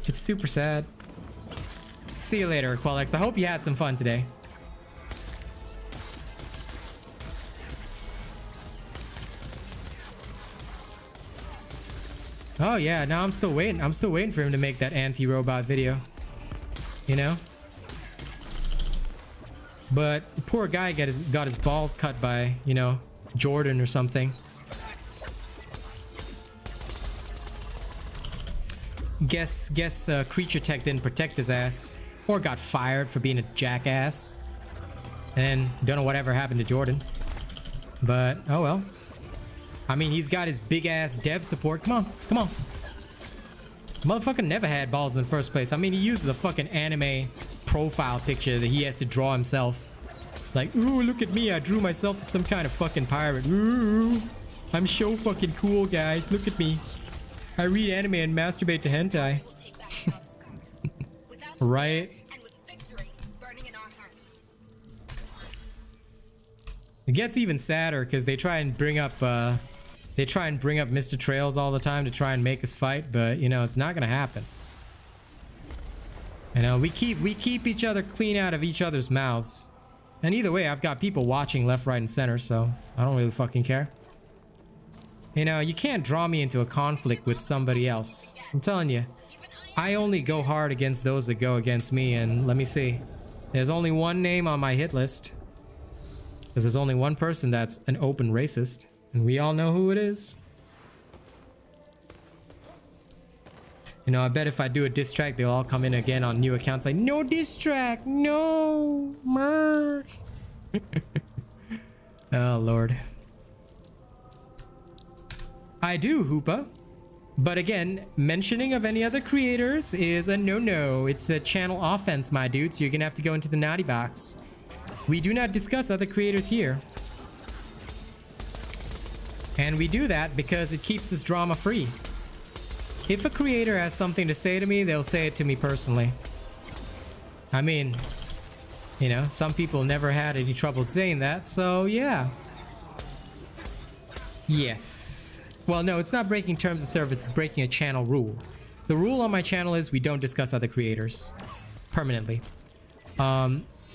It's super sad. See you later, Quellex. I hope you had some fun today. Oh yeah, no, I'm still waiting. I'm still waiting for him to make that anti-robot video. You know? But poor guy got his balls cut by, you know, Jordan or something. Guess Creature Tech didn't protect his ass. Or got fired for being a jackass. And don't know whatever happened to Jordan. But, oh well. I mean, he's got his big ass dev support. Come on, come on. Motherfucker never had balls in the first place. I mean, he uses a fucking anime profile picture that he has to draw himself. Like, ooh, look at me. I drew myself as some kind of fucking pirate. Ooh, I'm so fucking cool, guys. Look at me. I read anime and masturbate to hentai. Right? It gets even sadder because they try and bring up Mr. Trails all the time to try and make us fight, but you know, it's not gonna happen. You know, we keep each other clean out of each other's mouths. And either way, I've got people watching left, right, and center, so I don't really fucking care. You know, you can't draw me into a conflict with somebody else. I'm telling you, I only go hard against those that go against me, and let me see. There's only one name on my hit list. Because there's only one person that's an open racist, and we all know who it is. You know, I bet if I do a diss track, they'll all come in again on new accounts like, no diss track, no, mer. Oh, Lord. I do, Hoopa. But again, mentioning of any other creators is a no-no. It's a channel offense, my dude, so you're gonna have to go into the naughty box. We do not discuss other creators here. And we do that because it keeps this drama free. If a creator has something to say to me, they'll say it to me personally. I mean, you know, some people never had any trouble saying that, so yeah. Yes. Well, no, it's not breaking terms of service, it's breaking a channel rule. The rule on my channel is we don't discuss other creators. Permanently.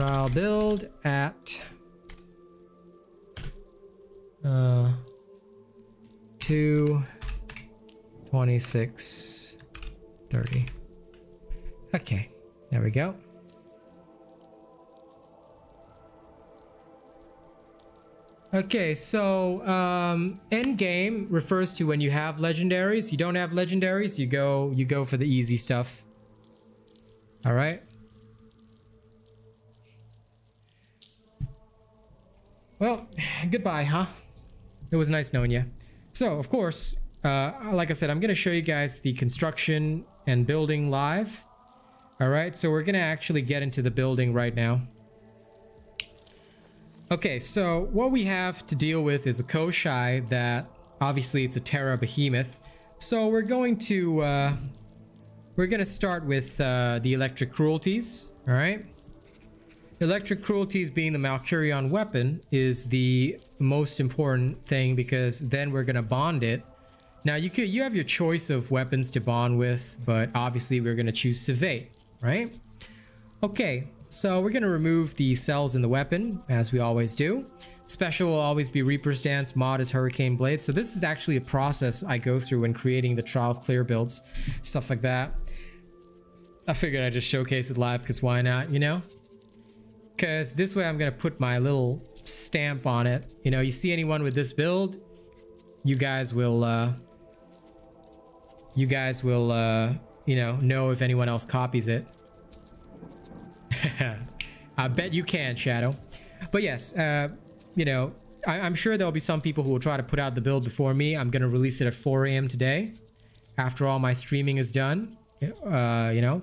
trial build at 2:26:30. Okay, there we go. Okay, so end game refers to when you have legendaries. You don't have legendaries, you go for the easy stuff. All right. Well, goodbye, huh? It was nice knowing you. So, of course, like I said, I'm going to show you guys the construction and building live. All right, so we're going to actually get into the building right now. Okay, so what we have to deal with is a Koshai that obviously it's a Terra behemoth. So we're going to start with the electric cruelties. All right. Electric cruelties being the Malkurion weapon is the most important thing because then we're gonna bond it. Now you have your choice of weapons to bond with, but obviously we're gonna choose Civate, right? Okay, so we're gonna remove the cells in the weapon as we always do. Special will always be Reaper's Dance, mod is Hurricane Blade. So this is actually a process I go through when creating the Trials Clear builds, stuff like that. I figured I'd just showcase it live because why not, you know? Because this way I'm going to put my little stamp on it. You know, you see anyone with this build, you guys will, you know if anyone else copies it. I bet you can, Shadow. But yes, you know, I'm sure there'll be some people who will try to put out the build before me. I'm going to release it at 4 a.m. today after all my streaming is done, you know,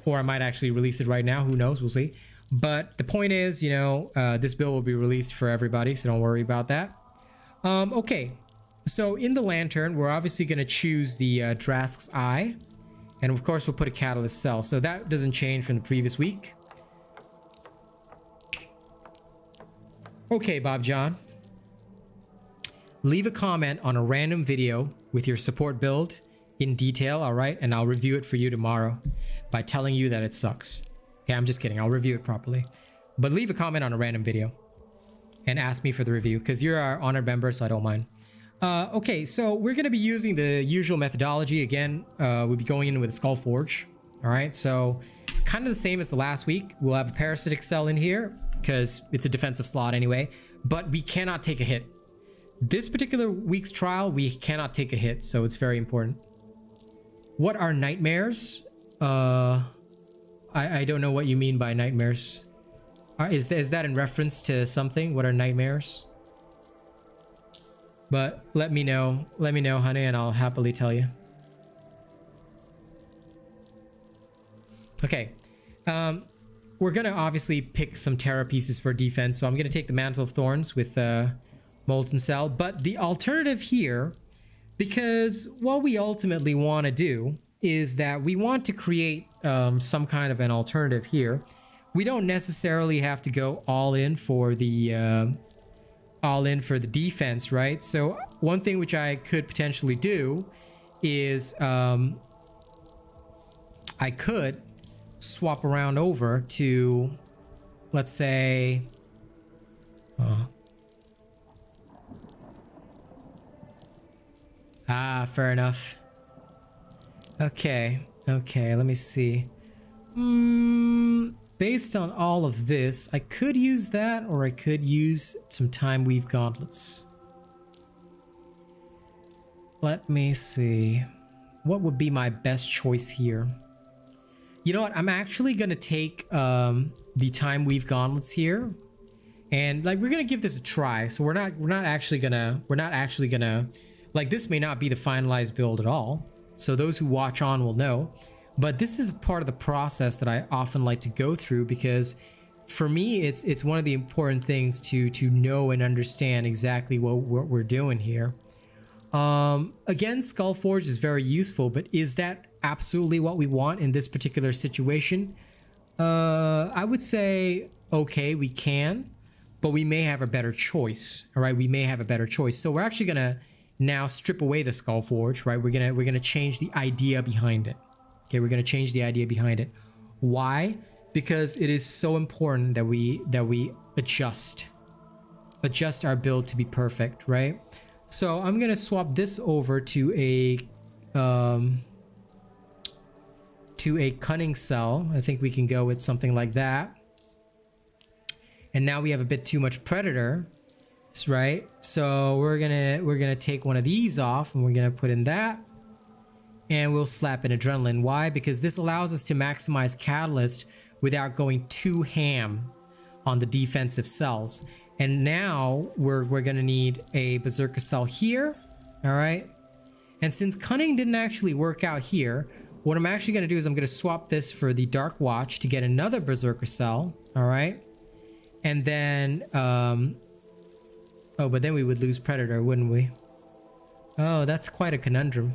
or I might actually release it right now. Who knows? We'll see. But the point is, you know, this build will be released for everybody, so don't worry about that. Okay, so in the lantern, we're obviously going to choose the Drask's Eye. And of course, we'll put a Catalyst Cell. So that doesn't change from the previous week. Okay, Bob John. Leave a comment on a random video with your support build in detail, all right? And I'll review it for you tomorrow by telling you that it sucks. Okay, I'm just kidding. I'll review it properly. But leave a comment on a random video and ask me for the review because you're our honored member, so I don't mind. Okay, so we're going to be using the usual methodology. Again, we'll be going in with a Skull Forge. All right, so kind of the same as the last week. We'll have a Parasitic Cell in here because it's a defensive slot anyway. But we cannot take a hit. This particular week's trial, we cannot take a hit, so it's very important. What are nightmares? I don't know what you mean by nightmares. Is that in reference to something? What are nightmares? But let me know, honey, and I'll happily tell you. Okay, we're gonna obviously pick some Terra pieces for defense, so I'm gonna take the Mantle of Thorns with Molten Cell. But the alternative here, because what we ultimately want to do is that we want to create some kind of an alternative here. We don't necessarily have to go all in for the defense, right? So one thing which I could potentially do is I could swap around over to, let's say, fair enough. Okay, let me see. Based on all of this, I could use that, or I could use some Time Weave Gauntlets. Let me see. What would be my best choice here? You know what? I'm actually gonna take the Time Weave Gauntlets here, and like we're gonna give this a try. So we're not actually gonna like, this may not be the finalized build at all. So those who watch on will know. But this is part of the process that I often like to go through, because for me, it's one of the important things to know and understand exactly what we're doing here. Again, Skullforge is very useful, but is that absolutely what we want in this particular situation? I would say, okay, we can, but we may have a better choice. All right, we may have a better choice. So we're actually gonna now strip away the Skullforge, right? We're gonna change the idea behind it. Okay, we're gonna change the idea behind it. Why? because it is so important that we adjust our build to be perfect, right? So I'm gonna swap this over to a cunning cell. I think we can go with something like that. And now we have a bit too much predator, right? So we're gonna take one of these off and we're gonna put in that, and we'll slap in adrenaline. Why? Because this allows us to maximize catalyst without going too ham on the defensive cells. And now we're gonna need a berserker cell here, all right? And since cunning didn't actually work out here, what I'm actually gonna do is I'm gonna swap this for the dark watch to get another berserker cell, all right? And then, oh, but then we would lose predator, wouldn't we? Oh, that's quite a conundrum.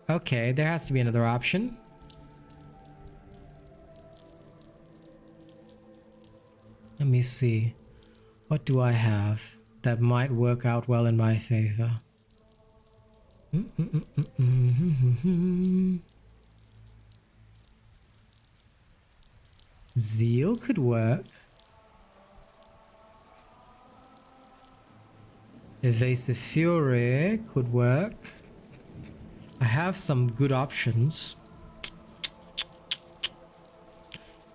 Okay, there has to be another option. Let me see. What do I have that might work out well in my favor? Zeal could work. Evasive Fury could work. I have some good options.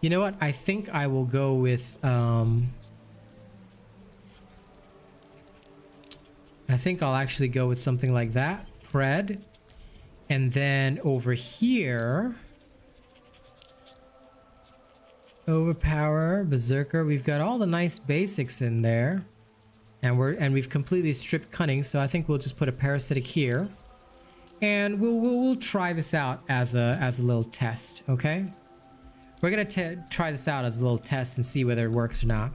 You know what? I think I will go with I think I'll actually go with something like that. Pred. And then over here, Overpower, Berserker. We've got all the nice basics in there. And we've completely stripped cunning, so I think we'll just put a parasitic here. And we'll try this out as a little test, okay? We're gonna try this out as a little test and see whether it works or not.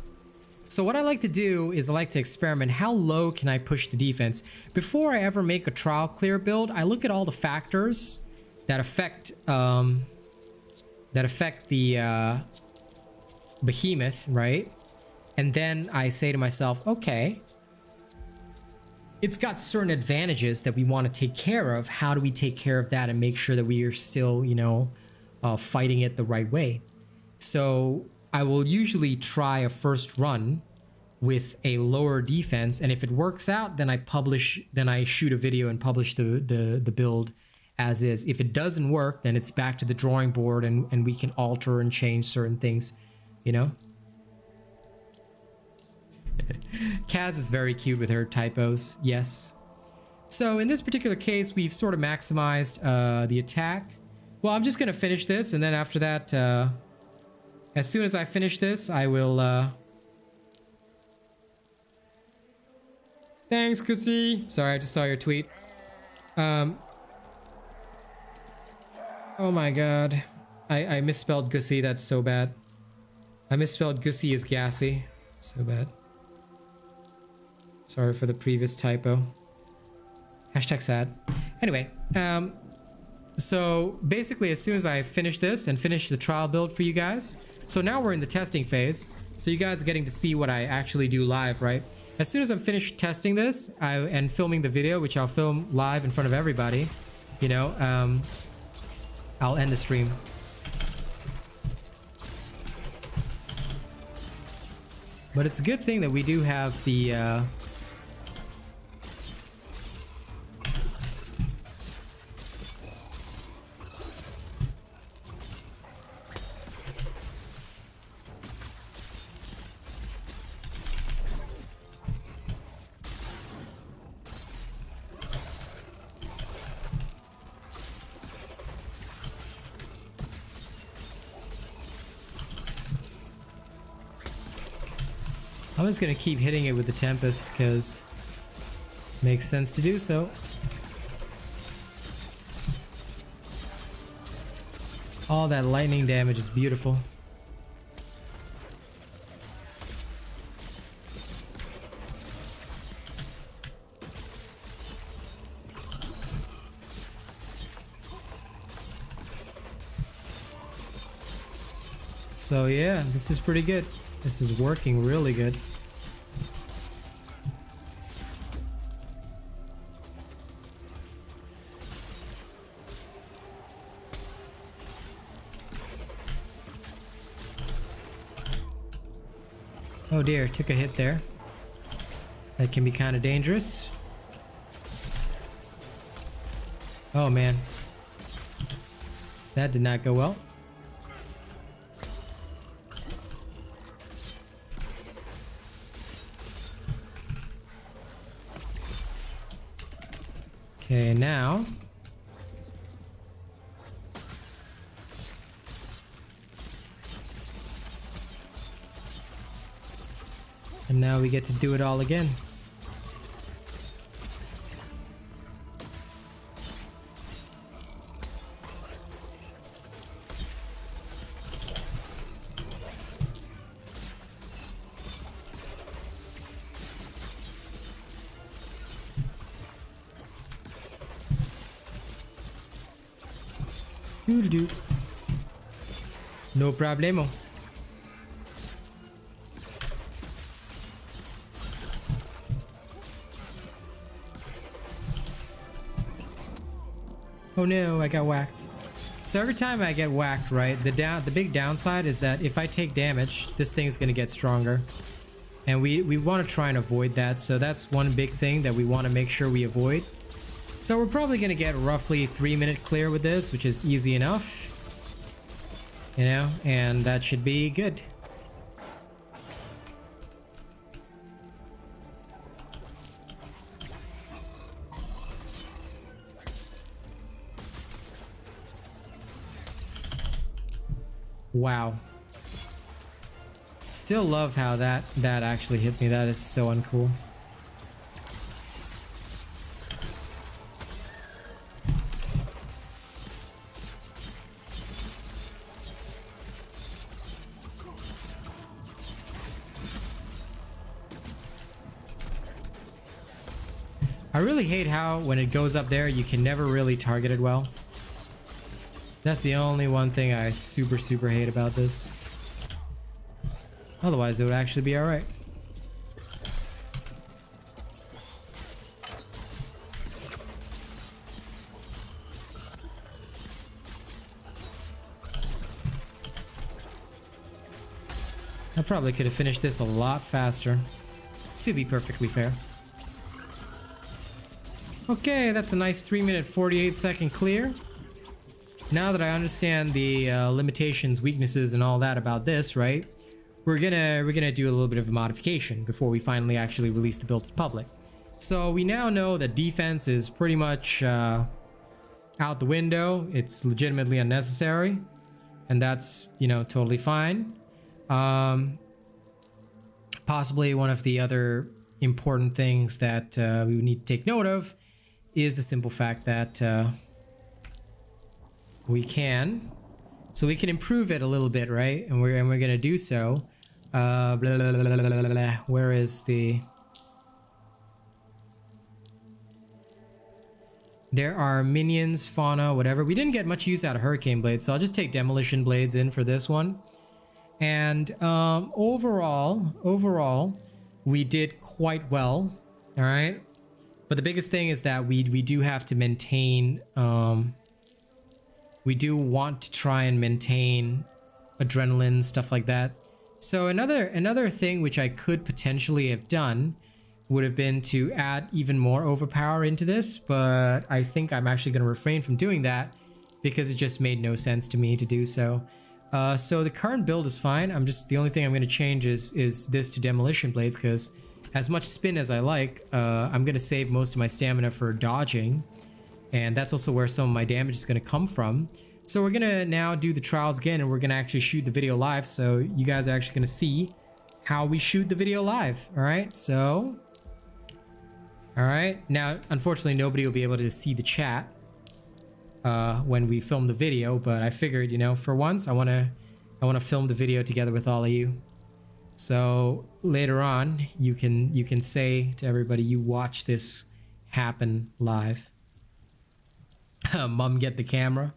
So what I like to do is I like to experiment. How low can I push the defense? Before I ever make a trial clear build, I look at all the factors that affect the behemoth, right? And then I say to myself, okay, it's got certain advantages that we want to take care of. How do we take care of that and make sure that we are still, you know, fighting it the right way? So I will usually try a first run with a lower defense, and if it works out, then I shoot a video and publish the build as is. If it doesn't work, then it's back to the drawing board, and we can alter and change certain things, you know? Kaz is very cute with her typos, yes. So in this particular case, we've sort of maximized the attack. Well, I'm just gonna finish this, and then after that, as soon as I finish this, I will thanks, Kusi. Sorry, I just saw your tweet. Oh my god. I misspelled Gussie, that's so bad. I misspelled Gussie as Gassy. So bad. Sorry for the previous typo. Hashtag sad. Anyway, so basically as soon as I finish this and finish the trial build for you guys, so now we're in the testing phase, so you guys are getting to see what I actually do live, right? As soon as I'm finished testing this and filming the video, which I'll film live in front of everybody, you know, I'll end the stream. But it's a good thing that we do have the I'm just gonna keep hitting it with the Tempest because it makes sense to do so. All that lightning damage is beautiful. So yeah, this is pretty good. This is working really good. Oh dear, took a hit there. That can be kind of dangerous. Oh man. That did not go well. Okay, now. And now we get to do it all again. Doo-doo-doo. No problemo. Oh no, I got whacked. So every time I get whacked, right, the big downside is that if I take damage, this thing's gonna get stronger. And we want to try and avoid that, so that's one big thing that we want to make sure we avoid. So we're probably gonna get roughly 3-minute clear with this, which is easy enough. You know, and that should be good. Wow. Still love how that actually hit me. That is so uncool. I really hate how when it goes up there, you can never really target it well. That's the only one thing I super hate about this. Otherwise, it would actually be alright. I probably could have finished this a lot faster, to be perfectly fair. Okay, that's a nice 3-minute 48-second clear. Now that I understand the limitations, weaknesses, and all that about this, right? We're gonna do a little bit of a modification before we finally actually release the build to the public. So we now know that defense is pretty much out the window. It's legitimately unnecessary, and that's, you know, totally fine. Possibly one of the other important things that we would need to take note of is the simple fact that we can improve it a little bit, right? And we're gonna do so. Blah, blah, blah, blah, blah, blah, blah. Where is the? There are minions, fauna, whatever. We didn't get much use out of hurricane blades, so I'll just take demolition blades in for this one. And overall, we did quite well. All right, but the biggest thing is that we do have to maintain. We do want to try and maintain adrenaline, stuff like that. So another thing which I could potentially have done would have been to add even more overpower into this, but I think I'm actually going to refrain from doing that because it just made no sense to me to do so. So the current build is fine. The only thing I'm going to change is this to demolition blades, because as much spin as I like, I'm going to save most of my stamina for dodging. And that's also where some of my damage is going to come from. So we're going to now do the trials again, and we're going to actually shoot the video live. So you guys are actually going to see how we shoot the video live. All right. So, all right. Now, unfortunately, nobody will be able to see the chat when we film the video. But I figured, you know, for once, I want to film the video together with all of you. So later on, you can say to everybody, you watch this happen live. Mom, get the camera.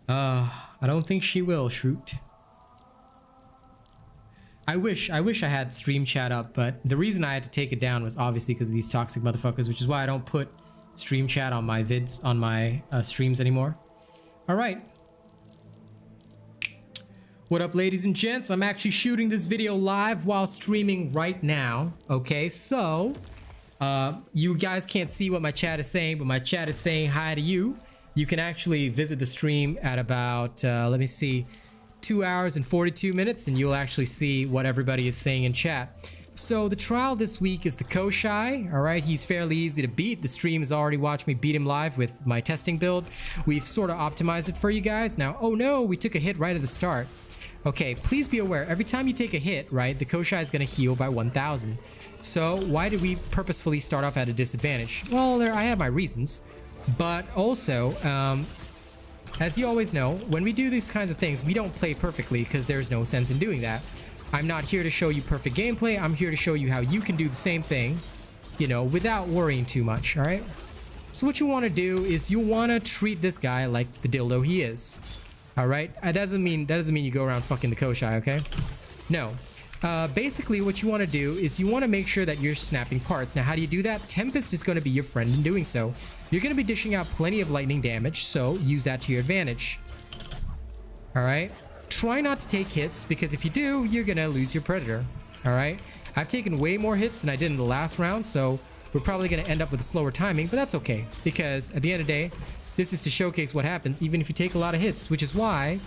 I don't think she will, Shroot. I wish I had stream chat up, but the reason I had to take it down was obviously because of these toxic motherfuckers, which is why I don't put stream chat on my vids, on my streams anymore. All right. What up, ladies and gents? I'm actually shooting this video live while streaming right now. Okay, so you guys can't see what my chat is saying, but my chat is saying hi to you. You can actually visit the stream at about, let me see, 2 hours and 42 minutes, and you'll actually see what everybody is saying in chat. So the trial this week is the Koshai. All right, he's fairly easy to beat. The stream has already watched me beat him live with my testing build. We've sort of optimized it for you guys. Now, oh no, we took a hit right at the start. Okay, please be aware, every time you take a hit, right, the Koshai is going to heal by 1,000. So why did we purposefully start off at a disadvantage? Well, I have my reasons. But also, as you always know, when we do these kinds of things, we don't play perfectly because there's no sense in doing that. I'm not here to show you perfect gameplay. I'm here to show you how you can do the same thing, you know, without worrying too much, all right? So what you want to do is you want to treat this guy like the dildo he is. All right, that doesn't mean you go around fucking the Koshai, okay? No. Basically, what you want to do is you want to make sure that you're snapping parts. Now, how do you do that? Tempest is going to be your friend in doing so. You're going to be dishing out plenty of lightning damage, so use that to your advantage. All right? Try not to take hits, because if you do, you're going to lose your Predator. All right? I've taken way more hits than I did in the last round, so we're probably going to end up with a slower timing, but that's okay, because at the end of the day, this is to showcase what happens even if you take a lot of hits, which is why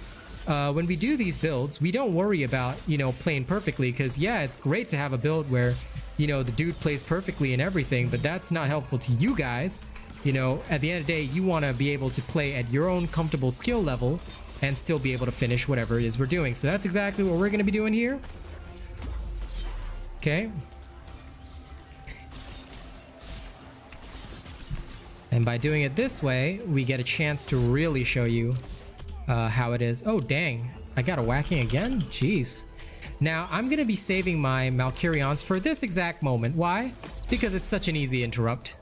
when we do these builds, we don't worry about, you know, playing perfectly, because yeah, it's great to have a build where, you know, the dude plays perfectly and everything, but that's not helpful to you guys. You know, at the end of the day, you want to be able to play at your own comfortable skill level and still be able to finish whatever it is we're doing. So that's exactly what we're going to be doing here. Okay. And by doing it this way, we get a chance to really show you how it is. Oh, dang. I got a whacking again? Jeez. Now, I'm going to be saving my Malkyrions for this exact moment. Why? Because it's such an easy interrupt.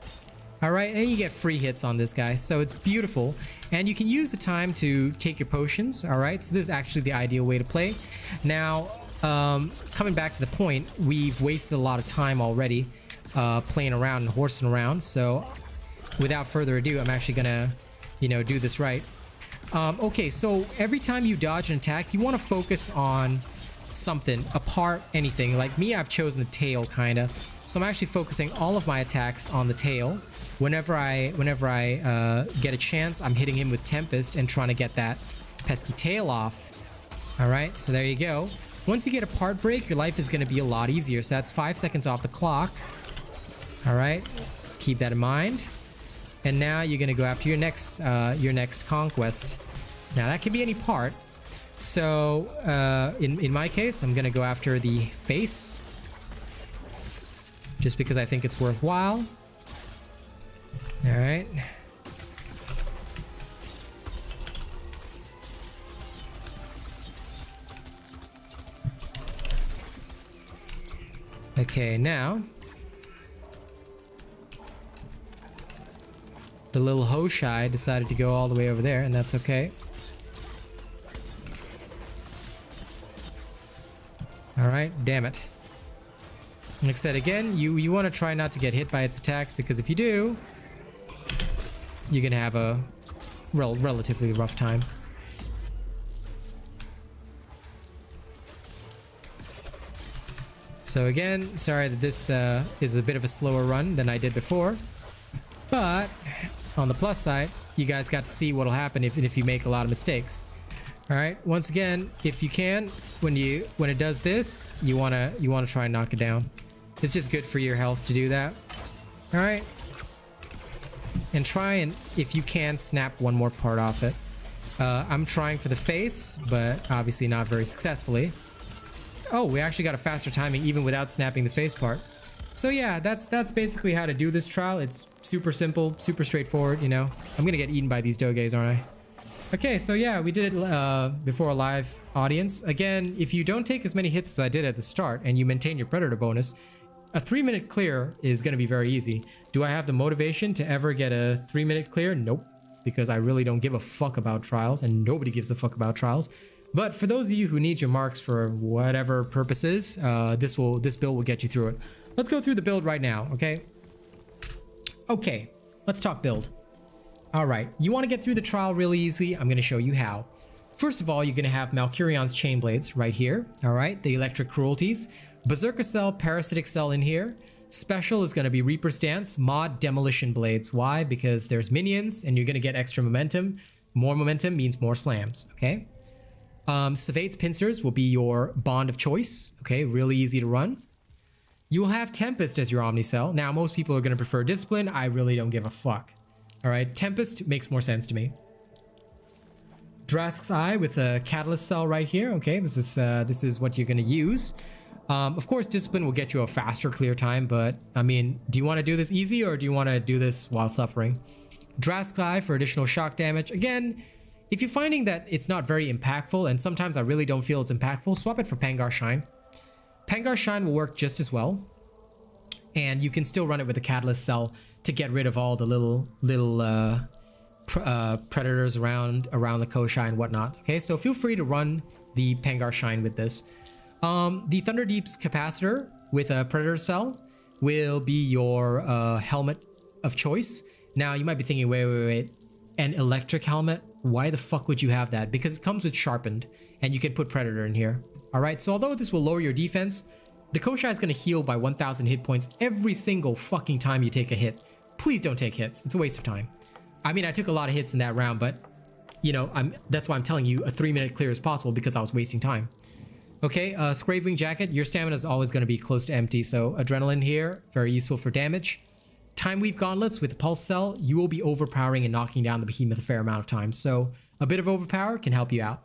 All right, and you get free hits on this guy, so it's beautiful. And you can use the time to take your potions, all right? So this is actually the ideal way to play. Now, coming back to the point, we've wasted a lot of time already playing around and horsing around, so without further ado, I'm actually gonna, you know, do this right. Okay, so every time you dodge an attack, you want to focus on something, a part, anything. Like me, I've chosen the tail, kind of. So I'm actually focusing all of my attacks on the tail. Whenever I get a chance, I'm hitting him with Tempest and trying to get that pesky tail off. All right, so there you go. Once you get a part break, your life is going to be a lot easier. So that's 5 seconds off the clock. All right, keep that in mind. And now you're going to go after your next conquest. Now that can be any part. So in my case, I'm going to go after the face, just because I think it's worthwhile. All right. Okay, now the little Hoshai decided to go all the way over there, and that's okay. All right, damn it. Like I said again, you want to try not to get hit by its attacks, because if you do, you're gonna have a relatively rough time. So again, sorry that this is a bit of a slower run than I did before, but on the plus side, you guys got to see what'll happen if you make a lot of mistakes. All right, once again, if you can, when it does this, you wanna try and knock it down. It's just good for your health to do that. All right, and try and, if you can, snap one more part off it. I'm trying for the face, but obviously not very successfully. Oh, we actually got a faster timing even without snapping the face part. So yeah, that's basically how to do this trial. It's super simple, super straightforward, you know. I'm gonna get eaten by these doges, aren't I? Okay, so yeah, we did it before a live audience. Again, if you don't take as many hits as I did at the start and you maintain your Predator bonus, a 3-minute clear is going to be very easy. Do I have the motivation to ever get a 3-minute clear? Nope, because I really don't give a fuck about trials, and nobody gives a fuck about trials. But for those of you who need your marks for whatever purposes, this build will get you through it. Let's go through the build right now, okay? Okay, let's talk build. All right, you want to get through the trial really easy? I'm going to show you how. First of all, you're going to have Malkurion's Chain Blades right here. All right, the Electric Cruelties. Berserker Cell, Parasitic Cell in here. Special is going to be Reaper's Dance, Mod Demolition Blades. Why? Because there's minions and you're going to get extra momentum. More momentum means more slams, okay? Savate's Pincers will be your bond of choice, okay? Really easy to run. You will have Tempest as your Omnicell. Now, most people are going to prefer Discipline. I really don't give a fuck. All right, Tempest makes more sense to me. Drask's Eye with a Catalyst Cell right here. Okay, this is what you're going to use. Of course, Discipline will get you a faster clear time, but I mean, do you want to do this easy or do you want to do this while suffering? Drask's Eye for additional shock damage. Again, if you're finding that it's not very impactful, and sometimes I really don't feel it's impactful, swap it for Pangar Shine. Pangar Shine will work just as well, and you can still run it with a Catalyst Cell to get rid of all the little predators around the Koshai and whatnot. Okay, so feel free to run the Pangar Shine with this. The Thunderdeep's Capacitor with a Predator Cell will be your helmet of choice. Now, you might be thinking, wait, an electric helmet? Why the fuck would you have that? Because it comes with Sharpened, and you can put Predator in here. All right, so although this will lower your defense, the Koshai is going to heal by 1,000 hit points every single fucking time you take a hit. Please don't take hits. It's a waste of time. I mean, I took a lot of hits in that round, but, you know, that's why I'm telling you a 3-minute clear is possible, because I was wasting time. Okay, Scravewing Jacket, your stamina is always going to be close to empty, so Adrenaline here, very useful for damage. Time Weave Gauntlets with the Pulse Cell, you will be overpowering and knocking down the behemoth a fair amount of times, so a bit of overpower can help you out.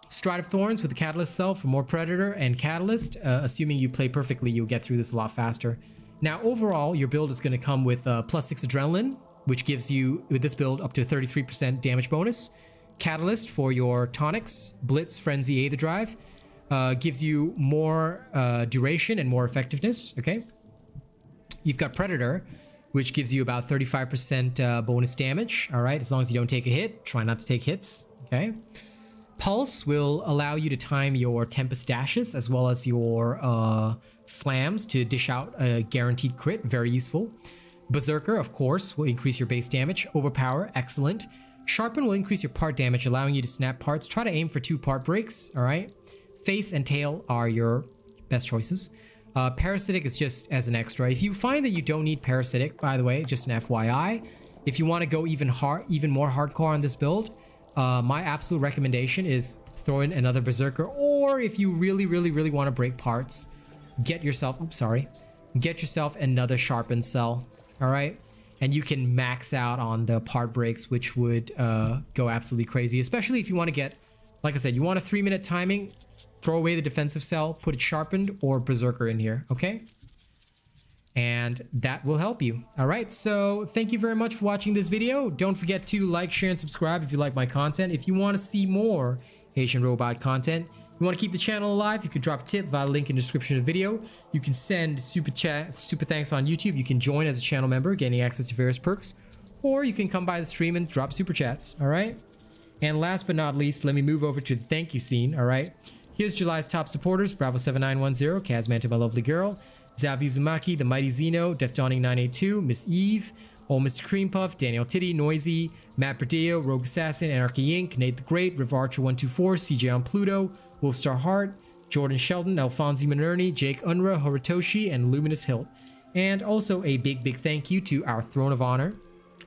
Stride of Thorns with the Catalyst Cell for more Predator and Catalyst. Assuming you play perfectly, you'll get through this a lot faster. Now, overall, your build is going to come with +6 Adrenaline, which gives you, with this build, up to 33% damage bonus. Catalyst for your tonics. Blitz, Frenzy, Aether Drive. Gives you more duration and more effectiveness, okay? You've got Predator, which gives you about 35% bonus damage, all right? As long as you don't take a hit. Try not to take hits, okay? Pulse will allow you to time your Tempest dashes as well as your slams to dish out a guaranteed crit. Very useful. Berserker, of course, will increase your base damage. Overpower, excellent. Sharpen will increase your part damage, allowing you to snap parts. Try to aim for 2 part breaks, all right? Face and tail are your best choices. Parasitic is just as an extra. If you find that you don't need Parasitic, by the way, just an FYI, if you want to go even more hardcore on this build, my absolute recommendation is throw in another Berserker, or if you really want to break parts, get yourself another Sharpened Cell, all right? And you can max out on the part breaks, which would go absolutely crazy, especially if you want to get, like I said, you want a 3-minute timing, throw away the defensive cell, put it Sharpened or Berserker in here, okay? And that will help you. All right, so thank you very much for watching this video. Don't forget to like, share, and subscribe if you like my content. If you want to see more Asian Robot content, you want to keep the channel alive, you can drop a tip via the link in the description of the video. You can send super thanks on YouTube. You can join as a channel member, gaining access to various perks, or you can come by the stream and drop super chats, all right? And last but not least, let me move over to the thank you scene, all right? Here's July's top supporters: Bravo7910, Kazman, my lovely girl, Zavi Uzumaki, The Mighty Zeno, Death Dawning 982, Miss Eve, Old Mr. Cream Puff, Daniel Titty, Noisy, Matt Berdeo, Rogue Assassin, Anarchy Inc., Nate the Great, Rivarcher124, CJ on Pluto, Wolfstar Heart, Jordan Sheldon, Alfonsi Minerni, Jake Unra, Horitoshi, and Luminous Hilt. And also a big thank you to our Throne of Honor,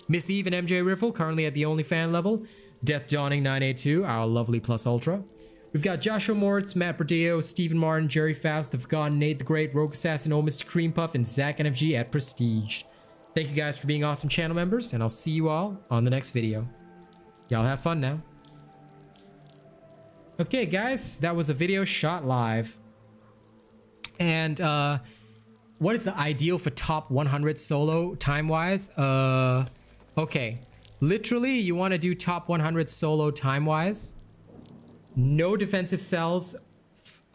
Miss Eve and MJ Riffle, currently at the OnlyFan level, Death Dawning 982, our lovely Plus Ultra. We've got Joshua Moritz, Matt Berdeo, Stephen Martin, Jerry Faust, The Forgotten, Nate the Great, Rogue Assassin, Old Mr. Cream Puff, and Zach NFG at Prestige. Thank you guys for being awesome channel members, and I'll see you all on the next video. Y'all have fun now. Okay, guys, that was a video shot live. And what is the ideal for top 100 solo time-wise? Okay, literally, you want to do top 100 solo time-wise. No defensive cells,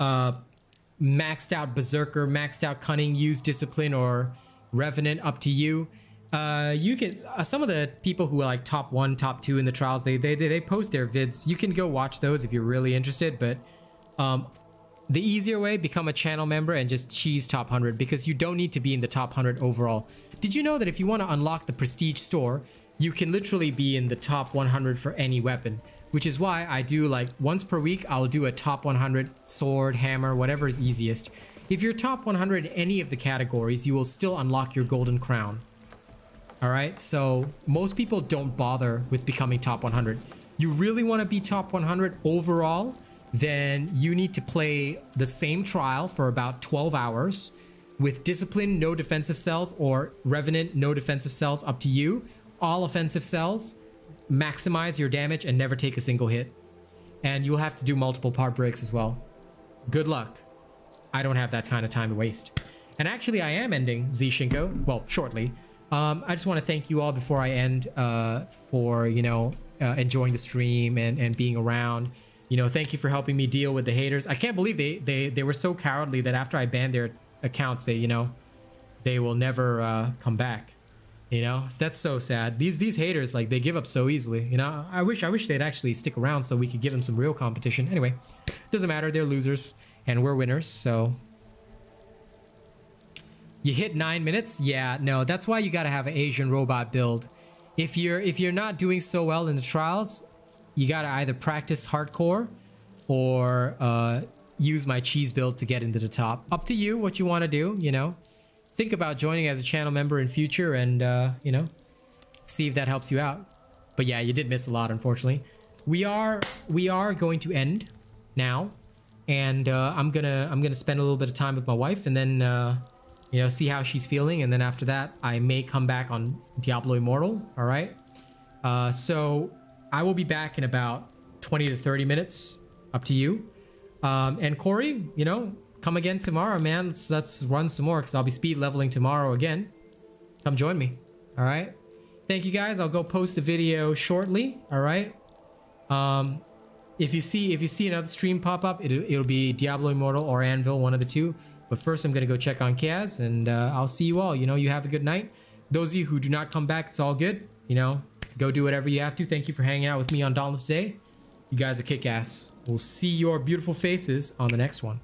maxed out Berserker, maxed out Cunning, use Discipline or Revenant, up to you. You can, some of the people who are like top 1, top 2 in the trials, they post their vids. You can go watch those if you're really interested, but the easier way, become a channel member and just cheese top 100, because you don't need to be in the top 100 overall. Did you know that if you want to unlock the Prestige store, you can literally be in the top 100 for any weapon? which is why I do like once per week, I'll do a top 100 sword, hammer, whatever is easiest. If you're top 100 in any of the categories, you will still unlock your golden crown. All right, so most people don't bother with becoming top 100. You really want to be top 100 overall, then you need to play the same trial for about 12 hours with discipline, no defensive cells, or revenant, no defensive cells, up to you. All offensive cells, maximize your damage and never take a single hit. And you'll have to do multiple part breaks as well. Good luck. I don't have that kind of time to waste. And actually I am ending Zshinko, well, shortly. I just want to thank you all before I end for, you know, enjoying the stream and being around. You know, thank you for helping me deal with the haters. I can't believe they were so cowardly that after I banned their accounts, they, you know, they will never come back. You know, that's so sad. These haters, like, they give up so easily. You know, I wish they'd actually stick around so we could give them some real competition. Anyway, doesn't matter. They're losers and we're winners. So you hit 9 minutes. Yeah, no, that's why you got to have an Asian robot build. If you're not doing so well in the trials, you got to either practice hardcore or use my cheese build to get into the top. Up to you what you want to do, you know. Think about joining as a channel member in future and, you know, see if that helps you out. But yeah, you did miss a lot, unfortunately. We are going to end now. And I'm gonna spend a little bit of time with my wife and then, you know, see how she's feeling. And then after that, I may come back on Diablo Immortal. All right. So I will be back in about 20 to 30 minutes. Up to you. And Corey, you know, come again tomorrow, man. Let's run some more because I'll be speed leveling tomorrow again. Come join me. All right. Thank you guys. I'll go post the video shortly. All right. If you see another stream pop up, it'll be Diablo Immortal or Anvil, one of the two. But first, I'm gonna go check on Kaz, and I'll see you all. You know, you have a good night. Those of you who do not come back, it's all good. You know, go do whatever you have to. Thank you for hanging out with me on Dauntless today. You guys are kick-ass. We'll see your beautiful faces on the next one.